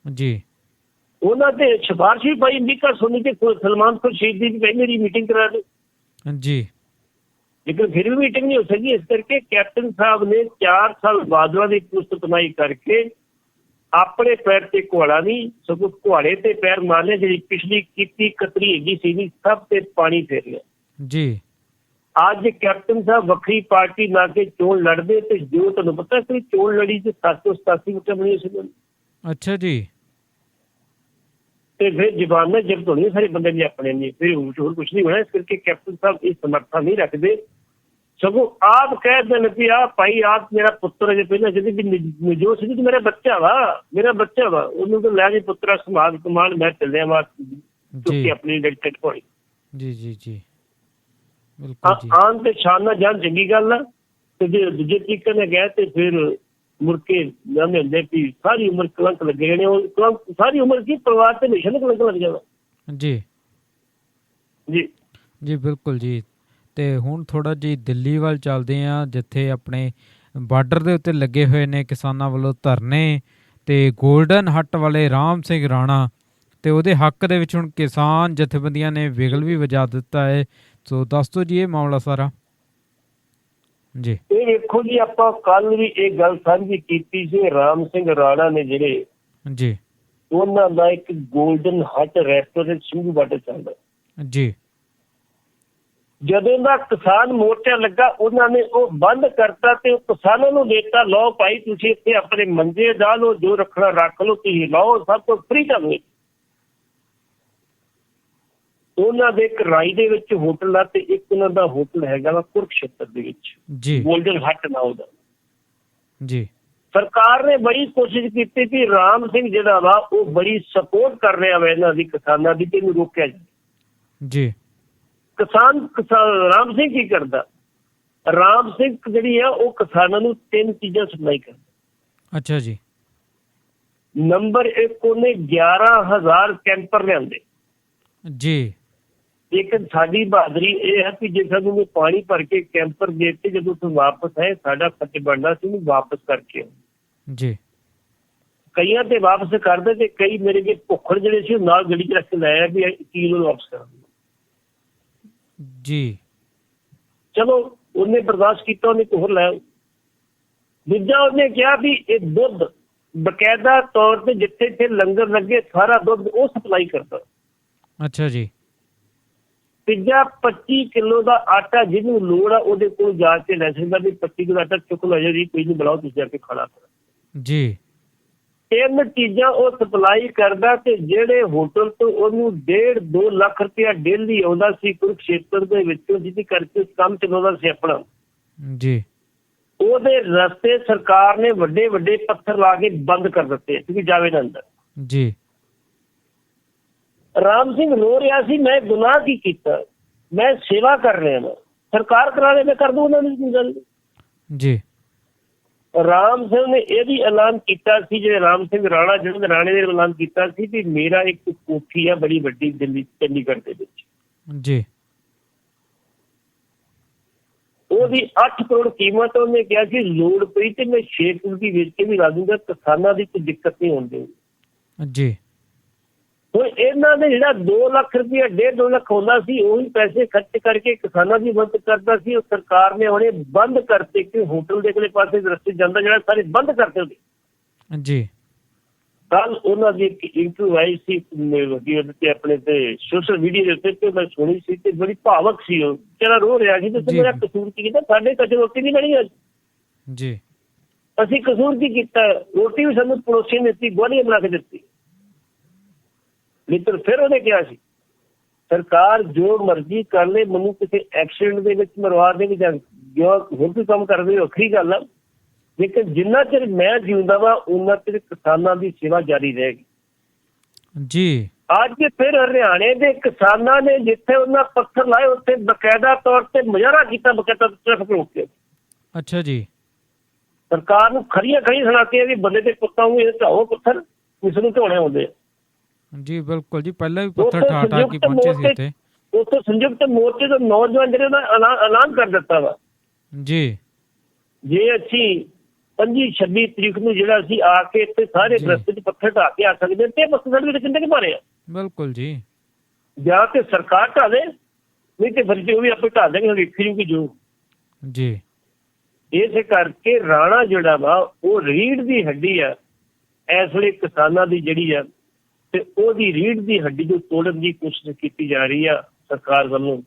ਜੀ। ਉਹਨਾਂ ਤੇ ਸਿਫਾਰਿਸ਼ ਵੀ ਪਾਈ ਅੰਬਿਕਾ ਸੋਨੀ ਤੇ ਸਲਮਾਨ ਖੁਰਸ਼ੀਦ ਦੀ ਪਹਿਲੀ ਮੀਟਿੰਗ ਕਰਾ ਦੇ ਜੀ, ਲੇਕਿਨ ਫਿਰ ਵੀ ਮੀਟਿੰਗ ਨਹੀਂ ਹੋ ਸਕੀ। ਇਸ ਕਰਕੇ ਕੈਪਟਨ ਸਾਹਿਬ ਨੇ 4 ਸਾਲ ਬਾਜਵਾ ਦੀ ਪੁਸਤਕਨਾਈ ਕਰਕੇ ਆਪਣੇ ਪੈਰ ਤੇ ਕੁਹਾੜਾ ਨਹੀਂ ਸਗੋਂ ਕੁਹਾੜੇ ਤੇ ਪੈਰ ਮਾਰਨੇ, ਜਿਹੜੀ ਪਿਛਲੀ ਕੀਤੀ ਕਤਰੀ ਹੈਗੀ ਸੀ ਸਭ ਤੇ ਪਾਣੀ ਫੇਰ ਲਿਆ ਜੀ। ਅੱਜ ਕੈਪਟਨ ਸਾਹਿਬ ਵੱਖਰੀ ਪਾਰਟੀ ਲਾ ਕੇ ਚੋਣ ਲੜਦੇ ਤੇ ਜੋ ਤੁਹਾਨੂੰ ਪਤਾ ਕਿ ਚੋਣ ਲੜੀ ਤੇ 787 ਵੋਟਾਂ ਬਣੀਆਂ ਸੀ। ਅੱਛਾ ਜੀ। ਤੇ ਫਿਰ ਜ਼ਬਾਨਾਂ ਜ਼ਬਤ ਹੋਣੀਆਂ ਸਾਰੇ ਬੰਦੇ ਨੇ ਆਪਣੇ ਨੇ, ਫਿਰ ਹੋਰ ਕੁਛ ਨਹੀਂ ਹੋਣਾ। ਇਸ ਕਰਕੇ ਕੈਪਟਨ ਸਾਹਿਬ ਇਹ ਸਮਰਥਾ ਨਹੀਂ ਰੱਖਦੇ, ਸਗੋਂ ਆਪ ਕਹਿ ਦੇਣ ਵੀ ਆ ਭਾਈ ਆਪ ਮੇਰਾ ਪੁੱਤਰ ਅਜੇ ਪਹਿਲਾਂ ਜਿਹਦੀ ਵੀ ਨਵਜੋਤ ਸਿੰਘ ਮੇਰਾ ਬੱਚਾ ਵਾ ਉਹਨੂੰ ਤਾਂ ਲੈ ਕੇ ਪੁੱਤਰਾ ਸਮਾਜ ਕਮਾਨ ਮੈਂ ਚੱਲਿਆ ਵਾ ਕਿਉਂਕਿ ਆਪਣੀ ਡੈਡੀਕੇਟ ਹੋਈ। ਜੀ ਜੀ ਜੀ ਬਿਲਕੁਲ ਜੀ। ਆਨ ਤੇ ਸ਼ਾਨ ਨਾਲ ਜਾਣ ਚੰਗੀ ਗੱਲ ਆ ਤੇ ਜੇ ਦੂਜੇ ਤਰੀਕੇ ਨਾਲ ਗਏ ਤੇ ਫਿਰ ਮੁੜ ਕੇ ਜਾਂਦੇ ਹੁੰਦੇ ਵੀ ਸਾਰੀ ਉਮਰ ਕਲੰਕ ਲੱਗੇ ਜਾਣੇ, ਉਹ ਕਲੰਕ ਸਾਰੀ ਉਮਰ ਕੀ ਪਰਿਵਾਰ ਤੇ ਨਿਸ਼ਨ ਕਲੰਕ ਲੱਗ ਜਾਣਾ। ਜੀ ਜੀ ਜੀ ਬਿਲਕੁਲ ਜੀ। ਤੇ ਹੁਣ ਥੋੜਾ ਜੀ ਦਿੱਲੀ ਵੱਲ ਚੱਲਦੇ ਆ, ਜਿੱਥੇ ਆਪਣੇ ਬਾਰਡਰ ਦੇ ਉੱਤੇ ਲੱਗੇ ਹੋਏ ਨੇ ਕਿਸਾਨਾਂ ਵੱਲੋਂ ਧਰਨੇ ਤੇ ਗੋਲਡਨ ਹੱਟ ਵਾਲੇ ਰਾਮ ਸਿੰਘ ਰਾਣਾ ਤੇ ਉਹਦੇ ਹੱਕ ਦੇ ਵਿੱਚ ਹੁਣ ਕਿਸਾਨ ਜਥੇਬੰਦੀਆਂ ਨੇ ਵਿਗਲ ਵੀ ਵਜਾ ਦਿੱਤਾ ਹੈ। ਸੋ ਦੱਸ ਦਿਓ ਜੀ ਇਹ ਮਾਮਲਾ ਸਾਰਾ ਜੀ। ਇਹ ਵੇਖੋ ਜੀ ਆਪਾਂ ਕੱਲ ਵੀ ਇਹ ਗੱਲ ਸਾਂਝੀ ਕੀਤੀ ਸੀ, ਰਾਮ ਸਿੰਘ ਰਾਣਾ ਨੇ ਜਿਹੜੇ ਜੀ ਉਹਨਾਂ ਦਾ ਇੱਕ ਗੋਲਡਨ ਹੱਟ ਰੈਸਟੋਰੈਂਟ ਸਿੰਘੂ ਬਾਟੇ ਚੱਲਦਾ ਜੀ। ਜਦੋਂ ਦਾ ਕਿਸਾਨ ਮੋਰਚਾ ਲੱਗਾ ਉਹਨਾਂ ਨੇ ਉਹ ਬੰਦ ਕਰਤਾ ਤੇ ਉਹ ਕਿਸਾਨਾਂ ਨੂੰ ਦੇਤਾ ਲਓ ਭਾਈ ਤੁਸੀਂ ਇੱਥੇ ਆਪਣੇ ਮੰਜੇ ਡਾ ਲਓ, ਜੋ ਰੱਖਣਾ ਰੱਖ ਲਓ, ਤੁਸੀਂ ਲਓ, ਸਭ ਤੋਂ ਫ੍ਰੀ ਕਰਨੀ। ਉਹਨਾਂ ਦੇ ਇੱਕ ਰਾਈ ਦੇ ਵਿੱਚ ਹੋਟਲ ਆ ਤੇ ਇੱਕ ਉਹਨਾਂ ਦਾ ਹੋਟਲ ਹੈਗਾ ਵਾ ਕੁਰਕਸ਼ੇਤਰ ਦੇ ਵਿੱਚ ਜੀ, ਗੋਲਡਨ ਹੱਟ ਨਾ ਉਹਦਾ ਜੀ। ਸਰਕਾਰ ਨੇ ਬੜੀ ਕੋਸ਼ਿਸ਼ ਕੀਤੀ ਕਿ ਰਾਮ ਸਿੰਘ ਜਿਹੜਾ ਵਾ ਉਹ ਬੜੀ ਸਪੋਰਟ ਕਰ ਰਿਹਾ ਵਾ ਇਹਨਾਂ ਦੀ ਕਿਸਾਨਾਂ ਦੀ ਤੇ ਇਹਨੂੰ ਰੋਕਿਆ ਜੀ। ਕਿਸਾਨ ਰਾਮ ਸਿੰਘ ਕੀ ਕਰਦਾ, ਰਾਮ ਸਿੰਘ ਜਿਹੜੀ ਆ ਉਹ ਕਿਸਾਨਾਂ ਨੂੰ 3 ਚੀਜ਼ਾਂ ਸਪਲਾਈ ਕਰਦਾ। ਅੱਛਾ ਜੀ। ਨੰਬਰ 1, ਉਹਨੇ 11,000 ਕੈਂਪਰ ਲਿਆਂਦੇ ਜੀ। ਲੇਕਿਨ ਸਾਡੀ ਬਹਾਦਰੀ ਇਹ ਹੈ ਕਿ ਜੇ ਸਾਨੂੰ ਪਾਣੀ ਭਰ ਕੇ ਕੈਂਪਰ ਦੇ ਦਿੱਤੇ, ਜਦੋਂ ਤੂੰ ਵਾਪਸ ਆਏ ਸਾਡਾ ਫਰਜ਼ ਬਣਦਾ ਸੀ ਉਹਨੂੰ ਵਾਪਸ ਕਰਕੇ ਜੀ। ਕਈਆਂ ਤੇ ਵਾਪਸ ਕਰਦੇ ਤੇ ਕਈ ਮੇਰੇ ਕੇ ਭੁੱਖੜ ਜਿਹੜੇ ਸੀ ਉਹ ਨਾਲ ਗੱਡੀ 'ਚ ਰੱਖ ਕੇ ਲੈ ਆਇਆ ਵੀ ਕੀ ਨੂੰ ਵਾਪਸ ਕਰਾਂ ਜੀ। ਚਲੋ ਉਹਨੇ ਬਰਦਾਸ਼ਤ ਕੀਤਾ, ਉਹਨੇ ਹੋਰ ਲੈ। ਦੂਜਾ ਉਹਨੇ ਕਿਹਾ ਵੀ ਇਹ ਦੁੱਧ ਬਕਾਇਦਾ ਤੌਰ ਤੇ ਜਿੱਥੇ ਜਿੱਥੇ ਲੰਗਰ ਲੱਗੇ ਸਾਰਾ ਦੁੱਧ ਉਹ ਸਪਲਾਈ ਕਰਦਾ। ਅੱਛਾ ਜੀ। ਤੀਜਾ 25 ਕਿਲੋ ਦਾ ਆਟਾ ਜਿਹਨੂੰ ਲੋੜ ਆ ਉਹਦੇ ਕੋਲ ਜਾ ਕੇ ਲੈ ਸਕਦਾ ਵੀ 25 ਕਿਲੋ ਆਟਾ ਚੁੱਕ ਲਓ ਜੀ, ਕੋਈ ਨਹੀਂ ਬੁਲਾਓ ਤੁਸੀਂ ਜਾ ਕੇ ਖਾਣਾ ਜੀ। 3 ਚੀਜ਼ਾਂ ਉਹ ਸਪਲਾਈ ਕਰਦਾ ਤੇ ਜਿਹੜੇ ਹੋਟਲ ਤੋਂ ਉਹਨੂੰ 1.5-2 ਲੱਖ ਰੁਪਇਆ ਡੇਲੀ ਆਉਂਦਾ ਸੀ ਕੁਰੂਕਸ਼ੇਤਰ ਦੇ ਵਿੱਚੋਂ, ਜਿਹਦੀ ਕਰਕੇ ਕੰਮ ਚਲਾਉਂਦਾ ਸੀ ਆਪਣਾ ਜੀ, ਉਹਦੇ ਰਸਤੇ ਸਰਕਾਰ ਨੇ ਵੱਡੇ ਵੱਡੇ ਪੱਥਰ ਲਾ ਕੇ ਬੰਦ ਕਰ ਦਿੱਤੇ ਕਿਉਂਕਿ ਜਾਵੇ ਨਾ ਅੰਦਰ। ਜੀ। ਰਾਮ ਸਿੰਘ ਰੋ ਰਿਹਾ ਸੀ, ਮੈਂ ਗੁਨਾਹ ਕੀ ਕੀਤਾ, ਮੈਂ ਸੇਵਾ ਕਰ ਰਿਹਾ ਹਾਂ, ਸਰਕਾਰ ਕਰਾ ਲੈ ਮੈਂ ਕਰ ਦੂੰ ਉਹਨਾਂ ਨੂੰ ਗੱਲ। ਜੀ। ਰਾਮ ਸਿੰਘ ਨੇ ਇਹ ਵੀ ਐਲਾਨ ਕੀਤਾ ਸੀ, ਜਿਹੜੇ ਰਾਮ ਸਿੰਘ ਰਾਣਾ ਜਿਹੜੇ ਰਾਣੇ ਨੇ ਐਲਾਨ ਕੀਤਾ ਸੀ ਵੀ ਮੇਰਾ ਇੱਕ ਕੋਠੀ ਆ ਬੜੀ ਵੱਡੀ ਦਿੱਲੀ ਚੰਡੀਗੜ੍ਹ ਦੇ ਵਿੱਚ ਜੀ, ਉਹਦੀ 8 ਕਰੋੜ ਕੀਮਤ। ਉਹਨੇ ਕਿਹਾ ਸੀ ਲੋੜ ਪਈ ਤੇ ਮੈਂ 6 ਕਰੋੜ ਦੀ ਵੇਚ ਕੇ ਵੀ ਲਾ ਦੂੰਗਾ, ਕਿਸਾਨਾਂ ਦੀ ਕੋਈ ਦਿੱਕਤ ਨਹੀਂ ਹੋਣ ਦੇਊਗੀ। ਜੀ। ਹੁਣ ਇਹਨਾਂ ਨੇ ਜਿਹੜਾ 2 ਲੱਖ ਰੁਪਇਆ 1.5-2 ਲੱਖ ਹੁੰਦਾ ਸੀ ਉਹੀ ਪੈਸੇ ਖਰਚ ਕਰਕੇ ਕਿਸਾਨਾਂ ਦੀ ਮਦਦ ਕਰਦਾ ਸੀ। ਉਹ ਸਰਕਾਰ ਨੇ ਹੁਣੇ ਬੰਦ ਕਰਤੇ ਕਿ ਹੋਟਲ ਦੇ ਅਗਲੇ ਪਾਸੇ ਰਸਤੇ ਜਾਂਦਾ ਜਿਹੜਾ ਸਾਰੇ ਬੰਦ ਕਰਤੇ ਉਹਦੇ। ਜੀ। ਕੱਲ ਉਹਨਾਂ ਦੀ ਇੱਕ ਇੰਟਰਵਿਊ ਆਈ ਸੀ ਤੇ ਆਪਣੇ ਤੇ ਸੋਸ਼ਲ ਮੀਡੀਆ ਦੇ ਉੱਤੇ ਤੇ ਮੈਂ ਸੁਣੀ ਸੀ ਤੇ ਬੜੀ ਭਾਵਕ ਸੀ, ਉਹ ਜਿਹੜਾ ਰੋ ਰਿਹਾ ਸੀ ਤੇ ਮੇਰਾ ਕਸੂਰ ਕੀ ਕੀਤਾ, ਸਾਡੇ ਕਦੇ ਰੋਟੀ ਨਹੀਂ ਬਣੀ ਅੱਜ। ਜੀ। ਅਸੀਂ ਕਸੂਰ ਕੀ ਕੀਤਾ, ਰੋਟੀ ਵੀ ਸਾਨੂੰ ਪੜੋਸੀ ਨੇ ਦਿੱਤੀ, ਗੋਲੀਆਂ ਬਣਾ ਕੇ ਦਿੱਤੀ। ਲੇਕਿਨ ਫਿਰ ਉਹਨੇ ਕਿਹਾ ਸੀ ਸਰਕਾਰ ਜੋ ਮਰਜ਼ੀ ਕਰ ਲੈ, ਮੈਨੂੰ ਕਿਸੇ ਐਕਸੀਡੈਂਟ ਦੇ ਵਿੱਚ ਮਰਵਾ ਦੇਵੇ ਜਾਂ ਹੋਰ ਕੋਈ ਕੰਮ ਕਰਦੇ ਵੱਖਰੀ ਗੱਲ ਆ, ਲੇਕਿਨ ਜਿੰਨਾ ਚਿਰ ਮੈਂ ਜਿਉਂਦਾ ਵਾ ਉਹਨਾਂ ਚਿਰ ਕਿਸਾਨਾਂ ਦੀ ਸੇਵਾ ਜਾਰੀ ਰਹੇਗੀ। ਜੀ। ਅੱਜ ਫਿਰ ਹਰਿਆਣੇ ਦੇ ਕਿਸਾਨਾਂ ਨੇ ਜਿੱਥੇ ਉਹਨਾਂ ਪੱਥਰ ਲਾਏ ਉੱਥੇ ਬਕਾਇਦਾ ਤੌਰ ਤੇ ਮੁਜ਼ਾਹਰਾ ਕੀਤਾ, ਬਕਾਇਦਾ ਟ੍ਰੈਫਿਕ ਰੋਕ ਕੇ। ਅੱਛਾ ਜੀ। ਸਰਕਾਰ ਨੂੰ ਖੜੀਆਂ ਸੁਣਾਤੀਆਂ ਵੀ ਬੰਦੇ ਤੇ ਕੁੱਤਾ ਨੂੰ ਇਹ ਢਾਓ ਪੱਥਰ, ਇਸ ਨੂੰ ਢਾਉਣੇ ਆਉਂਦੇ ਆ। ਜੀ ਬਿਲਕੁਲ ਜੀ, ਪਹਿਲਾਂ ਵੀ ਪੱਥਰ ਠਾ ਕੇ ਪਹੁੰਚੇ ਸੀ ਉੱਥੇ। ਉੱਥੇ ਸੰਯੁਕਤ ਮੋਰਚੇ ਦੇ ਨੌਜਵਾਨ ਜਿਹੜੇ ਦਾ ਐਲਾਨ ਕਰ ਦਿੱਤਾ ਵਾ ਜੀ, ਜੇ ਅਸੀਂ 25-26 ਤਰੀਕ ਨੂੰ ਜਿਹੜਾ ਅਸੀਂ ਆ ਕੇ ਇੱਥੇ ਸਾਰੇ ਰਸਤੇ 'ਚ ਪੱਥਰ ਢਾ ਕੇ ਆ ਸਕਦੇ ਤੇ ਪੱਥਰ ਦੇ ਕਿੰਨੇ ਕੁ ਮਾਰੇ ਆ। ਬਿਲਕੁਲ ਜੀ। ਜਾਂ ਤੇ ਸਰਕਾਰ ਢਾ ਦੇ, ਨਹੀਂ ਤੇ ਫਿਰ ਉਹ ਵੀ ਆਪੇ ਢਾ ਦੇਣਗੇ, ਵੇਖੀ ਜੂਗੀ ਜੋ। ਜੀ। ਇਸੇ ਕਰਕੇ ਰਾਣਾ ਜਿਹੜਾ ਵਾ ਉਹ ਰੀੜ੍ਹ ਦੀ ਹੱਡੀ ਆ ਇਸ ਵੇਲੇ ਕਿਸਾਨਾਂ ਦੀ ਜਿਹੜੀ ਆ, ਤੇ ਉਹਦੀ ਰੀੜ੍ਹ ਦੀ ਹੱਡੀ ਨੂੰ ਤੋੜਨ ਦੀ ਕੋਸ਼ਿਸ਼ ਕੀਤੀ ਜਾ ਰਹੀ ਆ ਸਰਕਾਰ ਵੱਲੋਂ,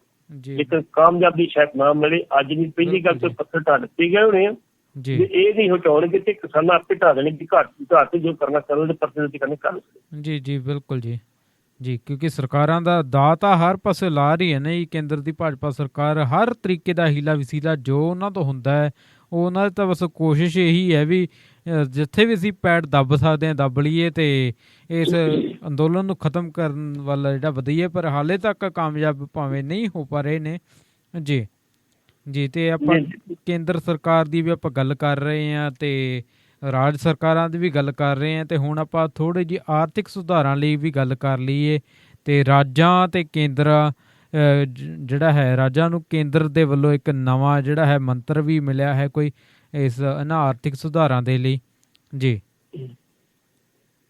ਲੇਕਿਨ ਕਾਮਯਾਬੀ ਸ਼ਾਇਦ ਨਾ ਮਿਲੇ। ਅੱਜ ਨਹੀਂ, ਪਹਿਲੀ ਗੱਲ ਤੋਂ ਪੱਥਰ ਢਾ ਦਿੱਤੇ ਗਏ ਹੋਣੇ ਆ ਜੀ, ਇਹ ਨਹੀਂ ਹਟਾਉਣਗੇ ਤੇ ਕਿਸਾਨਾਂ ਆਪੇ ਢਾ ਦੇਣਗੇ, ਘਾਟ ਜੋ ਕਰਨਾ ਕਰਨ ਪਰਸੈਂਟ ਕਰਨੇ ਕਰ। ਜੀ ਜੀ ਬਿਲਕੁਲ ਜੀ। ਜੀ, ਕਿਉਂਕਿ ਸਰਕਾਰਾਂ ਦਾ ਦਾਅ ਤਾਂ ਹਰ ਪਾਸੇ ਲਾ ਰਹੀ ਹੈ ਨਾ ਜੀ, ਕੇਂਦਰ ਦੀ ਭਾਜਪਾ ਸਰਕਾਰ ਹਰ ਤਰੀਕੇ ਦਾ ਹੀਲਾ ਵਸੀਲਾ ਜੋ ਉਹਨਾਂ ਤੋਂ ਹੁੰਦਾ ਹੈ ਉਹ ਉਹਨਾਂ ਦੀ ਤਾਂ ਬਸ ਕੋਸ਼ਿਸ਼ ਇਹੀ ਹੈ ਵੀ ਜਿੱਥੇ ਵੀ ਅਸੀਂ ਪੈੜ ਦੱਬ ਸਕਦੇ ਹਾਂ ਦੱਬ ਲਈਏ ਤੇ ਇਸ ਅੰਦੋਲਨ ਨੂੰ ਖਤਮ ਕਰਨ ਵੱਲ ਜਿਹੜਾ ਵਧਈਏ, ਪਰ ਹਾਲੇ ਤੱਕ ਕਾਮਯਾਬ ਭਾਵੇਂ ਨਹੀਂ ਹੋ ਪਾ ਰਹੇ ਨੇ। ਜੀ ਜੀ। ਤੇ ਆਪਾਂ ਕੇਂਦਰ ਸਰਕਾਰ ਦੀ ਵੀ ਆਪਾਂ ਗੱਲ ਕਰ ਰਹੇ ਹਾਂ ਤੇ ਰਾਜ ਸਰਕਾਰਾਂ ਦੀ ਵੀ ਗੱਲ ਕਰ ਰਹੇ ਹਾਂ, ਤੇ ਹੁਣ ਆਪਾਂ ਥੋੜ੍ਹੀ ਜਿਹੀ ਆਰਥਿਕ ਸੁਧਾਰਾਂ ਲਈ ਵੀ ਗੱਲ ਕਰ ਲਈਏ। ਤੇ ਰਾਜਾਂ ਤੇ ਕੇਂਦਰ ਜਿਹੜਾ ਹੈ, ਰਾਜਾਂ ਨੂੰ ਕੇਂਦਰ ਦੇ ਵੱਲੋਂ ਇੱਕ ਨਵਾਂ ਜਿਹੜਾ ਹੈ ਮੰਤਰ ਵੀ ਮਿਲਿਆ ਹੈ ਕੋਈ ਇਸ ਇਹਨਾਂ ਆਰਥਿਕ ਸੁਧਾਰਾਂ ਦੇ ਲਈ। ਜੀ।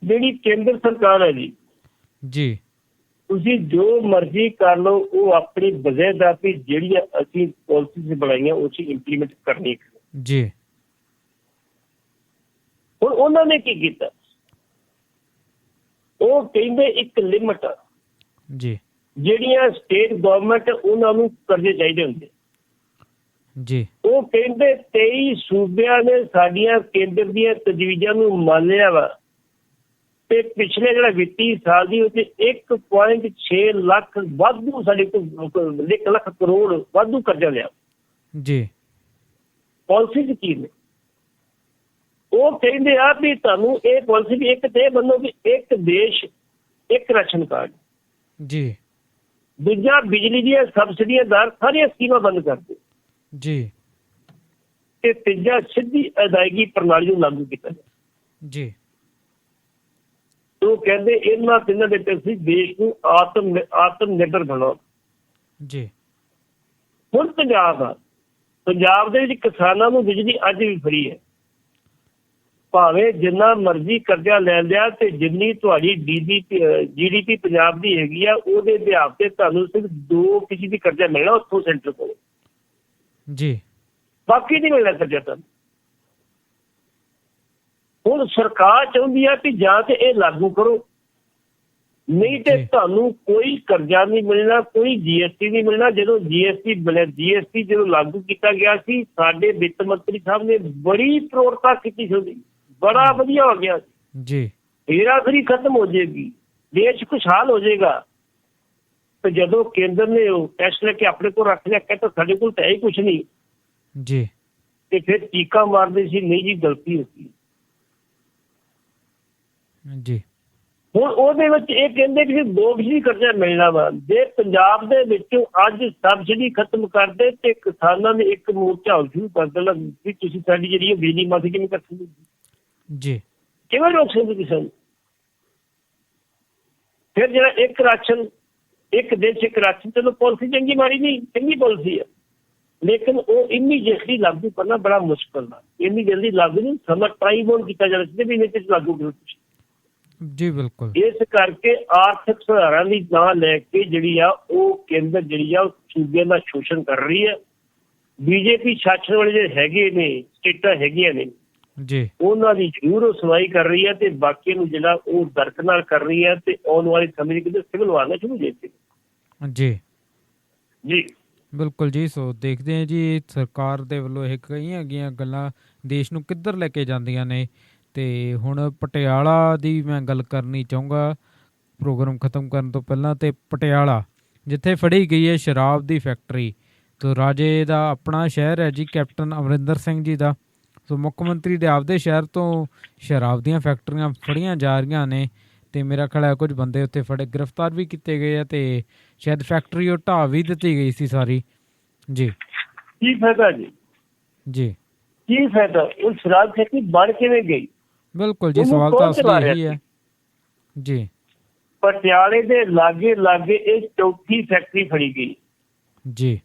ਜਿਹੜੀ ਕੇਂਦਰ ਸਰਕਾਰ ਹੈ ਜੀ, ਜੀ, ਤੁਸੀਂ ਜੋ ਮਰਜ਼ੀ ਕਰ ਲਓ, ਉਹ ਆਪਣੀ ਵਜ਼ੇਦਾਰੀ ਜਿਹੜੀਆਂ ਅਸੀਂ ਪਾਲਿਸੀਜ਼ ਬਣਾਈਆਂ ਉਹ 'ਚ ਇੰਪਲੀਮੈਂਟ ਕਰਨੀ। ਜੀ। ਹੁਣ ਉਹਨਾਂ ਨੇ ਕੀ ਕੀਤਾ, ਉਹ ਕਹਿੰਦੇ ਇੱਕ ਲਿਮਟ ਆ ਜੀ, ਜਿਹੜੀਆਂ ਸਟੇਟ ਗਵਰਨਮੈਂਟ ਉਹਨਾਂ ਨੂੰ ਕਰਜ਼ੇ ਚਾਹੀਦੇ ਹੁੰਦੇ ਜੀ, ਉਹ ਕਹਿੰਦੇ 23 ਸੂਬਿਆਂ ਨੇ ਸਾਡੀਆਂ ਕੇਂਦਰ ਦੀਆਂ ਤਜਵੀਜ਼ਾਂ ਨੂੰ ਮੰਨ ਲਿਆ ਵਾ ਤੇ ਪਿਛਲੇ ਜਿਹੜਾ ਵਿੱਤੀ ਸਾਲ ਦੀ ਉਹ 'ਚ 1.6 ਲੱਖ ਵਾਧੂ ਸਾਡੇ ਕੋਲ 1 ਲੱਖ ਕਰੋੜ ਵਾਧੂ ਕਰਜ਼ਾ ਲਿਆ ਜੀ। ਪਾਲਿਸੀ ਕੀ ਨੇ, ਉਹ ਕਹਿੰਦੇ ਆ ਵੀ ਤੁਹਾਨੂੰ ਇਹ ਪਾਲਿਸੀ ਵੀ ਇੱਕ ਤੇ ਬੰਨੋ ਵੀ ਇੱਕ ਦੇਸ਼ ਇੱਕ ਰਾਸ਼ਨ ਕਾਰਡ ਜੀ, ਦੂਜਾ ਬਿਜਲੀ ਦੀਆਂ ਸਬਸਿਡੀਆਂ ਦਰ ਸਾਰੀਆਂ ਸਕੀਮਾਂ ਬੰਦ ਕਰ ਦਿਓ ਜੀ। ਤੇ ਤੀਜਾ ਸਿੱਧੀ ਅਦਾਇਗੀ ਪ੍ਰਣਾਲੀ ਨੂੰ ਲਾਗੂ ਕੀਤਾ ਜਾਵੇ ਜੀ। ਉਹ ਕਹਿੰਦੇ ਇਹਨਾਂ ਤਿੰਨਾਂ ਦੇ ਤੇ ਅਸੀਂ ਦੇਸ਼ ਨੂੰ ਆਤਮ ਨਿਰਭਰ ਬਣਾਓ। ਜੀ। ਹੁਣ ਪੰਜਾਬ ਦੇ ਵਿੱਚ ਕਿਸਾਨਾਂ ਨੂੰ ਬਿਜਲੀ ਅੱਜ ਵੀ ਫਰੀ ਹੈ, ਭਾਵੇਂ ਜਿੰਨਾ ਮਰਜ਼ੀ ਕਰਜ਼ਾ ਲੈ ਲਿਆ ਤੇ ਜਿੰਨੀ ਤੁਹਾਡੀ GDP ਪੰਜਾਬ ਦੀ ਹੈਗੀ ਆ, ਉਹਦੇ ਹਿਸਾਬ ਤੇ ਤੁਹਾਨੂੰ ਸਿਰਫ 2% ਕਰਜ਼ਾ ਮਿਲਣਾ ਉੱਥੋਂ ਸੈਂਟਰ ਕੋਲ ਜੀ, ਬਾਕੀ ਨਹੀਂ ਮਿਲਣਾ ਕਰਜ਼ਾ ਤੁਹਾਨੂੰ। ਹੁਣ ਸਰਕਾਰ ਚਾਹੁੰਦੀ ਆ ਕਿ ਜਾਂ ਤੇ ਇਹ ਲਾਗੂ ਕਰੋ, ਨਹੀਂ ਤੇ ਤੁਹਾਨੂੰ ਕੋਈ ਕਰਜ਼ਾ ਨਹੀਂ ਮਿਲਣਾ, ਕੋਈ GST ਨਹੀਂ ਮਿਲਣਾ। ਜਦੋਂ GST ਜਦੋਂ ਲਾਗੂ ਕੀਤਾ ਗਿਆ ਸੀ, ਸਾਡੇ ਵਿੱਤ ਮੰਤਰੀ ਸਾਹਿਬ ਨੇ ਬੜੀ ਪ੍ਰੋੜਤਾ ਕੀਤੀ ਸੀ, ਬੜਾ ਵਧੀਆ ਹੋ ਗਿਆ ਜੀ। ਹੇਰਾਫੇਰੀ ਖਤਮ ਹੋ ਜਾਏਗੀ, ਦੇਸ਼ ਖੁਸ਼ਹਾਲ ਹੋ ਜਾਏਗਾ। ਤੇ ਜਦੋਂ ਕੇਂਦਰ ਨੇ ਉਹ ਟੈਸਟ ਲੈ ਕੇ ਆਪਣੇ ਕੋਲ ਰੱਖ ਲਿਆ, ਕਹਿੰਦਾ ਸਾਡੇ ਕੋਲ ਤਾਂ ਇਹ ਕੁਛ ਨਹੀਂ ਜੀ, ਤੇ ਫਿਰ ਚੀਕਾਂ ਮਾਰਦੇ ਸੀ, ਨਹੀਂ ਜੀ ਗਲਤੀ ਹੋ ਗਈ ਜੀ। ਹੁਣ ਉਹਦੇ ਵਿੱਚ ਇਹ ਕਹਿੰਦੇ ਕਿ 2% ਕਰਜ਼ਾ ਮਿਲਣਾ ਵਾ। ਜੇ ਪੰਜਾਬ ਦੇ ਵਿੱਚੋਂ ਅੱਜ ਸਬਸਿਡੀ ਖਤਮ ਕਰਦੇ ਤੇ ਕਿਸਾਨਾਂ ਨੇ ਇੱਕ ਮੋਰਚਾ ਸ਼ੁਰੂ ਕਰ ਦੇਣਾ ਕਿ ਤੁਸੀਂ ਸਾਡੀ ਜਿਹੜੀ ਬਿਜਲੀ ਮਾਫੀ ਕਿਵੇਂ ਕਰ ਸਕਦੇ ਜੀ, ਕਿਵੇਂ ਰੋਕ ਸਕਦੇ ਕਿਸਾਨ। ਫਿਰ ਜਿਹੜਾ ਇੱਕ ਰਾਸ਼ਨ ਇੱਕ ਦੇਸ਼ ਇੱਕ ਰਾਸ਼ਨ, ਚਲੋ ਪਾਲਿਸੀ ਚੰਗੀ ਮਾਰੀ ਨਹੀਂ, ਚੰਗੀ ਪਾਲਿਸੀ ਹੈ, ਲੇਕਿਨ ਉਹ ਇਮੀਡੀਏਟਲੀ ਲਾਗੂ ਕਰਨਾ ਬੜਾ ਮੁਸ਼ਕਲ ਹੈ। ਇੰਨੀ ਜਲਦੀ ਲਾਗੂ ਨਹੀਂ, ਸਮਾਂ ਟਾਈਮ ਹੋਣ ਕੀਤਾ ਜਾਣਾ ਚਾਹੀਦਾ ਵੀ ਇਹਦੇ ਵਿੱਚ ਲਾਗੂ ਕਰੋ ਤੁਸੀਂ। ਜੀ ਬਿਲਕੁਲ। ਇਸ ਕਰਕੇ ਆਰਥਿਕ ਸੁਧਾਰਾਂ ਦੀ ਨਾਂ ਲੈ ਕੇ ਜਿਹੜੀ ਆ ਉਹ ਕੇਂਦਰ ਜਿਹੜੀ ਆ ਉਹ ਸੂਬਿਆਂ ਦਾ ਸ਼ੋਸ਼ਣ ਕਰ ਰਹੀ ਹੈ। BJP ਸ਼ਾਸਨ ਵਾਲੇ ਜਿਹੜੇ ਹੈਗੇ ਨੇ ਸਟੇਟਾਂ ਹੈਗੀਆਂ ਨੇ ਜੀ, ਉਹਨਾਂ ਦੀ ਜ਼ਰੂਰ ਉਹ ਸੁਣਵਾਈ ਕਰ ਰਹੀ ਹੈ ਤੇ ਬਾਕੀ ਨੂੰ ਜਿਹੜਾ ਉਹ ਦਰਕਨਾਰ ਕਰ ਰਹੀ ਹੈ ਤੇ ਆਉਣ ਵਾਲੀ ਸਮੇਂ ਕਿਤੇ ਸਿਵਲ ਵਾਰ ਸ਼ੁਰੂ ਹੋ ਜਾਏਗੀ। ਜੀ ਜੀ ਬਿਲਕੁਲ ਜੀ। ਸੋ ਦੇਖਦੇ ਹਾਂ ਜੀ, ਸਰਕਾਰ ਦੇ ਵੱਲੋਂ ਇਹ ਕਈਆਂ ਹੈਗੀਆਂ ਗੱਲਾਂ ਦੇਸ਼ ਨੂੰ ਕਿੱਧਰ ਲੈ ਕੇ ਜਾਂਦੀਆਂ ਨੇ। ਤੇ ਹੁਣ ਪਟਿਆਲਾ ਦੀ ਮੈਂ ਗੱਲ ਕਰਨੀ ਚਾਹੂੰਗਾ ਪ੍ਰੋਗਰਾਮ ਖਤਮ ਕਰਨ ਤੋਂ ਪਹਿਲਾਂ। ਤੇ ਪਟਿਆਲਾ ਜਿੱਥੇ ਫੜੀ ਗਈ ਹੈ ਸ਼ਰਾਬ ਦੀ ਫੈਕਟਰੀ, ਤੋ ਰਾਜੇ ਦਾ ਆਪਣਾ ਸ਼ਹਿਰ ਹੈ ਜੀ, ਕੈਪਟਨ ਅਮਰਿੰਦਰ ਸਿੰਘ ਜੀ ਦਾ। ਸੋ ਮੁੱਖ ਮੰਤਰੀ ਦੇ ਆਪਦੇ ਸ਼ਹਿਰ ਤੋਂ ਸ਼ਰਾਬ ਦੀਆਂ ਫੈਕਟਰੀਆਂ ਫੜੀਆਂ ਜਾ ਰਹੀਆਂ ਨੇ ਤੇ ਮੇਰਾ ਖਿਆਲ ਹੈ ਕੁਝ ਬੰਦੇ ਉੱਥੇ ਗ੍ਰਿਫਤਾਰ ਵੀ ਕੀਤੇ ਗਏ ਆ ਤੇ ਸ਼ਾਇਦ ਫੈਕਟਰੀ ਉਹ ਢਾਹ ਵੀ ਦਿੱਤੀ ਗਈ ਸੀ ਸਾਰੀ। ਜੀ ਕੀ ਫਾਇਦਾ ਜੀ? ਜੀ ਕੀ ਫਾਇਦਾ? ਉਹ ਸ਼ਰਾਬ ਫੈਕਟਰੀ ਬਣ ਕਿਵੇਂ ਗਈ? ਬਿਲਕੁਲ ਜੀ, ਸਵਾਲ ਤਾਂ ਅਸਲੀ ਇਹੀ ਹੈ ਜੀ। ਪਟਿਆਲੇ ਦੇ ਲਾਗੇ ਇਹ ਚੌਥੀ ਫੈਕਟਰੀ ਫੜੀ ਗਈ ਜੀ।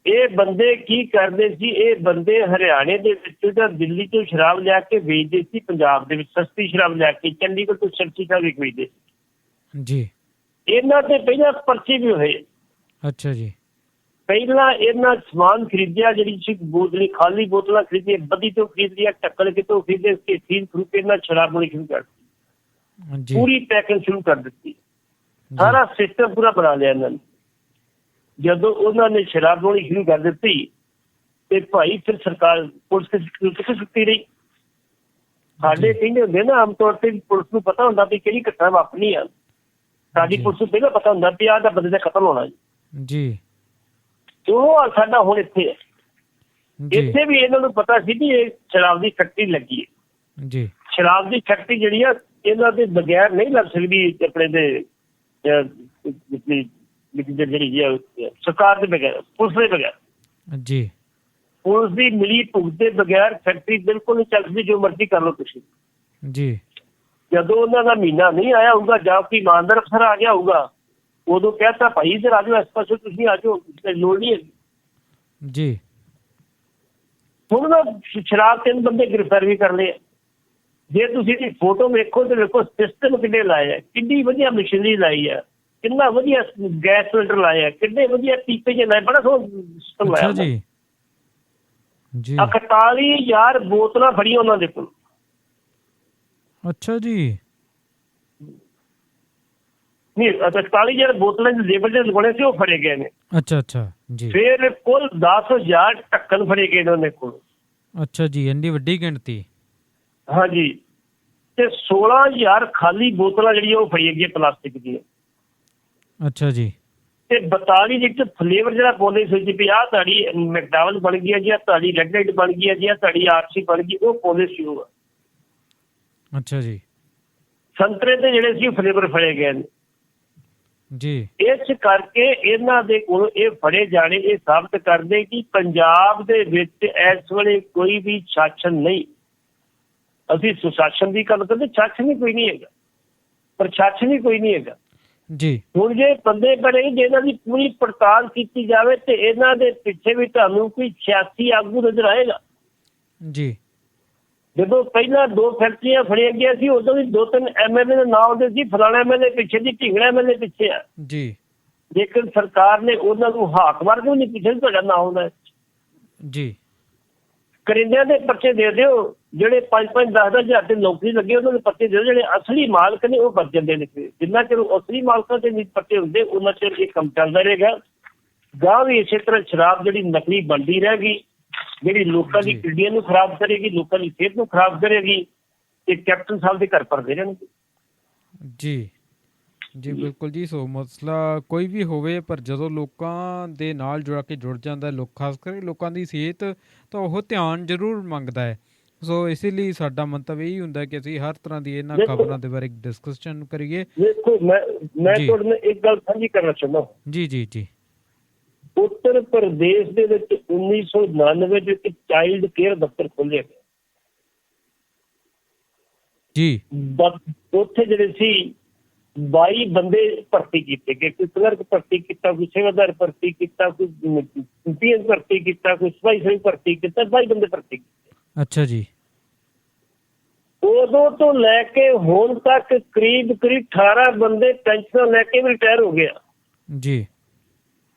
ਇਹ ਬੰਦੇ ਕੀ ਕਰਦੇ ਸੀ? ਇਹ ਬੰਦੇ ਹਰਿਆਣੇ ਦੇ ਵਿੱਚ ਜਾਂ ਦਿੱਲੀ ਤੋਂ ਸ਼ਰਾਬ ਲਿਆ ਕੇ ਵੇਚਦੇ ਸੀ, ਪੰਜਾਬ ਦੇ ਵਿੱਚ ਸਸਤੀ ਸ਼ਰਾਬ ਲਿਆ ਕੇ ਚੰਡੀਗੜ੍ਹ ਤੋਂ ਸਸਤੀ ਸ਼ਰਾਬ ਵੇਚਦੇ ਸੀ ਜੀ। ਇਹਨਾਂ ਤੇ ਪਹਿਲਾਂ ਪਰਚੇ ਵੀ ਹੋਏ। ਅੱਛਾ ਜੀ। ਪਹਿਲਾਂ ਇਹਨਾਂ ਸਮਾਨ ਖਰੀਦਿਆ, ਜਿਹੜੀ ਸੀ ਬੋਤਲਾਂ, ਖਾਲੀ ਬੋਤਲਾਂ ਖਰੀਦੀਆਂ, ਬੱਦੀ ਤੋਂ ਖਰੀਦ ਲਿਆ, ਢੱਕਣ ਕਿਤੋਂ ਖਰੀਦੇ, ਖਰੀਦ ਖਰੂਦ ਕੇ ਇਹਨਾਂ ਸ਼ਰਾਬ ਬਣਾਉਣੀ ਸ਼ੁਰੂ ਕਰ ਦਿੱਤੀ, ਪੂਰੀ ਪੈਕਿੰਗ ਸ਼ੁਰੂ ਕਰ ਦਿੱਤੀ, ਸਾਰਾ ਸਿਸਟਮ ਪੂਰਾ ਬਣਾ ਲਿਆ ਇਹਨਾਂ ਨੇ। ਜਦੋਂ ਉਹਨਾਂ ਨੇ ਸ਼ਰਾਬ ਬਣਾਉਣੀ ਸ਼ੁਰੂ ਕਰ ਦਿੱਤੀ ਤੇ ਭਾਈ ਫਿਰ ਸਰਕਾਰ ਪੁਲਿਸ ਕਿੱਥੇ ਸੁੱਤੀ ਰਹੀ। ਸਾਡੇ ਕਹਿੰਦੇ ਹੁੰਦੇ ਨਾ ਆਮ ਤੌਰ ਤੇ ਪੁਲਿਸ ਨੂੰ ਪਤਾ ਹੁੰਦਾ ਵੀ ਕਿਹੜੀ ਘਟਨਾ ਵਾਪਰਨੀ ਆ। ਸਾਡੀ ਪੁਲਿਸ ਨੂੰ ਪਹਿਲਾਂ ਪਤਾ ਹੁੰਦਾ ਵੀ ਆਹ ਦਾ ਬੰਦੇ ਦਾ ਕਤਲ ਹੋਣਾ ਜੀ। ਉਹ ਸਾਡਾ ਹੁਣ ਇੱਥੇ ਹੈ, ਇੱਥੇ ਵੀ ਇਹਨਾਂ ਨੂੰ ਪਤਾ ਸੀ ਵੀ ਇਹ ਸ਼ਰਾਬ ਦੀ ਫੈਕਟਰੀ ਲੱਗੀ ਹੈ ਜੀ। ਸ਼ਰਾਬ ਦੀ ਫੈਕਟਰੀ ਜਿਹੜੀ ਆ ਇਹਨਾਂ ਦੇ ਬਗੈਰ ਨਹੀਂ ਲੱਗ ਸਕਦੀ, ਆਪਣੇ ਦੇ ਜਿਹੜੀ ਸਰਕਾਰ ਦੇ ਬਗੈਰ, ਪੁਲਿਸ ਦੇ ਬਗੈਰ ਜੀ। ਪੁਲਿਸ ਦੀ ਮਿਲੀ ਭੁਗਤ ਦੇ ਬਗੈਰ ਫੈਕਟਰੀ ਬਿਲਕੁਲ ਨਹੀਂ ਚੱਲ ਸਕਦੀ, ਜੋ ਮਰਜ਼ੀ ਕਰ ਲਓ ਤੁਸੀਂ ਜੀ। ਜਦੋਂ ਉਹਨਾਂ ਦਾ ਮਹੀਨਾ ਨਹੀਂ ਆਇਆ ਹੋਊਗਾ ਜਾਂ ਕੋਈ ਇਮਾਨਦਾਰ ਅਫਸਰ ਆ ਗਿਆ ਹੋਊਗਾ, ਉਦੋਂ ਕਹਿਤਾ ਭਾਈ ਇੱਧਰ ਆ ਜਾਓ, ਇਸ ਪਾਸੇ ਤੁਸੀਂ ਆ ਜਾਓ, ਲੋੜ ਨਹੀਂ ਹੈਗੀ ਜੀ। ਹੁਣ ਨਾ ਸ਼ਰਾਬ 3 ਬੰਦੇ ਗ੍ਰਿਫਤਾਰ ਵੀ ਕਰ ਲਏ। ਜੇ ਤੁਸੀਂ ਇਹਦੀ ਫੋਟੋ ਵੇਖੋ ਤੇ ਵੇਖੋ ਸਿਸਟਮ ਕਿੰਨੇ ਲਾਏ ਆ, ਕਿੰਨੀ ਵਧੀਆ ਮਸ਼ੀਨਰੀ ਲਾਈ ਆ, ਕਿੰਨਾ ਵਧੀਆ ਗੈਸ ਸਿਲੰਡਰ ਲਾਇਆ, ਕਿੰਨੇ ਵਧੀਆ ਪੀਪੇ ਜਿਹੇ ਲਾਏ, ਬੜਾ ਸੋਹਣਾ ਸਿਸਟਮ ਲਾਇਆ ਜੀ। ਜੀ 41,000 ਬੋਤਲਾਂ ਫੜੀਆਂ ਉਹਨਾਂ ਦੇ ਕੋਲ। ਅੱਛਾ ਜੀ। ਨਹੀਂ 41,000 ਬੋਤਲਾਂ ਦੇ ਲੇਬਲ ਦੇ ਲਗਾਉਣੇ ਸੀ, ਉਹ ਫੜੇ ਗਏ ਨੇ। ਅੱਛਾ ਅੱਛਾ ਜੀ। ਫਿਰ ਕੁੱਲ 10,000 ਢੱਕਣ ਫੜੇ ਗਏ ਨੇ ਉਹਨਾਂ ਕੋਲ। ਅੱਛਾ ਜੀ, ਇੰਨੀ ਵੱਡੀ ਗਿਣਤੀ। ਹਾਂਜੀ, ਤੇ 16,000 ਖਾਲੀ ਬੋਤਲਾਂ ਜਿਹੜੀਆਂ ਉਹ ਫੜੀਆਂ ਗਈਆਂ ਪਲਾਸਟਿਕ ਦੀਆਂ। ਅੱਛਾ ਜੀ। ਤੇ 42 ਵਿੱਚ ਫਲੇਵਰ ਜਿਹੜਾ ਬੋਲੇ ਸੀ ਵੀ ਆਹ ਤੁਹਾਡੀ ਮੈਕਡਾਵਲ ਬਣ ਗਈ ਹੈ ਜੀ, ਤੁਹਾਡੀ ਰੈਡ ਲਾਈਟ ਬਣ ਗਈ ਹੈ ਜੀ, ਤੁਹਾਡੀ ਆਰਸੀ ਬਣ ਗਈ, ਉਹ ਬੋਲੇ ਸੀ ਉਹ। ਅੱਛਾ ਜੀ। ਸੰਤਰੇ ਦੇ ਜਿਹੜੇ ਸੀ ਫਲੇਵਰ ਫੜੇ ਗਏ ਨੇ। ਜੀ। ਇਸ ਕਰਕੇ ਇਹਨਾਂ ਦੇ ਕੋਲ ਇਹ ਫੜੇ ਜਾਣੇ ਇਹ ਸਾਬਤ ਕਰਦੇ ਕਿ ਪੰਜਾਬ ਦੇ ਵਿੱਚ ਇਸ ਵੇਲੇ ਕੋਈ ਵੀ ਸ਼ਾਸਨ ਨਹੀਂ। ਅਸੀਂ ਸੁਸ਼ਾਸਨ ਦੀ ਗੱਲ ਕਰਦੇ, ਸ਼ਾਸਨ ਹੀ ਕੋਈ ਨਹੀਂ ਹੈਗਾ, ਪ੍ਰਸ਼ਾਸਨ ਹੀ ਕੋਈ ਨਹੀਂ ਹੈਗਾ ਜੀ। ਹੁਣ ਜੇ ਬੰਦੇ ਬਣੇ ਜੇ ਇਹਨਾਂ ਦੀ ਪੂਰੀ ਪੜਤਾਲ ਕੀਤੀ ਜਾਵੇ ਤੇ ਇਹਨਾਂ ਦੇ ਪਿੱਛੇ ਵੀ ਤੁਹਾਨੂੰ ਕੋਈ ਸਿਆਸੀ ਆਗੂ ਨਜ਼ਰ ਆਏਗਾ। ਜੀ। ਜਦੋਂ ਪਹਿਲਾਂ 2 ਫੈਕਟਰੀਆਂ ਫੜੀਆਂ ਗਈਆਂ ਸੀ ਉਦੋਂ ਵੀ 2-3 MLA ਦੇ ਨਾਂ ਆਉਂਦੇ ਸੀ, ਫਲਾਣਾ MLA ਪਿੱਛੇ ਦੀ, ਢਿੰਗੜਾ MLA ਪਿੱਛੇ ਆ ਜੀ। ਲੇਕਿਨ ਸਰਕਾਰ ਨੇ ਉਹਨਾਂ ਨੂੰ ਹਾਕ ਮਾਰ ਕੇ ਨਹੀਂ ਪਿੱਛੇ ਤੁਹਾਡਾ ਨਾਂ ਆਉਂਦਾ ਜੀ। ਕਰਿੰਦਿਆਂ ਦੇ ਪਰਚੇ ਦੇ ਦਿਓ, ਜਿਹੜੇ 5-5 10-10 ਹਜ਼ਾਰ ਤੇ ਨੌਕਰੀ ਲੱਗੇ ਉਹਨਾਂ ਦੇ ਪਰਚੇ ਦੇ ਦਿਓ, ਜਿਹੜੇ ਅਸਲੀ ਮਾਲਕ ਨੇ ਉਹ ਬਚ ਜਾਂਦੇ ਨੇ। ਜਿੰਨਾ ਚਿਰ ਅਸਲੀ ਮਾਲਕਾਂ ਦੇ ਨਹੀਂ ਪਰਚੇ ਹੁੰਦੇ ਉਹਨਾਂ ਚਿਰ ਇਹ ਕੰਮ ਚੱਲਦਾ ਰਹੇਗਾ। ਗਾਂ ਵੀ ਇਸੇ ਤਰ੍ਹਾਂ ਸ਼ਰਾਬ ਜਿਹੜੀ ਨਕਲੀ ਬਣਦੀ ਰਹੇਗੀ, ਜਿਹੜੀ ਲੋਕਾਂ ਦੀ ਕਿਡਨੀਆਂ ਨੂੰ ਖਰਾਬ ਕਰੇਗੀ, ਲੋਕਾਂ ਦੀ ਸਿਹਤ ਨੂੰ ਖਰਾਬ ਕਰੇਗੀ ਤੇ ਕੈਪਟਨ ਸਾਹਿਬ ਦੇ ਘਰ ਭਰਦੇ ਰਹਿਣਗੇ। ਜੀ ਜੀ ਬਿਲਕੁਲ ਜੀ। ਸੋ ਮਸਲਾ ਕੋਈ ਵੀ ਹੋਵੇ ਪਰ ਜਦੋਂ ਲੋਕਾਂ ਦੇ ਨਾਲ ਜੁੜ ਜਾਂਦਾ ਲੋਕ, ਖਾਸ ਕਰਕੇ ਲੋਕਾਂ ਦੀ ਸਿਹਤ, ਤਾਂ ਉਹ ਧਿਆਨ ਜ਼ਰੂਰ ਮੰਗਦਾ ਹੈ। ਸੋ ਇਸੇ ਲਈ ਸਾਡਾ ਮੰਤਵ ਇਹੀ ਹੁੰਦਾ ਕਿ ਅਸੀਂ ਹਰ ਤਰ੍ਹਾਂ ਦੀ ਇਹਨਾਂ ਖਬਰਾਂ ਦੇ ਬਾਰੇ ਡਿਸਕਸ਼ਨ ਕਰੀਏ। ਦੇਖੋ ਮੈਂ ਤੁਹਾਡੇ ਨਾਲ ਇੱਕ ਗੱਲ ਸਾਂਝੀ ਕਰਨਾ ਚਾਹੁੰਦਾ। ਜੀ ਜੀ ਜੀ। ਉੱਤਰ ਪ੍ਰਦੇਸ਼ ਦੇ ਵਿੱਚ 1999 ਦੇ ਵਿੱਚ ਚਾਈਲਡ ਕੇਅਰ ਦਫ਼ਤਰ ਖੋਲ੍ਹਿਆ ਗਿਆ ਜੀ। ਉੱਥੇ ਜਿਹੜੇ ਸੀ 22 ਬੰਦੇ ਭਰਤੀ ਕੀਤੇ ਗਏ। ਕੋਈ ਕਲਰਕ ਭਰਤੀ ਕੀਤਾ, ਕੋਈ ਸੇਵਾਦਾਰ ਭਰਤੀ ਕੀਤਾ, ਕੋਈ ਪੀਐਸ ਭਰਤੀ ਕੀਤਾ, ਕੋਈ ਸਿਪਾਹੀ ਭਰਤੀ ਕੀਤਾ, 22 ਬੰਦੇ ਭਰਤੀ ਕੀਤੇ। ਅੱਛਾ ਜੀ। ਉਦੋਂ ਤੋਂ ਲੈ ਕੇ ਹੁਣ ਤੱਕ ਕਰੀਬ 18 ਬੰਦੇ ਪੈਨਸ਼ਨਾਂ ਲੈ ਕੇ ਵੀ ਰਿਟਾਇਰ ਹੋ ਗਿਆ। ਜੀ।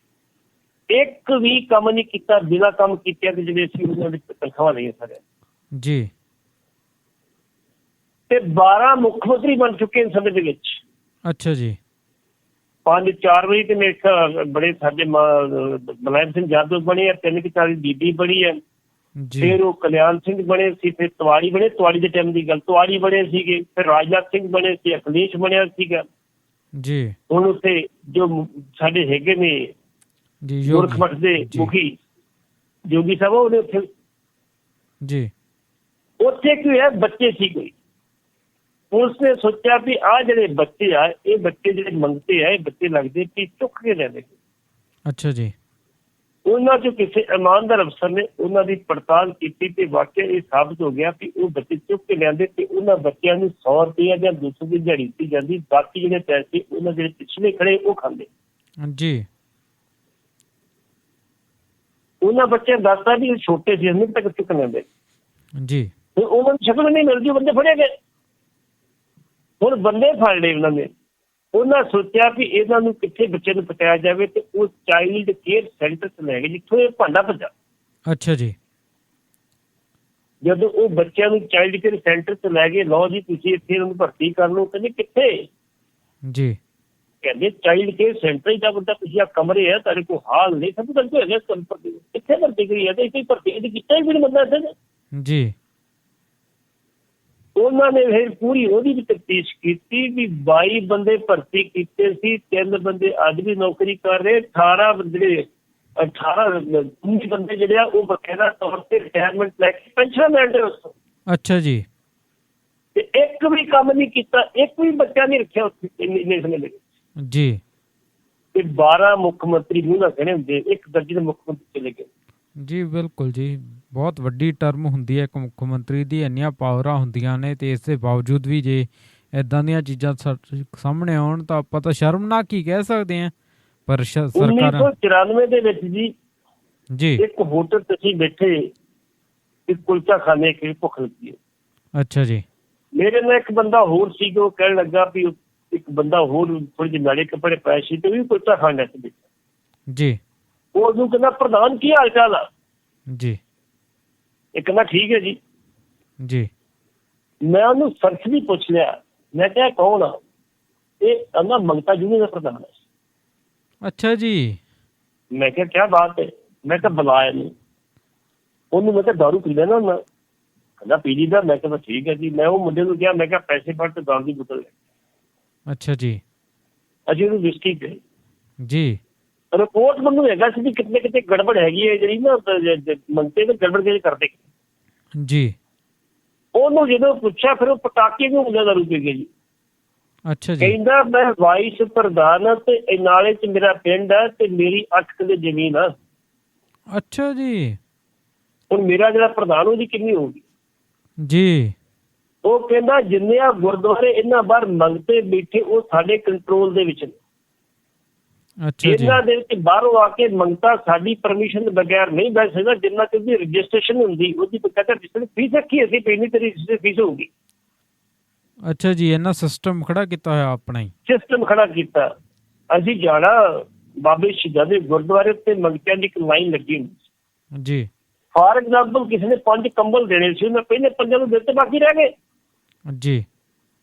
ਇੱਕ ਵੀ ਕੰਮ ਨਹੀਂ ਕੀਤਾ, ਬਿਨਾਂ ਕੰਮ ਕੀਤਿਆਂ ਤੇ ਜਿਹੜੇ ਸੀ ਉਹਨਾਂ ਦੀ ਤਨਖਾਹਾਂ ਲਈਆਂ ਸਾਰੇ। ਜੀ। ਤੇ 12 ਮੁੱਖ ਮੰਤਰੀ ਬਣ ਚੁੱਕੇ ਨੇ ਸਮੇਂ ਦੇ ਵਿੱਚ। ਅੱਛਾ ਜੀ। 5-4 ਵਜੇ ਤੇ ਮੇਰੇ ਬੜੇ ਸਾਡੇ ਮੁਲਾਇਮ ਸਿੰਘ ਯਾਦਵ ਬਣੇ ਆ, 3-4 ਬੀਬੀ ਬਣੀ ਹੈ, ਫਿਰ ਉਹ ਕਲਿਆਣ ਸਿੰਘ ਬਣੇ ਸੀ, ਫਿਰ ਤਿਵਾੜੀ ਬਣੇ, ਤਿਵਾੜੀ ਦੇ ਟਾਈਮ ਦੀ ਗੱਲ, ਤਿਵਾੜੀ ਬਣੇ ਸੀਗੇ, ਫਿਰ ਰਾਜਨਾਥ ਸਿੰਘ ਬਣੇ ਸੀ, ਅਖਿਲੇਸ਼ ਬਣਿਆ ਸੀਗਾ ਜੀ। ਹੁਣ ਉੱਥੇ ਜੋ ਸਾਡੇ ਹੈਗੇ ਨੇ ਗੋਰਖ ਮਠ ਦੇ ਮੁਖੀ ਜੋਗੀ ਸਾਹਿਬ, ਉਹਨੇ ਉੱਥੇ ਜੀ ਉੱਥੇ ਕੀ ਹੋਇਆ, ਬੱਚੇ ਸੀ ਕੋਈ, ਪੁਲਿਸ ਨੇ ਸੋਚਿਆ ਵੀ ਆਹ ਜਿਹੜੇ ਬੱਚੇ ਆ, ਇਹ ਬੱਚੇ ਜਿਹੜੇ ਮੰਗਤੇ ਆ, ਇਹ ਬੱਚੇ ਲੱਗਦੇ ਕਿ ਚੁੱਕ ਕੇ ਲੈਂਦੇ। ਅੱਛਾ ਜੀ। ਉਹਨਾਂ ਚੋਂ ਕਿਸੇ ਇਮਾਨਦਾਰ ਅਫਸਰ ਨੇ ਉਹਨਾਂ ਦੀ ਪੜਤਾਲ ਕੀਤੀ ਤੇ ਵਾਕਿਆ ਇਹ ਸਾਬਤ ਹੋ ਗਿਆ ਕਿ ਉਹ ਬੱਚੇ ਚੁੱਕ ਕੇ ਲਿਆਂਦੇ ਤੇ ਉਹਨਾਂ ਬੱਚਿਆਂ ਨੂੰ 100 ਰੁਪਇਆ ਜਾਂ 200 ਦੀ ਦਿਹਾੜੀ ਦਿੱਤੀ ਜਾਂਦੀ, ਬਾਕੀ ਜਿਹੜੇ ਪੈਸੇ ਉਹਨਾਂ ਜਿਹੜੇ ਪਿਛਲੇ ਖੜੇ ਉਹ ਖਾਂਦੇ ਜੀ। ਉਹਨਾਂ ਬੱਚਿਆਂ ਦੱਸਦਾ ਵੀ ਛੋਟੇ ਸੀ, ਅਸੀਂ ਤੱਕ ਚੁੱਕ ਲੈਂਦੇ ਜੀ। ਉਹਨਾਂ ਨੂੰ ਸ਼ਕਲ ਨਹੀਂ ਮਿਲਦੀ, ਬੰਦੇ ਫੜੇ ਗਏ। ਹੁਣ ਬੰਦੇ ਫੜ ਲਏ ਉਹਨਾਂ ਨੇ, ਉਹਨਾਂ ਸੋਚਿਆ ਵੀ ਇਹਨਾਂ ਨੂੰ ਕਿੱਥੇ ਬੱਚੇ ਨੂੰ ਪਹੁੰਚਾਇਆ ਜਾਵੇ ਤੇ ਉਹ ਚਾਈਲਡ ਕੇਅਰ ਸੈਂਟਰ 'ਚ ਲੈ ਗਏ ਜਿੱਥੋਂ ਇਹ ਭਾਂਡਾ ਭੱਜਾ। ਅੱਛਾ ਜੀ। ਜਦੋਂ ਉਹ ਬੱਚਿਆਂ ਨੂੰ ਚਾਈਲਡ ਕੇਅਰ ਸੈਂਟਰ 'ਚ ਲੈ ਗਏ, ਲਓ ਜੀ ਤੁਸੀਂ ਇੱਥੇ ਇਹਨਾਂ ਨੂੰ ਭਰਤੀ ਕਰ ਲਓ, ਕਹਿੰਦੇ ਕਿੱਥੇ ਜੀ, ਕਹਿੰਦੇ ਚਾਈਲਡ ਕੇਅਰ ਸੈਂਟਰ ਦਾ ਬੰਦਾ, ਤੁਸੀਂ ਆ ਕਮਰੇ ਆ, ਤੁਹਾਡੇ ਕੋਲ ਹਾਲ ਨਹੀਂ, ਸਭ ਕੁਝ ਹੈਗਾ, ਕਿੱਥੇ ਭਰਤੀ ਕਰੀ ਹੈ, ਤੇ ਇੱਥੇ ਭਰਤੀ ਕੀਤਾ ਹੀ ਵੀ ਨਹੀਂ ਬੰਦਾ ਇੱਥੇ ਜੀ। ਉਹਨਾਂ ਨੇ ਫਿਰ ਪੂਰੀ ਉਹਦੀ ਵੀ ਤਫਤੀਸ਼ ਕੀਤੀ ਵੀ 22 ਬੰਦੇ ਭਰਤੀ ਕੀਤੇ ਸੀ, 3 ਬੰਦੇ ਅੱਜ ਵੀ ਨੌਕਰੀ ਕਰ ਰਹੇ, 18 ਬੰਦੇ ਜਿਹੜੇ ਆ ਉਹ ਬਕਾਇਦਾ ਤੌਰ ਤੇ ਰਿਟਾਇਰਮੈਂਟ ਲੈ ਕੇ ਪੈਨਸ਼ਨ ਲੈਂਦੇ ਉਸ ਤੋਂ। ਅੱਛਾ ਜੀ। ਤੇ ਇੱਕ ਵੀ ਕੰਮ ਨਹੀਂ ਕੀਤਾ, ਇੱਕ ਵੀ ਬੱਚਾ ਨਹੀਂ ਰੱਖਿਆ ਉੱਥੇ ਇੰਨੇ ਸਮੇਂ ਦੇ ਜੀ। ਤੇ 12 ਮੁੱਖ ਮੰਤਰੀ ਮੂੰਹ ਨਾਲ ਕਹਿਣੇ ਹੁੰਦੇ, ਇੱਕ ਦਰਜੇ ਦੇ ਮੁੱਖ ਮੰਤਰੀ ਚਲੇ ਗਏ ਜੀ। ਬਿਲਕੁਲ ਜੀ, ਬਹੁਤ ਵੱਡੀ ਟਰਮ ਹੁੰਦੀ ਹੈ ਇੱਕ ਮੁੱਖ ਮੰਤਰੀ ਦੀ, ਇੰਨੀਆਂ ਪਾਵਰਾਂ ਹੁੰਦੀਆਂ ਨੇ ਤੇ ਇਸ ਦੇ ਬਾਵਜੂਦ ਵੀ ਜੇ ਇੱਦਾਂ ਦੀਆਂ ਚੀਜ਼ਾਂ ਸਾਹਮਣੇ ਆਉਣ ਤਾਂ ਆਪਾਂ ਤਾਂ ਸ਼ਰਮਨਾਕ ਹੀ ਕਹਿ ਸਕਦੇ ਹਾਂ। ਪਰ ਸਰਕਾਰ 1994 ਦੇ ਵਿੱਚ ਜੀ ਇੱਕ ਹੋਟਲ ਤੇ ਅਸੀਂ ਬੈਠੇ, ਇੱਕ ਕੁਲਚਾ ਖਾਣੇ ਕੇ ਭੁੱਖ ਲੱਗੀ। ਅੱਛਾ ਜੀ। ਮੇਰੇ ਨਾਲ ਇੱਕ ਬੰਦਾ ਹੋਰ ਸੀ, ਉਹ ਕਹਿਣ ਲੱਗਾ ਵੀ ਇੱਕ ਬੰਦਾ ਹੋਰ ਥੋੜੇ ਜਿਹੇ ਨਾਲੇ ਕੱਪੜੇ ਪਾਏ ਸੀ ਤੇ ਵੀ ਕੁਲਚਾ ਖਾਣਾ ਸੀ ਜੀ। ਉਹਨੂੰ ਕਹਿੰਦਾ ਪ੍ਰਧਾਨ ਕੀ ਹਾਲ ਚਾਲ ਆ ਜੀ, ਇਹ ਕਹਿੰਦਾ ਠੀਕ ਹੈ ਜੀ ਜੀ। ਮੈਂ ਉਹਨੂੰ ਸਰਚ ਵੀ ਪੁੱਛ ਲਿਆ, ਮੈਂ ਕਿਹਾ ਕੌਣ ਆ ਇਹ, ਕਹਿੰਦਾ ਮੰਗਤਾ ਯੂਨੀਅਨ ਦਾ ਪ੍ਰਧਾਨ ਹੈ। ਅੱਛਾ ਜੀ। ਮੈਂ ਕਿਹਾ ਕਿਆ ਬਾਤ ਹੈ, ਮੈਂ ਕਿਹਾ ਬੁਲਾਇਆ ਨਹੀਂ ਉਹਨੂੰ, ਮੈਂ ਕਿਹਾ ਦਾਰੂ ਪੀ ਲੈਣਾ ਹੁੰਦਾ, ਕਹਿੰਦਾ ਪੀ ਲਈ ਦਾ। ਮੈਂ ਕਿਹਾ ਠੀਕ ਹੈ ਜੀ। ਮੈਂ ਉਹ ਮੁੰਡੇ ਨੂੰ ਕਿਹਾ, ਮੈਂ ਕਿਹਾ ਪੈਸੇ ਫੜ ਤੇ ਦਾਰੂ ਦੀ ਬੋਤਲ ਲੈ। ਅੱਛਾ ਜੀ। ਅਸੀਂ ਉਹਨੂੰ ਵਿਸਕੀ ਗਏ ਜੀ। ਰਿਪੋਰਟ ਮੈਨੂੰ ਹੈਗਾ ਸੀ ਵੀ ਕਿਤੇ ਕਿਤੇ ਗੜਬੜ ਹੈਗੀ ਹੈ, ਜਿਹੜੀ ਨਾ ਮੰਗਤੇ ਤੇ ਗੜਬੜ ਜਿਹੜੇ ਕਰਦੇ ਜੀ। ਉਹਨੂੰ ਜਦੋਂ ਪੁੱਛਿਆ ਫਿਰ ਉਹ ਪਟਾਕੇ ਨੂੰ ਹੁੰਦਾ ਦਾਰੂ ਪੀ ਗਏ ਜੀ। ਅੱਛਾ ਜੀ। ਕਹਿੰਦਾ ਮੈਂ ਵਾਈਸ ਪ੍ਰਧਾਨ ਆ ਤੇ ਨਾਲੇ ਚ ਮੇਰਾ ਪਿੰਡ ਆ ਤੇ ਮੇਰੀ 8 ਕਿੱਲੇ ਜ਼ਮੀਨ ਆ। ਅੱਛਾ ਜੀ। ਹੁਣ ਮੇਰਾ ਜਿਹੜਾ ਪ੍ਰਧਾਨ ਉਹਦੀ ਕਿੰਨੀ ਹੋਊਗੀ ਜੀ। ਉਹ ਕਹਿੰਦਾ ਜਿੰਨੇ ਆ ਗੁਰਦੁਆਰੇ ਇਹਨਾਂ ਬਾਹਰ ਮੰਗਤੇ ਬੈਠੇ ਉਹ ਸਾਡੇ ਕੰਟਰੋਲ ਦੇ ਵਿੱਚ ਨੇ। ਅੱਛਾ ਜੀ। ਇਹਨਾਂ ਦੇ ਵਿੱਚ ਬਾਹਰੋਂ ਆ ਕੇ ਮੰਗਤਾ ਸਾਡੀ ਪਰਮਿਸ਼ਨ ਬਗੈਰ ਨਹੀਂ ਬੈਠ ਸਕਦਾ। ਜਿੰਨਾ ਕਿ ਉਹਦੀ ਰਜਿਸਟ੍ਰੇਸ਼ਨ ਹੁੰਦੀ ਉਹਦੀ ਬਕਾਇਦਾ ਰਜਿਸਟ੍ਰੇਸ਼ਨ ਫੀਸ ਰੱਖੀ ਅਸੀਂ ਪੈਣੀ ਤੇਰੀ ਰਜਿਸਟ੍ਰੇਸ਼ਨ ਫੀਸ ਹੋਊਗੀ। ਅੱਛਾ ਜੀ, ਇਹਨਾਂ ਸਿਸਟਮ ਖੜਾ ਕੀਤਾ ਹੋਇਆ ਆਪਣਾ ਹੀ ਸਿਸਟਮ ਖੜਾ ਕੀਤਾ। ਅਸੀਂ ਜਾਣਾ ਬਾਬੇ ਸ਼ਹੀਦਾਂ ਦੇ ਗੁਰਦੁਆਰੇ ਉੱਤੇ ਮੰਗਤਿਆਂ ਦੀ ਇੱਕ ਲਾਈਨ ਲੱਗੀ ਹੁੰਦੀ ਜੀ। ਫਾਰ ਐਗਜ਼ਾਮਪਲ ਕਿਸੇ ਨੇ 5 ਕੰਬਲ ਦੇਣੇ ਸੀ, ਉਹਨੇ ਪਹਿਲੇ 5 ਨੂੰ ਦਿੱਤੇ, ਬਾਕੀ ਰਹਿ ਗਏ। ਜੀ।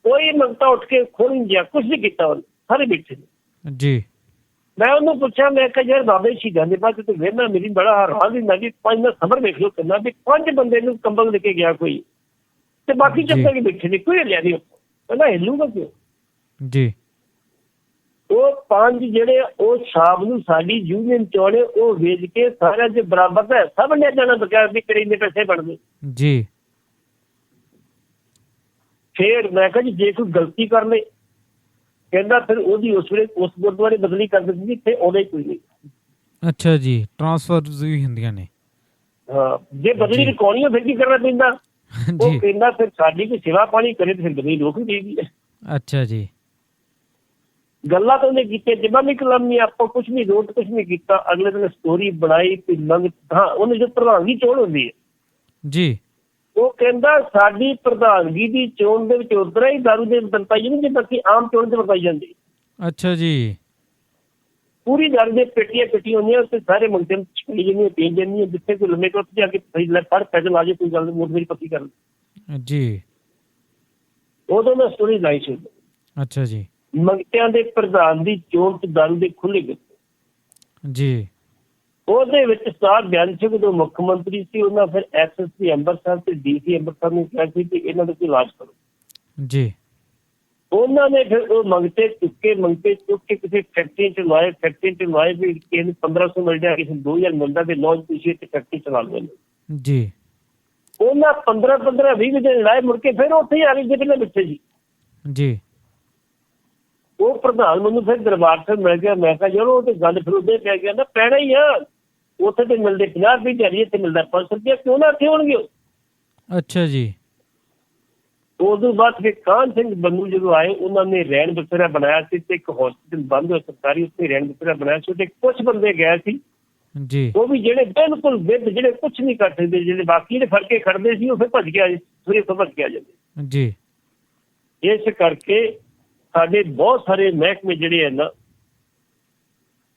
ਕੋਈ ਮੰਗਤਾ ਉੱਠ ਕੇ ਖੋਲ ਨਹੀਂ ਗਿਆ, ਕੁਛ ਨਹੀਂ ਕੀਤਾ ਉਹਨੇ, ਸਾਰੇ ਬੈਠੇ ਨੇ। ਜੀ। ਮੈਂ ਉਹਨੂੰ ਪੁੱਛਿਆ, ਮੈਂ ਕਿਹਾ ਯਾਰ ਬਾਬੇ ਸ਼ਹੀਦਾਂ ਦੇ ਬਾਅਦ ਤੇ ਵੇਖਣਾ ਮੇਰੀ ਬੜਾ ਹੈਰਾਨ ਸੀ। ਮੈਂ ਵੀ 5 ਦਾ ਸਬਰ ਵੇਖ ਲਓ ਕਿੰਨਾ ਵੀ 5 ਬੰਦੇ ਨੂੰ ਕੰਬਲ ਦੇ ਕੇ ਗਿਆ ਕੋਈ, ਤੇ ਬਾਕੀ ਚੁੱਪ ਕੇ ਬੈਠੇ ਨੇ, ਕੋਈ ਲਿਆ ਨਹੀਂ। ਕਹਿੰਦਾ ਹਿੱਲੂਗਾ ਕਿਉਂ? ਜੀ। ਉਹ 5 ਜਿਹੜੇ ਉਹ ਸ਼ਾਮ ਨੂੰ ਸਾਡੀ ਯੂਨੀਅਨ ਚੋਣੇ ਉਹ ਵੇਚ ਕੇ ਸਾਰਿਆਂ ਦੇ ਬਰਾਬਰ ਦਾ ਸਭ ਨੇ ਜਾਣਾ ਬਗੈਰ ਵੀ ਕਰੀ ਦੇ ਪੈਸੇ ਬਣਦੇ। ਜੀ। ਫੇਰ ਮੈਂ ਕਿਹਾ ਜੀ ਜੇ ਕੋਈ ਗਲਤੀ ਕਰ ਲੇ, ਕਹਿੰਦਾ ਫਿਰ ਉਹਦੀ ਉਸ ਵੇਲੇ ਉਸ ਗੁਰਦੁਆਰੇ ਬਦਲੀ ਕਰ ਦਿੱਤੀ, ਇੱਥੇ ਆਉਂਦਾ ਹੀ ਕੋਈ ਨਹੀਂ। ਅੱਛਾ ਜੀ, ਟ੍ਰਾਂਸਫਰਸ ਵੀ ਹੁੰਦੀਆਂ ਨੇ। ਹਾਂ, ਜੇ ਬਦਲੀ ਰਕਾਉਣੀ ਹੈ ਫਿਰ ਕੀ ਕਰਨਾ ਪੈਂਦਾ? ਉਹ ਕਹਿੰਦਾ ਫਿਰ ਸਾਡੀ ਕੋਈ ਸੇਵਾ ਪਾਣੀ ਕਰੇ ਤੇ ਫਿਰ ਬਦਲੀ ਰੋਕ ਦੇਗੀ। ਅੱਛਾ ਜੀ। ਗੱਲਾਂ ਤਾਂ ਉਹਨੇ ਕੀਤੀਆਂ, ਜਮਾ ਨਹੀਂ ਕਲਾਮੀ, ਆਪਾਂ ਕੁਛ ਨਹੀਂ ਰੋਟ, ਕੁਛ ਨਹੀਂ ਕੀਤਾ। ਅਗਲੇ ਦਿਨ ਸਟੋਰੀ ਬਣਾਈ ਤੇ ਮੰਗ, ਹਾਂ ਉਹਨੇ ਜੋ ਪ੍ਰਧਾਨਗੀ ਚੋਣ ਹੁੰਦੀ ਹੈ ਜੀ, ਉਹ ਕਹਿੰਦਾ ਸਾਡੀ ਪ੍ਰਧਾਨਗੀ ਦੀ ਚੋਣ ਦੇ ਵਿੱਚ ਉਤਰਾ ਹੀ ਦਾਰੂ ਦੇ ਵਰਤਾਈ ਜਾਂਦੀ ਜੇ ਬਾਕੀ ਆਮ ਚੋਣ ਤੇ ਵਰਤਾਈ ਜਾਂਦੀ। ਅੱਛਾ ਜੀ। ਪੂਰੀ ਦਾਰੂ ਦੇ ਪੇਟੀਆਂ ਹੁੰਦੀਆਂ, ਉੱਥੇ ਸਾਰੇ ਮੰਗਤੇ ਛਪੀ ਜਾਂਦੀਆਂ, ਪੀ ਜਾਂਦੀਆਂ। ਜਿੱਥੇ ਕੋਈ ਲੰਮੇ ਤੋਂ ਉੱਥੇ ਜਾ ਕੇ ਫੜ ਪੈਦਲ ਆ ਜਾਏ, ਕੋਈ ਗੱਲ ਨਹੀਂ, ਮੇਰੀ ਪੱਕੀ ਕਰ ਜੀ। ਉਦੋਂ ਮੈਂ ਸਟੋਰੀ ਲਾਈ ਸੀ। ਅੱਛਾ ਜੀ। ਮੰਗਤਿਆਂ ਦੇ ਪ੍ਰਧਾਨ ਦੀ ਚੋਣ ਤੇ ਦਾਰੂ ਦੇ ਖੁੱਲੇ ਗਏ ਜੀ। ਉਹਦੇ ਵਿੱਚ ਸਰਦਾਰ ਬਿਆਨ ਸਿੰਘ ਜਦੋਂ ਮੁੱਖ ਮੰਤਰੀ ਸੀ, ਉਹਨਾਂ ਫਿਰ ਐਸਐਸਪੀ ਅੰਮ੍ਰਿਤਸਰ ਤੇ ਡੀਸੀ ਅੰਮ੍ਰਿਤਸਰ ਨੂੰ ਕਿਹਾ ਸੀ ਕਿ ਇਹਨਾਂ ਦਾ ਕੋਈ ਇਲਾਜ ਕਰੋ। ਜੀ। ਉਹਨਾਂ ਨੇ ਫਿਰ ਉਹ ਮੰਗਤੇ ਚੁੱਕ ਕੇ ਕਿਸੇ ਫੈਕਟਰੀ ਚ ਲਾਏ ਵੀ ਕਿਸੇ ਨੂੰ 1500 ਮਿਲ ਜਾਏ, ਕਿਸੇ ਨੂੰ 2000 ਮਿਲਦਾ ਵੀ ਲੌਜ ਤੁਸੀਂ ਇੱਥੇ ਫੈਕਟਰੀ ਚਲਾ ਲਓ। ਜੀ। ਉਹਨਾਂ 15-20 ਦਿਨ ਲਾਏ, ਮੁੜ ਕੇ ਫਿਰ ਉੱਥੇ ਹੀ ਆ ਗਏ ਜਿਹੜੇ ਬੱਚੇ ਸੀ। ਜੀ। ਉਹ ਪ੍ਰਧਾਨ ਮੈਨੂੰ ਫਿਰ ਦਰਬਾਰ ਸਾਹਿਬ ਮਿਲ ਗਿਆ। ਮੈਂ ਕਿਹਾ ਯਾਰ ਉਹ ਤੇ ਗੱਲ ਫਿਰ ਉਦੋਂ ਪੈ ਗਿਆ ਨਾ, ਪੈਣਾ ਹੀ ਆ। ਉੱਥੇ ਤੇ ਮਿਲਦੇ 50 ਰੁਪਏ ਦਿਹਾੜੀ, ਇੱਥੇ ਮਿਲਦਾ 500 ਰੁਪਇਆ, ਕਿਉਂ ਨਾ ਇੱਥੇ ਹੋਣਗੇ। ਅੱਛਾ ਜੀ। ਉਦੋਂ ਬਾਅਦ ਫਿਰ ਕਾਹਨ ਸਿੰਘ ਬੰਨੂ ਜਦੋਂ ਆਏ, ਉਹਨਾਂ ਨੇ ਰਹਿਣ ਬਸੇਰਾ ਬਣਾਇਆ ਸੀ ਤੇ ਇੱਕ ਹੌਸਪੀਟਲ ਬੰਦ ਹੋਇਆ ਸਰਕਾਰੀ, ਉੱਥੇ ਰਹਿਣ ਬਸੇਰਾ ਬਣਾਇਆ ਸੀ। ਉਹਦੇ ਕੁਛ ਬੰਦੇ ਗਏ ਸੀ ਜੀ, ਉਹ ਵੀ ਜਿਹੜੇ ਬਿਲਕੁਲ ਵਿਦ, ਜਿਹੜੇ ਕੁਛ ਨਹੀਂ ਕਰ ਸਕਦੇ, ਜਿਹੜੇ ਬਾਕੀ ਜਿਹੜੇ ਫੜ ਕੇ ਖੜਦੇ ਸੀ ਉਹ ਫਿਰ ਭੱਜ ਕੇ ਆ ਜਾਂਦੇ ਜੀ। ਇਸ ਕਰਕੇ ਸਾਡੇ ਬਹੁਤ ਸਾਰੇ ਮਹਿਕਮੇ ਜਿਹੜੇ ਆ ਨਾ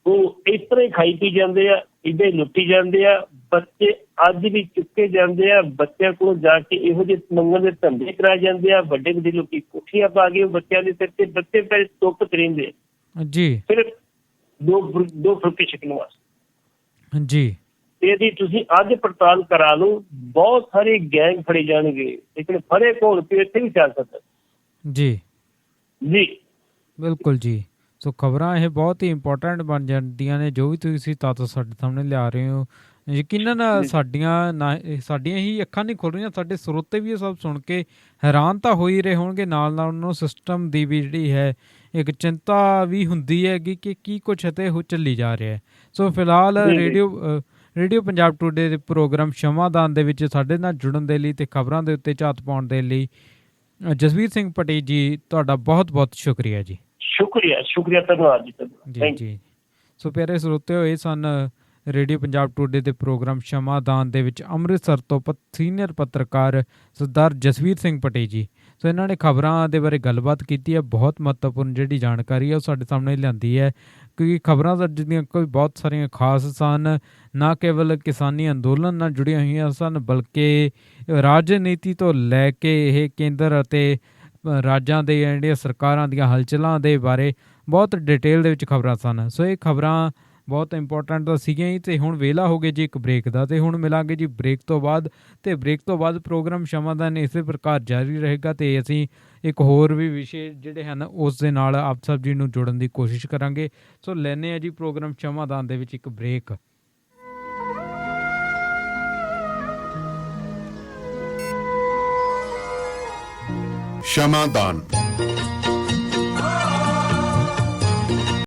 ਉਹ ਇਸ ਤਰ੍ਹਾਂ ਹੀ ਖਾਈ ਪੀ ਜਾਂਦੇ ਆ, ਇੱਦਾਂ ਹੀ ਲੁੱਟੀ ਜਾਂਦੇ ਆ। ਬੱਚੇ ਅੱਜ ਵੀ ਚੁੱਕੇ ਜਾਂਦੇ ਆ, ਬੱਚਿਆਂ ਕੋਲ ਜਾ ਕੇ ਇਹੋ ਜਿਹੇ ਮੰਗਣ ਦੇ ਧੰਦੇ ਕਰਾਏ ਜਾਂਦੇ ਆ। ਵੱਡੇ ਵੱਡੇ ਲੋਕੀ ਕੋਠੀਆਂ ਪਾ ਗਏ ਬੱਚਿਆਂ ਦੇ ਸਿਰ ਤੇ, ਬੱਚੇ ਪਹਿਲੇ ਧੁੱਪ ਚ ਰਹਿੰਦੇ ਜੀ, ਸਿਰਫ ਦੋ ਫੁਲਕੇ ਛਕਣ ਵਾਸਤੇ ਜੀ। ਇਹਦੀ ਤੁਸੀਂ ਅੱਜ ਪੜਤਾਲ ਕਰਾ ਲਓ, ਬਹੁਤ ਸਾਰੇ ਗੈਂਗ ਫੜੇ ਜਾਣਗੇ, ਲੇਕਿਨ ਫੜੇ ਕੋਲ ਤੇ ਇੱਥੇ ਵੀ ਚੱਲ ਸਕਦਾ। ਜੀ ਜੀ ਬਿਲਕੁਲ ਜੀ। ਸੋ ਖਬਰਾਂ ਇਹ ਬਹੁਤ ਹੀ ਇੰਪੋਰਟੈਂਟ ਬਣ ਜਾਂਦੀਆਂ ਨੇ, ਜੋ ਵੀ ਤੁਸੀਂ ਤੱਤ ਸਾਡੇ ਸਾਹਮਣੇ ਲਿਆ ਰਹੇ ਹੋ। ਯਕੀਨਨ ਸਾਡੀਆਂ ਹੀ ਅੱਖਾਂ ਨਹੀਂ ਖੁੱਲ ਰਹੀਆਂ, ਸਾਡੇ ਸਰੋਤੇ ਵੀ ਇਹ ਸਭ ਸੁਣ ਕੇ ਹੈਰਾਨ ਤਾਂ ਹੋ ਹੀ ਰਹੇ ਹੋਣਗੇ। ਨਾਲ ਨਾਲ ਉਹਨਾਂ ਨੂੰ ਸਿਸਟਮ ਦੀ ਵੀ ਜਿਹੜੀ ਹੈ ਇੱਕ ਚਿੰਤਾ ਵੀ ਹੁੰਦੀ ਹੈਗੀ ਕਿ ਕੀ ਕੁਛ ਅਤੇ ਉਹ ਚੱਲੀ ਜਾ ਰਿਹਾ ਹੈ। ਸੋ ਫਿਲਹਾਲ ਰੇਡੀਓ ਪੰਜਾਬ ਟੂਡੇ ਦੇ ਪ੍ਰੋਗਰਾਮ ਸ਼ਮਾਦਾਨ ਦੇ ਵਿੱਚ ਸਾਡੇ ਨਾਲ ਜੁੜਨ ਦੇ ਲਈ ਤੇ ਖਬਰਾਂ ਦੇ ਉੱਤੇ ਝਾਤ ਪਾਉਣ ਦੇ ਲਈ ਜਸਵੀਰ ਸਿੰਘ ਪਟੇਲ ਜੀ ਤੁਹਾਡਾ ਬਹੁਤ ਬਹੁਤ ਸ਼ੁਕਰੀਆ ਜੀ। ਸ਼ੁਕਰੀਆ ਧੰਨਵਾਦ ਜੀ। ਜੀ। ਸੋ ਪਿਆਰੇ ਸਰੋਤਿਓ, ਇਹ ਸਨ ਰੇਡੀਓ ਪੰਜਾਬ ਟੂਡੇ ਦੇ ਪ੍ਰੋਗਰਾਮ ਸ਼ਮਾਦਾਨ ਦੇ ਵਿੱਚ ਅੰਮ੍ਰਿਤਸਰ ਤੋਂ ਸੀਨੀਅਰ ਪੱਤਰਕਾਰ ਸਰਦਾਰ ਜਸਵੀਰ ਸਿੰਘ ਪਟੇਲ ਜੀ। ਸੋ ਇਹਨਾਂ ਨੇ ਖਬਰਾਂ ਦੇ ਬਾਰੇ ਗੱਲਬਾਤ ਕੀਤੀ ਹੈ। ਬਹੁਤ ਮਹੱਤਵਪੂਰਨ ਜਿਹੜੀ ਜਾਣਕਾਰੀ ਹੈ ਉਹ ਸਾਡੇ ਸਾਹਮਣੇ ਲਿਆਂਦੀ ਹੈ, ਕਿਉਂਕਿ ਖਬਰਾਂ ਜਿਹੜੀਆਂ ਕੋਈ ਬਹੁਤ ਸਾਰੀਆਂ ਖਾਸ ਸਨ, ਨਾ ਕੇਵਲ ਕਿਸਾਨੀ ਅੰਦੋਲਨ ਨਾਲ ਜੁੜੀਆਂ ਹੋਈਆਂ ਸਨ, ਬਲਕਿ ਰਾਜਨੀਤੀ ਤੋਂ ਲੈ ਕੇ ਇਹ ਕੇਂਦਰ ਅਤੇ ਰਾਜਾਂ ਦੇ ਜਿਹੜੀਆਂ ਸਰਕਾਰਾਂ ਦੀਆਂ ਹਲਚਲਾਂ ਦੇ ਬਾਰੇ ਬਹੁਤ ਡਿਟੇਲ ਦੇ ਵਿੱਚ ਖਬਰਾਂ ਸਨ। ਸੋ ਇਹ ਖਬਰਾਂ ਬਹੁਤ ਇੰਪੋਰਟੈਂਟ ਤਾਂ ਸੀਗੀਆਂ ਹੀ। ਅਤੇ ਹੁਣ ਵੇਲਾ ਹੋ ਗਿਆ ਜੀ ਇੱਕ ਬ੍ਰੇਕ ਦਾ, ਅਤੇ ਹੁਣ ਮਿਲਾਂਗੇ ਜੀ ਬ੍ਰੇਕ ਤੋਂ ਬਾਅਦ। ਅਤੇ ਬ੍ਰੇਕ ਤੋਂ ਬਾਅਦ ਪ੍ਰੋਗਰਾਮ ਸ਼ਮਾਦਾਨ ਇਸੇ ਪ੍ਰਕਾਰ ਜਾਰੀ ਰਹੇਗਾ ਅਤੇ ਅਸੀਂ ਇੱਕ ਹੋਰ ਵੀ ਵਿਸ਼ੇ ਜਿਹੜੇ ਹਨ ਉਸ ਦੇ ਨਾਲ ਆਪ ਸਭ ਜੀ ਨੂੰ ਜੋੜਨ ਦੀ ਕੋਸ਼ਿਸ਼ ਕਰਾਂਗੇ। ਸੋ ਲੈਂਦੇ ਹਾਂ ਜੀ ਪ੍ਰੋਗਰਾਮ ਸ਼ਮਾਦਾਨ ਦੇ ਵਿੱਚ ਇੱਕ ਬ੍ਰੇਕ। ਸ਼ਮਾਦਾਨ